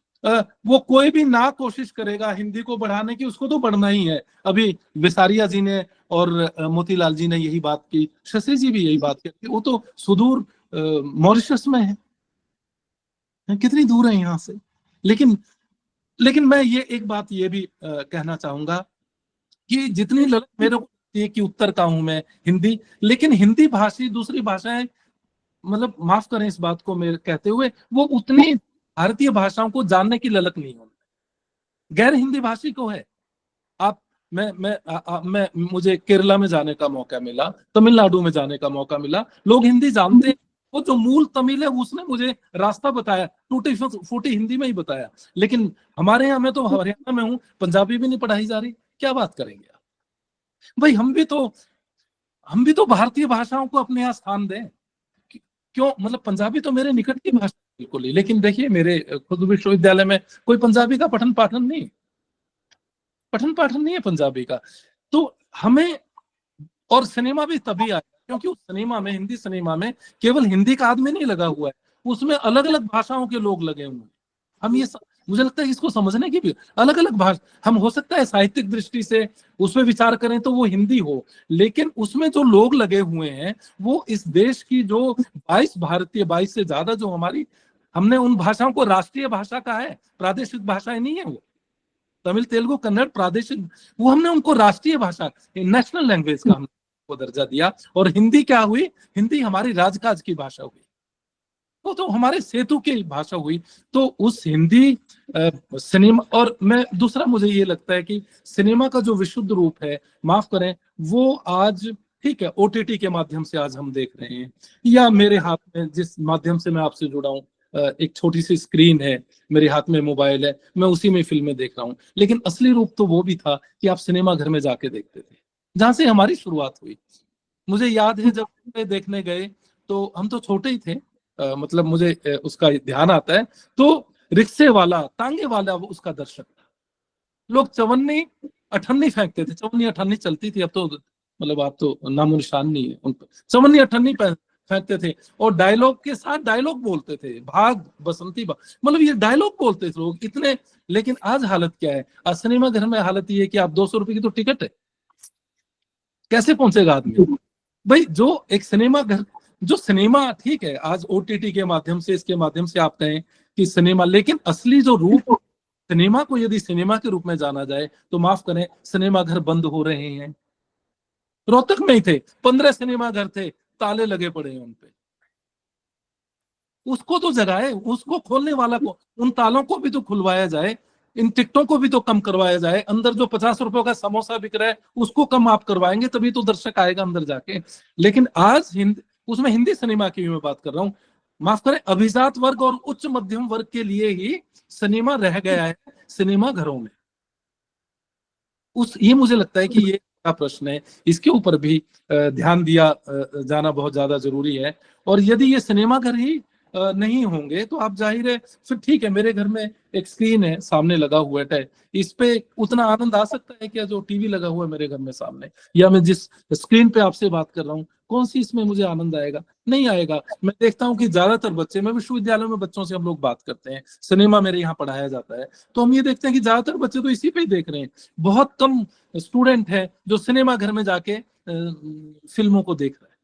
वो कोई भी ना कोशिश करेगा हिंदी को बढ़ाने की, उसको तो बढ़ना ही है। अभी विसारिया जी ने और मोतीलाल जी ने यही बात की, शशि जी भी यही बात की, वो तो सुदूर मॉरिशस में है, कितनी दूर है यहाँ से। लेकिन मैं ये एक बात ये भी कहना चाहूंगा कि जितनी ललक मेरे को लगती है कि उत्तर का हूं मैं हिंदी, लेकिन हिंदी भाषी दूसरी भाषाएं, मतलब माफ करें इस बात को मेरे कहते हुए, वो उतनी भारतीय भाषाओं को जानने की ललक नहीं होती। गैर हिंदी भाषी को है। आप मैं मुझे केरला में जाने का मौका मिला, तमिलनाडु में जाने का मौका मिला, लोग हिंदी जानते हैं, वो जो मूल तमिल है उसने मुझे रास्ता बताया, टूटी फूटी हिंदी में ही बताया। लेकिन हमारे यहाँ, मैं तो हरियाणा में हूँ, पंजाबी भी नहीं पढ़ाई जा रही, क्या बात करेंगे आप भाई? हम भी तो भारतीय भाषाओं को अपने यहाँ स्थान दें। क्यों? मतलब पंजाबी तो मेरे निकट की भाषा बिल्कुल ही, लेकिन देखिए मेरे खुद विश्वविद्यालय में कोई पंजाबी का पठन पाठन नहीं है पंजाबी का। तो हमें, और सिनेमा भी तभी आया क्योंकि उस सिनेमा में, हिंदी सिनेमा में केवल हिंदी का आदमी नहीं लगा हुआ है, उसमें अलग अलग भाषाओं के लोग लगे हुए हैं। हम ये मुझे लगता है इसको समझने की भी अलग अलग भाषा, हम हो सकता है साहित्यिक दृष्टि से उसमें विचार करें तो वो हिंदी हो, लेकिन उसमें जो लोग लगे हुए हैं वो इस देश की जो 22 से ज्यादा जो हमारी, हमने उन भाषाओं को राष्ट्रीय भाषा का है, प्रादेशिक भाषाएं नहीं है वो। तमिल, तेलुगु, कन्नड़ प्रादेशिक, वो हमने उनको राष्ट्रीय भाषा, नेशनल लैंग्वेज का हमने दर्जा दिया। और हिंदी क्या हुई? हिंदी हमारी राजकाज की भाषा हुई, वो तो हमारे सेतु की भाषा हुई। तो उस हिंदी सिनेमा, और मैं दूसरा मुझे ये लगता है कि सिनेमा का जो विशुद्ध रूप है, माफ करें, वो आज ठीक है ओटीटी के माध्यम से आज हम देख रहे हैं, या मेरे हाथ में जिस माध्यम से मैं आपसे जुड़ा हूँ, एक छोटी सी स्क्रीन है, मेरे हाथ में मोबाइल है, मैं उसी में फिल्में देख रहा हूँ। लेकिन असली रूप तो वो भी था कि आप सिनेमा घर में जाके देखते थे, जहां से हमारी शुरुआत हुई। मुझे याद है जब देखने गए तो हम तो छोटे ही थे, मतलब मुझे उसका ध्यान आता है, तो रिक्शे वाला, तांगे वाला वो उसका दर्शक था। लोग चवन्नी अठन्नी फेंकते थे, चवन्नी अठन्नी चलती थी, अब तो मतलब आप तो नामो निशान नहीं है उन पर। चवन्नी अठन्नी फेंकते थे और डायलॉग के साथ डायलॉग बोलते थे, भाग बसंती भाग, मतलब ये डायलॉग बोलते थे लोग इतने। लेकिन आज हालत क्या है? आज सिनेमा घर में हालत ये है कि आप 200 रुपए की तो टिकट है, कैसे पहुंचेगा आदमी भाई? जो एक सिनेमा घर, जो सिनेमा ठीक है आज ओटीटी के माध्यम से, इसके माध्यम से आप कहें कि सिनेमा, लेकिन असली जो रूप सिनेमा को यदि सिनेमा के रूप में जाना जाए तो माफ करें, सिनेमा घर बंद हो रहे हैं। रोहतक में ही थे 15 सिनेमा घर थे, ताले लगे पड़े हैं उनपे। उसको तो जगाए, उसको खोलने वाला को, उन तालों को भी तो खुलवाया जाए, इन टिकटों को भी तो कम करवाया जाए। अंदर जो 50 रुपयों का समोसा बिक रहा है उसको कम आप करवाएंगे तभी तो दर्शक आएगा अंदर जाके। लेकिन आज उसमें हिंदी सिनेमा की मैं बात कर रहा हूँ, माफ करें, अभिजात वर्ग और उच्च मध्यम वर्ग के लिए ही सिनेमा रह गया है सिनेमा घरों में। ये मुझे लगता है कि ये का प्रश्न है, इसके ऊपर भी ध्यान दिया जाना बहुत ज्यादा जरूरी है। और यदि ये सिनेमा घर ही नहीं होंगे तो आप जाहिर है फिर ठीक है, मेरे घर में एक स्क्रीन है सामने लगा हुआ है, इस पे उतना आनंद आ सकता है क्या जो टीवी लगा हुआ है मेरे घर में सामने, या मैं जिस स्क्रीन पे आपसे बात कर रहा हूँ कौन सी इसमें मुझे आनंद आएगा? नहीं आएगा। मैं देखता हूँ कि ज्यादातर बच्चे, मैं विश्वविद्यालयों में बच्चों से हम लोग बात करते हैं, सिनेमा मेरे यहाँ पढ़ाया जाता है, तो हम ये देखते हैं कि ज्यादातर बच्चे तो इसी पे ही देख रहे हैं। बहुत कम स्टूडेंट है जो सिनेमा घर में जाके फिल्मों को देख रहे हैं।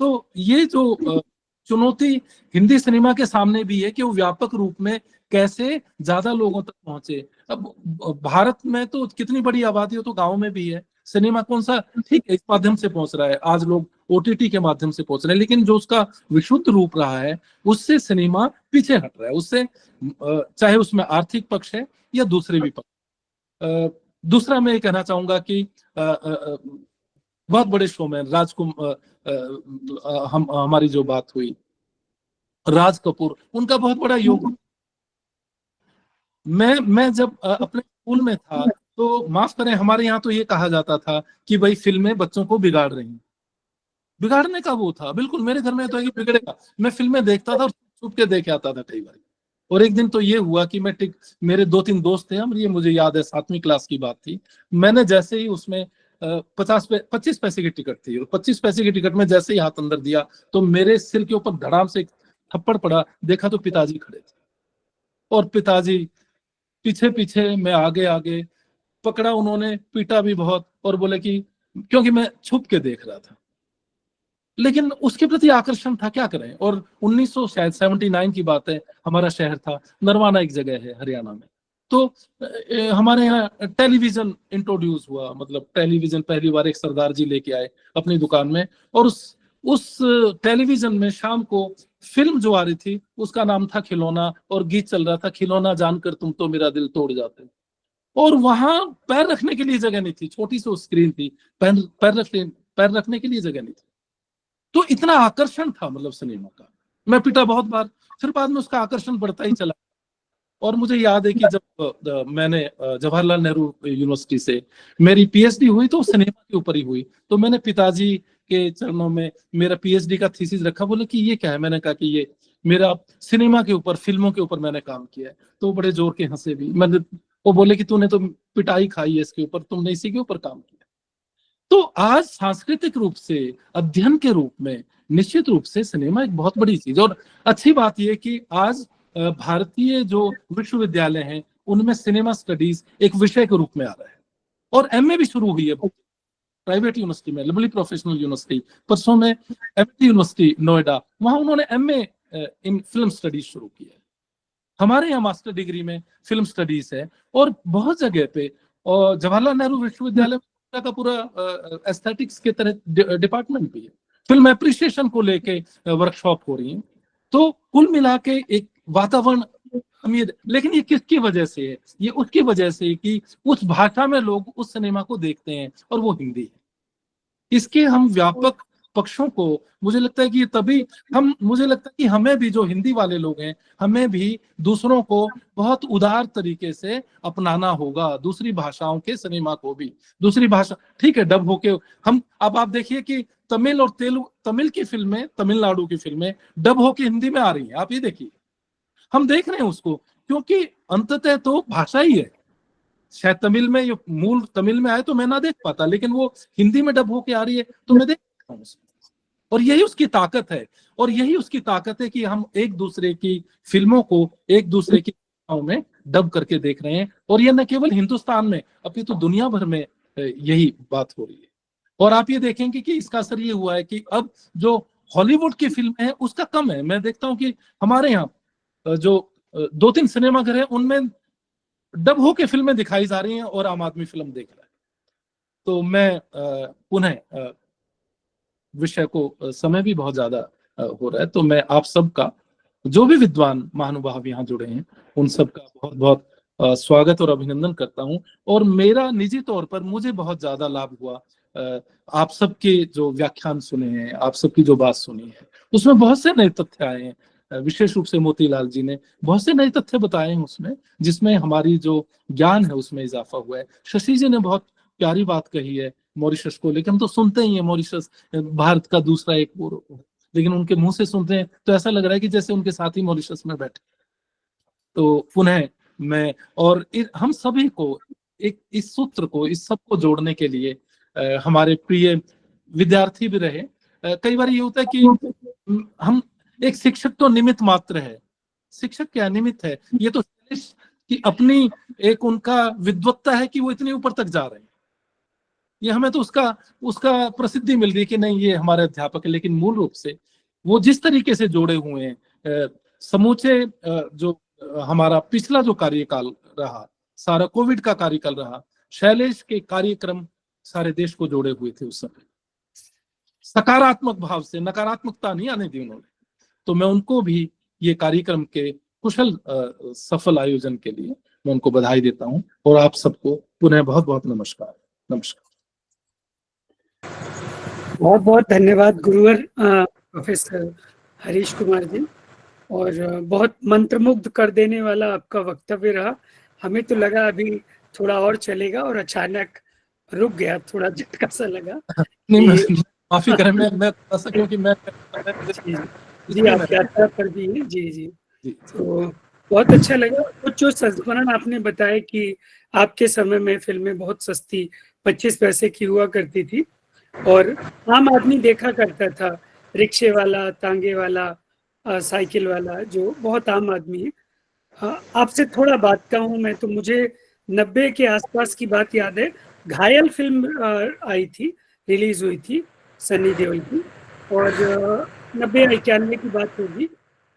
तो ये जो चुनौती हिंदी सिनेमा के सामने भी है कि वो व्यापक रूप में कैसे ज्यादा लोगों तक पहुंचे। अब भारत में तो कितनी बड़ी आबादी हो तो गांव में भी है, सिनेमा कौन सा, ठीक है, इस माध्यम से पहुंच रहा है, आज लोग ओटीटी के माध्यम से पहुंच रहे हैं, लेकिन जो उसका विशुद्ध रूप रहा है उससे सिनेमा पीछे हट रहा है, उससे चाहे उसमें आर्थिक पक्ष है या दूसरे भी पक्ष। दूसरा मैं ये कहना चाहूंगा कि बहुत बड़े शोमैन हमारी जो बात हुई राज कपूर, उनका बहुत बड़ा योगदान। मैं जब अपने स्कूल में था तो माफ करें, हमारे यहाँ तो ये कहा जाता था कि भाई फिल्में बच्चों को बिगाड़ रही हैं। बिगाड़ने का वो था, बिल्कुल मेरे घर में तो है कि बिगड़ेगा। मैं फिल्में देखता था और छुप के देख आता था कई बार। और एक दिन तो ये हुआ कि मेरे 2-3 दोस्त थे हम, ये मुझे याद है 7वीं क्लास की बात थी, मैंने जैसे ही उसमें 25 पैसे की टिकट थी और 25 पैसे की टिकट में जैसे ही हाथ अंदर दिया तो मेरे सिर के ऊपर धड़ाम से एक थप्पड़ पड़ा। देखा तो पिताजी खड़े थे और पिताजी पीछे पीछे, मैं आगे आगे, पकड़ा उन्होंने, पीटा भी बहुत और बोले कि क्योंकि मैं छुप के देख रहा था, लेकिन उसके प्रति आकर्षण था, क्या करें। और 1979 की बात है, हमारा शहर था नरवाना, एक जगह है हरियाणा में, तो हमारे यहाँ टेलीविजन इंट्रोड्यूस हुआ, मतलब टेलीविजन पहली बार एक सरदार जी लेके आए अपनी दुकान में, और उस टेलीविजन में शाम को फिल्म जो आ रही थी उसका नाम था खिलौना, और गीत चल रहा था, खिलौना जानकर तुम तो मेरा दिल तोड़ जाते। और वहां पैर रखने के लिए जगह नहीं थी, छोटी सी स्क्रीन थी, पैर रखने के लिए जगह नहीं थी। तो इतना आकर्षण था मतलब सिनेमा का। मैं पिटा बहुत बार, फिर बाद में उसका आकर्षण बढ़ता ही चला। और मुझे याद है कि जब मैंने जवाहरलाल नेहरू यूनिवर्सिटी से मेरी पीएचडी हुई तो सिनेमा के ऊपर ही हुई, तो मैंने पिताजी के चरणों में मेरा पीएचडी का थीसिस रखा। बोले कि ये क्या है? मैंने कहा कि ये मेरा सिनेमा के ऊपर, फिल्मों के ऊपर मैंने काम किया है। तो बड़े जोर के हंसे भी। वो बोले कि तूने तो पिटाई खाई है इसके ऊपर, तुमने इसी के ऊपर काम किया। तो आज सांस्कृतिक रूप से, अध्ययन के रूप में निश्चित रूप से सिनेमा एक बहुत बड़ी चीज। और अच्छी बात यह कि आज भारतीय जो विश्वविद्यालय हैं उनमें सिनेमा स्टडीज एक विषय के रूप में आ रहा है, और एमए भी शुरू हुई है प्राइवेट यूनिवर्सिटी में, लवली प्रोफेशनल यूनिवर्सिटी। परसों में एमटी यूनिवर्सिटी नोएडा, वहां उन्होंने एमए इन फिल्म स्टडीज शुरू की है। हमारे यहाँ मास्टर डिग्री में फिल्म स्टडीज है, और बहुत जगह पे, और जवाहरलाल नेहरू विश्वविद्यालय में का पूरा एस्थेटिक्स के तरह डिपार्टमेंट भी है, फिल्म एप्रिसिएशन को लेके वर्कशॉप हो रही है। तो कुल मिला के एक वातावरण अमीर, लेकिन ये किसकी वजह से है? ये उसकी वजह से कि उस भाषा में लोग उस सिनेमा को देखते हैं, और वो हिंदी है। इसके हम व्यापक पक्षों को, मुझे लगता है कि तभी मुझे लगता है कि हमें भी, जो हिंदी वाले लोग हैं, हमें भी दूसरों को बहुत उदार तरीके से अपनाना होगा, दूसरी भाषाओं के सिनेमा को भी। दूसरी भाषा ठीक है, डब होके हम, अब आप देखिए कि तमिल और तेलुगु, तमिल की फिल्में, तमिलनाडु की फिल्में डब होके हिंदी में आ रही हैं। आप ये देखिए, हम देख रहे हैं उसको, क्योंकि अंततः तो भाषा ही है। शायद तमिल में, ये मूल तमिल में आए तो मैं ना देख पाता, लेकिन वो हिंदी में डब होके आ रही है तो मैं देख पाता हूँ उसको। और यही उसकी ताकत है, और यही उसकी ताकत है कि हम एक दूसरे की फिल्मों को एक दूसरे की भाषाओं में डब करके देख रहे हैं। और ये न केवल हिंदुस्तान में, अभी तो दुनिया भर में यही बात हो रही है। और आप ये देखेंगे कि इसका असर ये हुआ है कि अब जो हॉलीवुड की फिल्म है उसका कम है। मैं देखता हूँ कि हमारे यहाँ जो 2-3 सिनेमाघर है उनमें डब होके फिल्में दिखाई जा रही हैं और आम आदमी फिल्म देख रहा है। तो मैं पुनः विषय को, समय भी बहुत ज्यादा हो रहा है। तो मैं आप सबका, जो भी विद्वान महानुभाव यहाँ जुड़े हैं, उन सबका बहुत बहुत स्वागत और अभिनंदन करता हूँ। और मेरा निजी तौर पर मुझे बहुत ज्यादा लाभ हुआ आप सबके जो व्याख्यान सुने हैं, आप सबकी जो बात सुनी है, उसमें बहुत से नए तथ्य आए हैं। विशेष रूप से मोतीलाल जी ने बहुत से नए तथ्य बताए हैं उसमें, जिसमें हमारी जो ज्ञान है उसमें इजाफा हुआ है। शशि जी ने बहुत प्यारी बात कही है मॉरिशस को लेकर। हम तो सुनते ही हैं मॉरिशस भारत का दूसरा एक वो, लेकिन उनके मुंह से सुनते हैं तो ऐसा लग रहा है कि जैसे उनके साथ ही मॉरिशस में बैठे। तो पुनः मैं और हम सभी को एक इस सूत्र को, इस सबको जोड़ने के लिए हमारे प्रिय विद्यार्थी भी रहे। कई बार ये होता है कि हम एक शिक्षक तो निमित्त मात्र है। शिक्षक क्या निमित्त है? ये तो कि अपनी एक उनका विद्वत्ता है कि वो इतने ऊपर तक जा रहे हैं। ये हमें तो उसका प्रसिद्धि मिल रही है कि नहीं ये हमारे अध्यापक है, लेकिन मूल रूप से वो जिस तरीके से जोड़े हुए हैं, समूचे जो हमारा पिछला जो कार्यकाल रहा, सारा कोविड का कार्यकाल रहा, शैलेश के कार्यक्रम सारे देश को जोड़े हुए थे उस समय। सकारात्मक भाव से, नकारात्मकता नहीं आने दी उन्होंने। तो मैं उनको भी ये कार्यक्रम के कुशल सफल आयोजन के लिए मैं उनको बधाई देता हूं। और आप सबको पुनः बहुत बहुत नमस्कार। बहुत बहुत धन्यवाद गुरुवर प्रोफेसर हरीश कुमार जी। और बहुत मंत्रमुग्ध कर देने वाला आपका वक्तव्य रहा। हमें तो लगा अभी थोड़ा और चलेगा और अचानक रुक गया, थोड़ा झटका सा लगा। माफी करें, मैं क्योंकि मैं जी आप यात्रा पर भी हैं। जी तो बहुत अच्छा लगा। कुछ जो संस्मरण आपने बताया कि आपके समय में फिल्में बहुत सस्ती 25 पैसे की हुआ करती थी और आम आदमी देखा करता था, रिक्शे वाला, तांगे वाला, साइकिल वाला, जो बहुत आम आदमी है। आपसे थोड़ा बात का हूँ मैं, तो मुझे 90 के आसपास की बात याद है। घायल फिल्म आई थी, रिलीज हुई थी सनी देओल की, और 90-91 की बात होगी,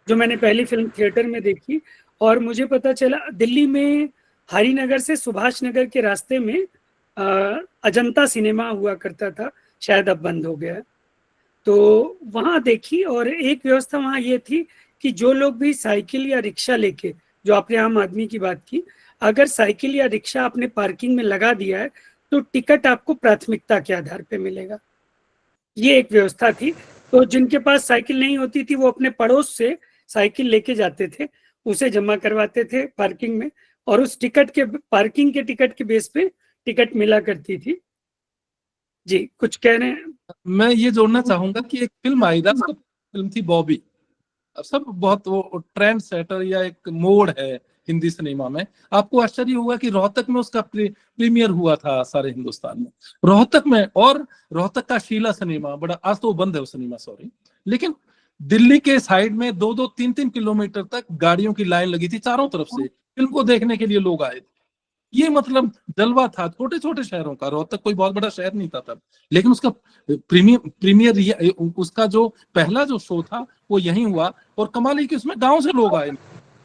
जो मैंने पहली फिल्म थिएटर में देखी। और मुझे पता चला दिल्ली में हरिनगर से सुभाष नगर के रास्ते में अजंता सिनेमा हुआ करता था, शायद अब बंद हो गया है। तो वहाँ देखी, और एक व्यवस्था वहाँ ये थी कि जो लोग भी साइकिल या रिक्शा लेके, जो आपने आम आदमी की बात की, अगर साइकिल या रिक्शा आपने पार्किंग में लगा दिया है तो टिकट आपको प्राथमिकता के आधार पे मिलेगा। ये एक व्यवस्था थी। तो जिनके पास साइकिल नहीं होती थी वो अपने पड़ोस से साइकिल लेके जाते थे, उसे जमा करवाते थे पार्किंग में, और उस टिकट के, पार्किंग के टिकट के बेस पे टिकट मिला करती थी। जी कुछ कह रहे हैं? मैं ये जोड़ना चाहूंगा कि एक फिल्म आई था, फिल्म थी बॉबी। अब सब बहुत वो ट्रेंड सेटर या एक मोड़ है हिंदी सिनेमा में। आपको आश्चर्य होगा कि रोहतक में उसका प्रीमियर हुआ था सारे हिंदुस्तान में, रोहतक में। और रोहतक का शीला सिनेमा, बड़ा, आज तो बंद है वो सिनेमा, सॉरी, लेकिन दिल्ली के साइड में 2-2, 3-3 किलोमीटर तक गाड़ियों की लाइन लगी थी चारों तरफ से, फिल्म को देखने के लिए लोग आए थे। ये मतलब जलवा था छोटे छोटे शहरों का। रोहतक कोई बहुत बड़ा शहर नहीं था तब, लेकिन उसका प्रीमियर उसका जो पहला जो शो था वो यहीं हुआ। और कमाल है कि उसमें गांव से लोग आए।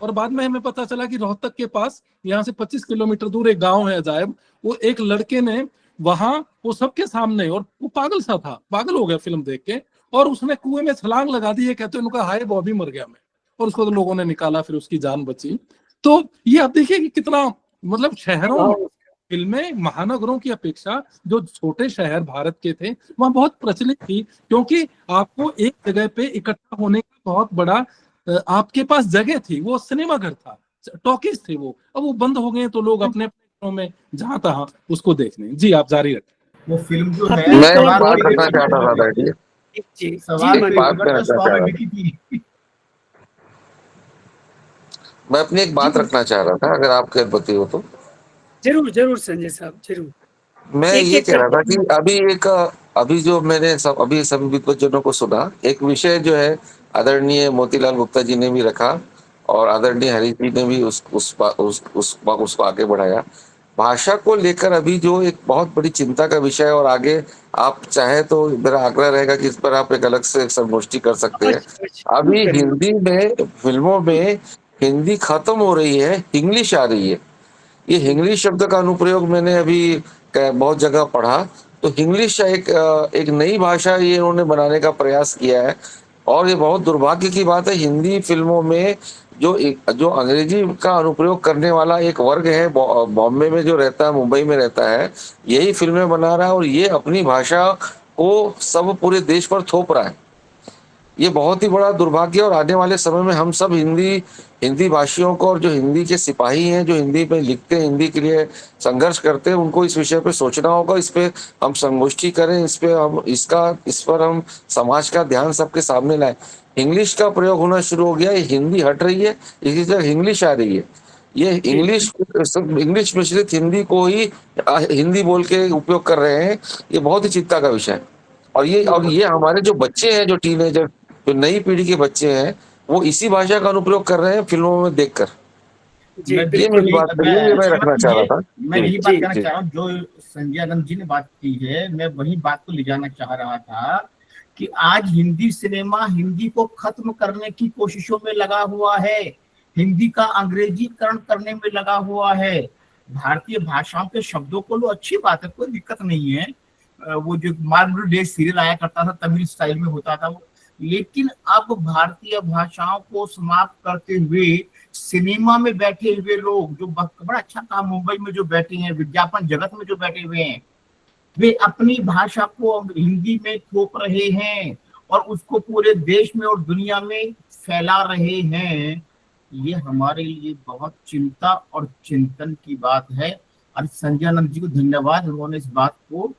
और बाद में हमें पता चला कि रोहतक के पास यहाँ से 25 किलोमीटर दूर एक गांव है अजायब, वो एक लड़के ने वहां वो सबके सामने, और वो पागल सा था, पागल हो गया फिल्म देख के, और उसने कुएं में छलांग लगा दी। कहते उनका हाय बॉबी मर गया मैं, और उसको तो लोगों ने निकाला, फिर उसकी जान बची। तो ये आप देखिए कि कितना मतलब शहरों में फिल्में महानगरों की अपेक्षा जो छोटे शहर भारत के थे वहां बहुत प्रचलित थी, क्योंकि आपको एक जगह पे इकट्ठा होने का बहुत बड़ा आपके पास जगह थी। वो सिनेमा घर था, टॉकीज थे वो। अब वो बंद हो गए तो लोग अपने घरों में जहां तहां उसको देखने। जी आप जारी रखें। वो फिल्म जो है, मैं एक बात करना चाहता था बैठिए, मैं अपनी एक बात रखना चाह रहा था, अगर आपके अनुमति हो तो। जरूर जरूर संजय साहब, जरूर। मैं ये कह रहा था कि अभी जो मैंने अभी सभी विद्वजनों को सुना, एक विषय जो है आदरणीय मोतीलाल गुप्ता जी ने भी रखा और आदरणीय हरीश जी ने भी उसको आगे बढ़ाया। भाषा को लेकर अभी जो एक बहुत बड़ी चिंता का विषय है, और आगे आप चाहे तो मेरा आग्रह रहेगा कि इस पर आप एक अलग से संगोष्ठी कर सकते हैं। अभी हिंदी में फिल्मों में हिंदी खत्म हो रही है, इंग्लिश आ रही है। ये इंग्लिश शब्द का अनुप्रयोग मैंने अभी बहुत जगह पढ़ा। तो इंग्लिश एक नई भाषा ये इन्होंने बनाने का प्रयास किया है, और ये बहुत दुर्भाग्य की बात है, हिंदी फिल्मों में जो अंग्रेजी का अनुप्रयोग करने वाला एक वर्ग है बॉम्बे में जो रहता है, मुंबई में रहता है, यही फिल्में बना रहा है और ये अपनी भाषा को सब पूरे देश पर थोप रहा है। ये बहुत ही बड़ा दुर्भाग्य, और आने वाले समय में हम सब हिंदी भाषियों को और जो हिंदी के सिपाही हैं, जो हिंदी में लिखते हैं, हिंदी के लिए संघर्ष करते हैं, उनको इस विषय पे सोचना होगा। इस पे हम संगोष्ठी करें, इस पर हम समाज का ध्यान सबके सामने लाएं। इंग्लिश का प्रयोग होना शुरू हो गया, ये हिंदी हट रही है, इसी जगह इंग्लिश आ रही है। ये इंग्लिश मिश्रित हिंदी को ही हिंदी बोल के उपयोग कर रहे हैं। ये बहुत ही चिंता का विषय है। और ये हमारे जो बच्चे हैं, जो टीनेजर, जो नई पीढ़ी के बच्चे हैं, वो इसी भाषा का अनुप्रयोग कर रहे हैं फिल्मों में देखकर। मैं रखना चाह रहा था। मैं यही बात कहना चाह रहा हूँ जो संजय आनंद जी ने बात की है, मैं वही बात को ले जाना चाह रहा था कि आज हिंदी सिनेमा हिंदी को खत्म करने की कोशिशों में लगा हुआ है, हिंदी का अंग्रेजीकरण करने में लगा हुआ है। भारतीय भाषाओं के शब्दों को लो, अच्छी बात है, कोई दिक्कत नहीं है। वो जो मार्गरेट डे सीरियल आया करता था, तमिल स्टाइल में होता था वो, लेकिन अब भारतीय भाषाओं को समाप्त करते हुए सिनेमा में बैठे हुए लोग, जो बड़ा अच्छा काम मुंबई में जो बैठे हैं, विज्ञापन जगत में जो बैठे हुए हैं, वे अपनी भाषा को हिंदी में थोप रहे हैं और उसको पूरे देश में और दुनिया में फैला रहे हैं। ये हमारे लिए बहुत चिंता और चिंतन की बात है। और संजय आनंद जी को धन्यवाद, उन्होंने इस बात को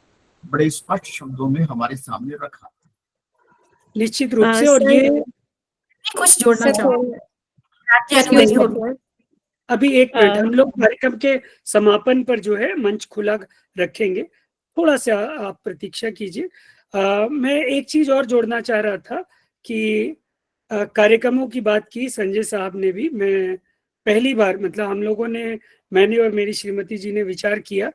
बड़े स्पष्ट शब्दों में हमारे सामने रखा। निश्चित रूप से। और ये कुछ जोड़ना चाहूँ अभी एक मिनट, हम लोग कार्यक्रम के समापन पर जो है मंच खुला रखेंगे, थोड़ा सा आप प्रतीक्षा कीजिए। मैं एक चीज और जोड़ना चाह रहा था कि कार्यक्रमों की बात की संजय साहब ने भी। मैं पहली बार, मतलब हम लोगों ने, मैंने और मेरी श्रीमती जी ने विचार किया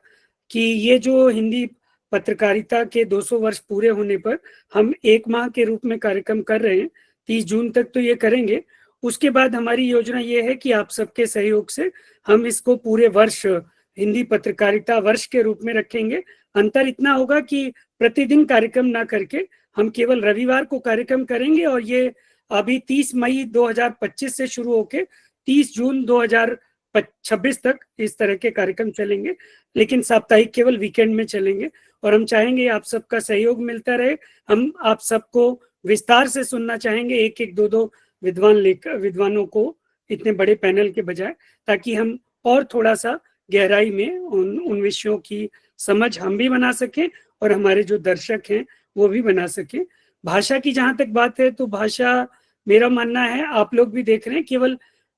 कि ये जो हिंदी पत्रकारिता के 200 वर्ष पूरे होने पर हम 1 माह के रूप में कार्यक्रम कर रहे हैं, 30 जून तक तो ये करेंगे। उसके बाद हमारी योजना ये है कि आप सबके सहयोग से हम इसको पूरे वर्ष हिंदी पत्रकारिता वर्ष के रूप में रखेंगे। अंतर इतना होगा कि प्रतिदिन कार्यक्रम ना करके हम केवल रविवार को कार्यक्रम करेंगे, और ये अभी 30 मई 2025 से शुरू होके 30 जून 2026 तक इस तरह के कार्यक्रम चलेंगे, लेकिन साप्ताहिक केवल वीकेंड में चलेंगे। और हम चाहेंगे आप सबका सहयोग मिलता रहे। हम आप सबको विस्तार से सुनना चाहेंगे, एक एक दो दो विद्वानों को इतने बड़े पैनल के बजाय, ताकि हम और थोड़ा सा गहराई में उन विषयों की समझ हम भी बना सकें और हमारे जो दर्शक हैं वो भी बना सकें। भाषा की जहां तक बात है, तो भाषा, मेरा मानना है, आप लोग भी देख रहे हैं, केवल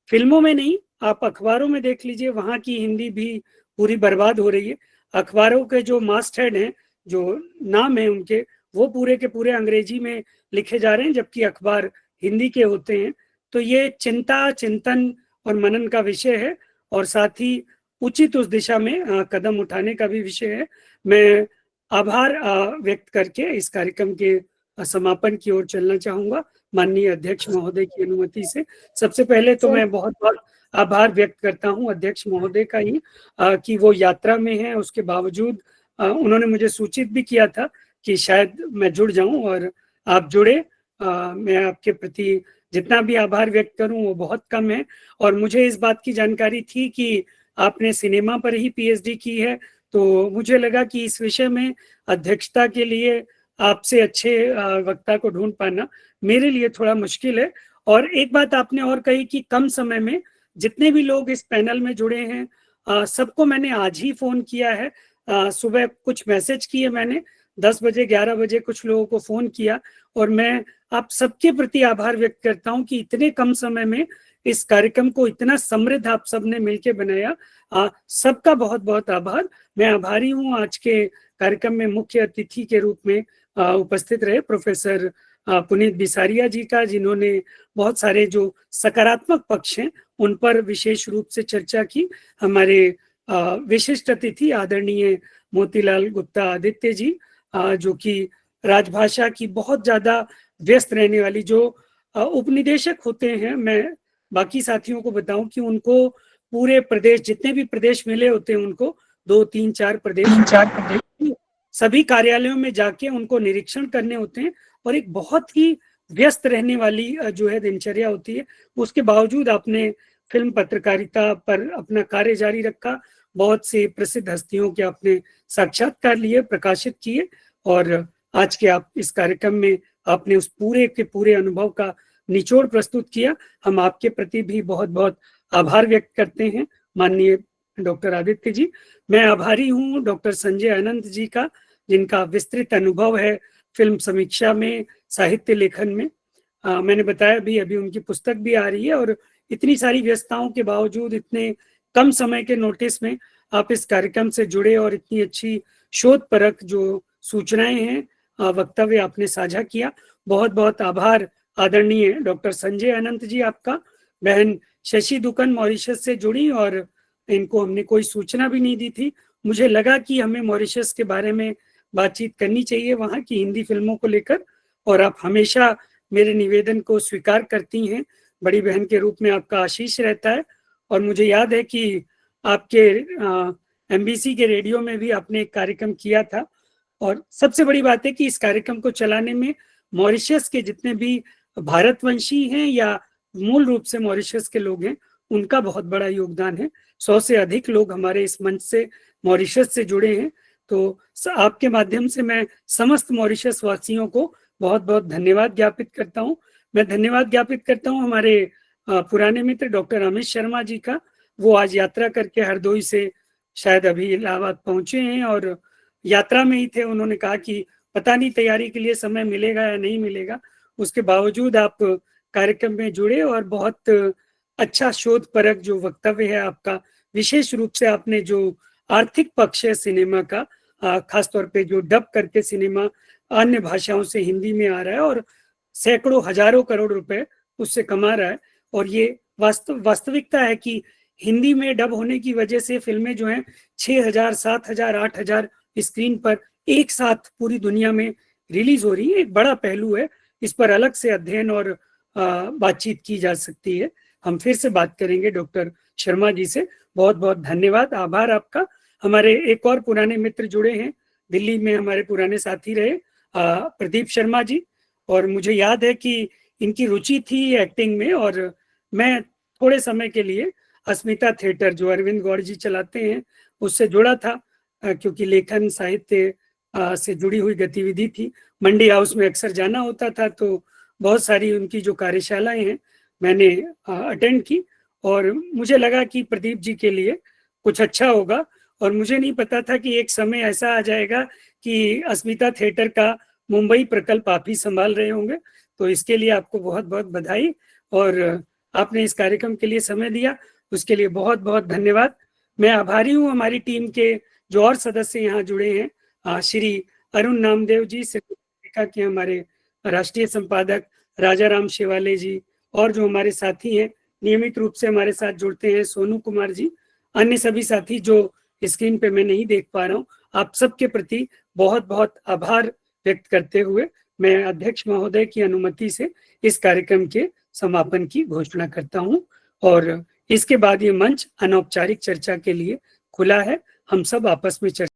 फिल्मों में नहीं, आप अखबारों में देख लीजिए, वहां की हिंदी भी पूरी बर्बाद हो रही है। अखबारों के जो मास्ट हेड हैं, जो नाम है उनके, वो पूरे के पूरे अंग्रेजी में लिखे जा रहे हैं, जबकि अखबार हिंदी के होते हैं। तो ये चिंता, चिंतन और मनन का विषय है, और साथ ही उचित उस दिशा में कदम उठाने का भी विषय है। मैं आभार व्यक्त करके इस कार्यक्रम के समापन की ओर चलना चाहूंगा, माननीय अध्यक्ष महोदय की अनुमति से। सबसे पहले तो मैं बहुत बहुत आभार व्यक्त करता हूं अध्यक्ष महोदय का ही, कि वो यात्रा में हैं, उसके बावजूद उन्होंने मुझे सूचित भी किया था कि शायद मैं जुड़ जाऊं, और आप जुड़े। मैं आपके प्रति जितना भी आभार व्यक्त करूं वो बहुत कम है। और मुझे इस बात की जानकारी थी कि आपने सिनेमा पर ही पीएचडी की है, तो मुझे लगा कि इस विषय में अध्यक्षता के लिए आपसे अच्छे वक्ता को ढूंढ पाना मेरे लिए थोड़ा मुश्किल है। और एक बात आपने और कही कि कम समय में जितने भी लोग इस पैनल में जुड़े हैं, सबको मैंने आज ही फोन किया है। सुबह कुछ मैसेज किए मैंने, 10 बजे 11 बजे कुछ लोगों को फोन किया, और मैं आप सबके प्रति आभार व्यक्त करता हूं कि इतने कम समय में इस कार्यक्रम को इतना समृद्ध आप सबने मिलकर बनाया। सबका बहुत बहुत आभार। मैं आभारी हूं आज के कार्यक्रम में मुख्य अतिथि के रूप में उपस्थित रहे प्रोफेसर पुनीत बिसारिया जी का, जिन्होंने बहुत सारे जो सकारात्मक पक्ष हैं उन पर विशेष रूप से चर्चा की। हमारे विशिष्ट अतिथि आदरणीय मोतीलाल गुप्ता आदित्य जी, जो कि राजभाषा की बहुत ज्यादा व्यस्त रहने वाली जो उपनिदेशक होते हैं। मैं बाकी साथियों को बताऊं कि उनको पूरे प्रदेश, जितने भी प्रदेश मिले होते हैं, उनको 2, 3, 4 प्रदेश सभी कार्यालयों में जाके उनको निरीक्षण करने होते हैं, और एक बहुत ही व्यस्त रहने वाली जो है दिनचर्या होती है, उसके बावजूद आपने फिल्म पत्रकारिता पर अपना कार्य जारी रखा। बहुत से प्रसिद्ध हस्तियों के आपने साक्षात्कार लिए, प्रकाशित किए, और आज के आप इस कार्यक्रम में आपने उस पूरे के पूरे अनुभव का निचोड़ प्रस्तुत किया। हम आपके प्रति भी बहुत बहुत आभार व्यक्त करते हैं माननीय डॉक्टर आदित्य जी। मैं आभारी हूँ डॉक्टर संजय अनंत जी का, जिनका विस्तृत अनुभव है फिल्म समीक्षा में, साहित्य लेखन में। मैंने बताया भी, अभी उनकी पुस्तक भी आ रही है, और इतनी सारी व्यस्तताओं के बावजूद, इतने कम समय के नोटिस में आप इस कार्यक्रम से जुड़े और इतनी अच्छी शोध परक जो सूचनाएं हैं, वक्तव्य आपने साझा किया। बहुत बहुत आभार आदरणीय डॉक्टर संजय अनंत जी आपका। बहन शशि दुकन मॉरिशस से जुड़ी, और इनको हमने कोई सूचना भी नहीं दी थी। मुझे लगा कि हमें मॉरिशस के बारे में बातचीत करनी चाहिए वहाँ की हिंदी फिल्मों को लेकर, और आप हमेशा मेरे निवेदन को स्वीकार करती हैं। बड़ी बहन के रूप में आपका आशीष रहता है। और मुझे याद है कि आपके एमबीसी के रेडियो में भी आपने एक कार्यक्रम किया था, और सबसे बड़ी बात है कि इस कार्यक्रम को चलाने में मॉरिशस के जितने भी भारतवंशी हैं या मूल रूप से मॉरिशस के लोग हैं, उनका बहुत बड़ा योगदान है। 100 से अधिक लोग हमारे इस मंच से मॉरिशस से जुड़े हैं। तो आपके माध्यम से मैं समस्त मॉरिशस वासियों को बहुत बहुत धन्यवाद ज्ञापित करता हूँ। मैं धन्यवाद ज्ञापित करता हूँ हमारे पुराने मित्र डॉक्टर अमित शर्मा जी का। वो आज यात्रा करके हरदोई से शायद अभी इलाहाबाद पहुंचे हैं, और यात्रा में ही थे। उन्होंने कहा कि पता नहीं तैयारी के लिए समय मिलेगा या नहीं मिलेगा, उसके बावजूद आप कार्यक्रम में जुड़े, और बहुत अच्छा शोध परक जो वक्तव्य है आपका, विशेष रूप से आपने जो आर्थिक पक्ष है सिनेमा का, खासतौर पे जो डब करके सिनेमा अन्य भाषाओं से हिंदी में आ रहा है और सैकड़ों हजारों करोड़ रुपए उससे कमा रहा है, और ये वास्तविकता है कि हिंदी में डब होने की वजह से फिल्में जो हैं 6,000, 7,000, 8,000 स्क्रीन पर एक साथ पूरी दुनिया में रिलीज हो रही है। एक बड़ा पहलू है, इस पर अलग से अध्ययन और बातचीत की जा सकती है। हम फिर से बात करेंगे डॉक्टर शर्मा जी से। बहुत बहुत धन्यवाद, आभार आपका। हमारे एक और पुराने मित्र जुड़े हैं, दिल्ली में हमारे पुराने साथी रहे प्रदीप शर्मा जी, और मुझे याद है कि इनकी रुचि थी एक्टिंग में, और मैं थोड़े समय के लिए अस्मिता थिएटर जो अरविंद गौड़ जी चलाते हैं उससे जुड़ा था, क्योंकि लेखन साहित्य से जुड़ी हुई गतिविधि थी। मंडी हाउस में अक्सर जाना होता था, तो बहुत सारी उनकी जो कार्यशालाएं हैं मैंने अटेंड की, और मुझे लगा कि प्रदीप जी के लिए कुछ अच्छा होगा। और मुझे नहीं पता था कि एक समय ऐसा आ जाएगा कि अस्मिता थिएटर का मुंबई प्रकल्प आप ही संभाल रहे होंगे। तो इसके लिए आपको बहुत बहुत बधाई, और आपने इस कार्यक्रम के लिए समय दिया, उसके लिए बहुत बहुत धन्यवाद। मैं आभारी हूँ हमारी टीम के जो और सदस्य यहाँ जुड़े हैं, श्री अरुण नामदेव जी, के हमारे राष्ट्रीय संपादक राजा राम शेवाले जी, और जो हमारे साथी हैं नियमित रूप से हमारे साथ जुड़ते हैं, सोनू कुमार जी, अन्य सभी साथी जो स्क्रीन पे मैं नहीं देख पा रहा हूँ, आप सबके प्रति बहुत बहुत आभार व्यक्त करते हुए मैं अध्यक्ष महोदय की अनुमति से इस कार्यक्रम के समापन की घोषणा करता हूँ, और इसके बाद ये मंच अनौपचारिक चर्चा के लिए खुला है। हम सब आपस में चर्चा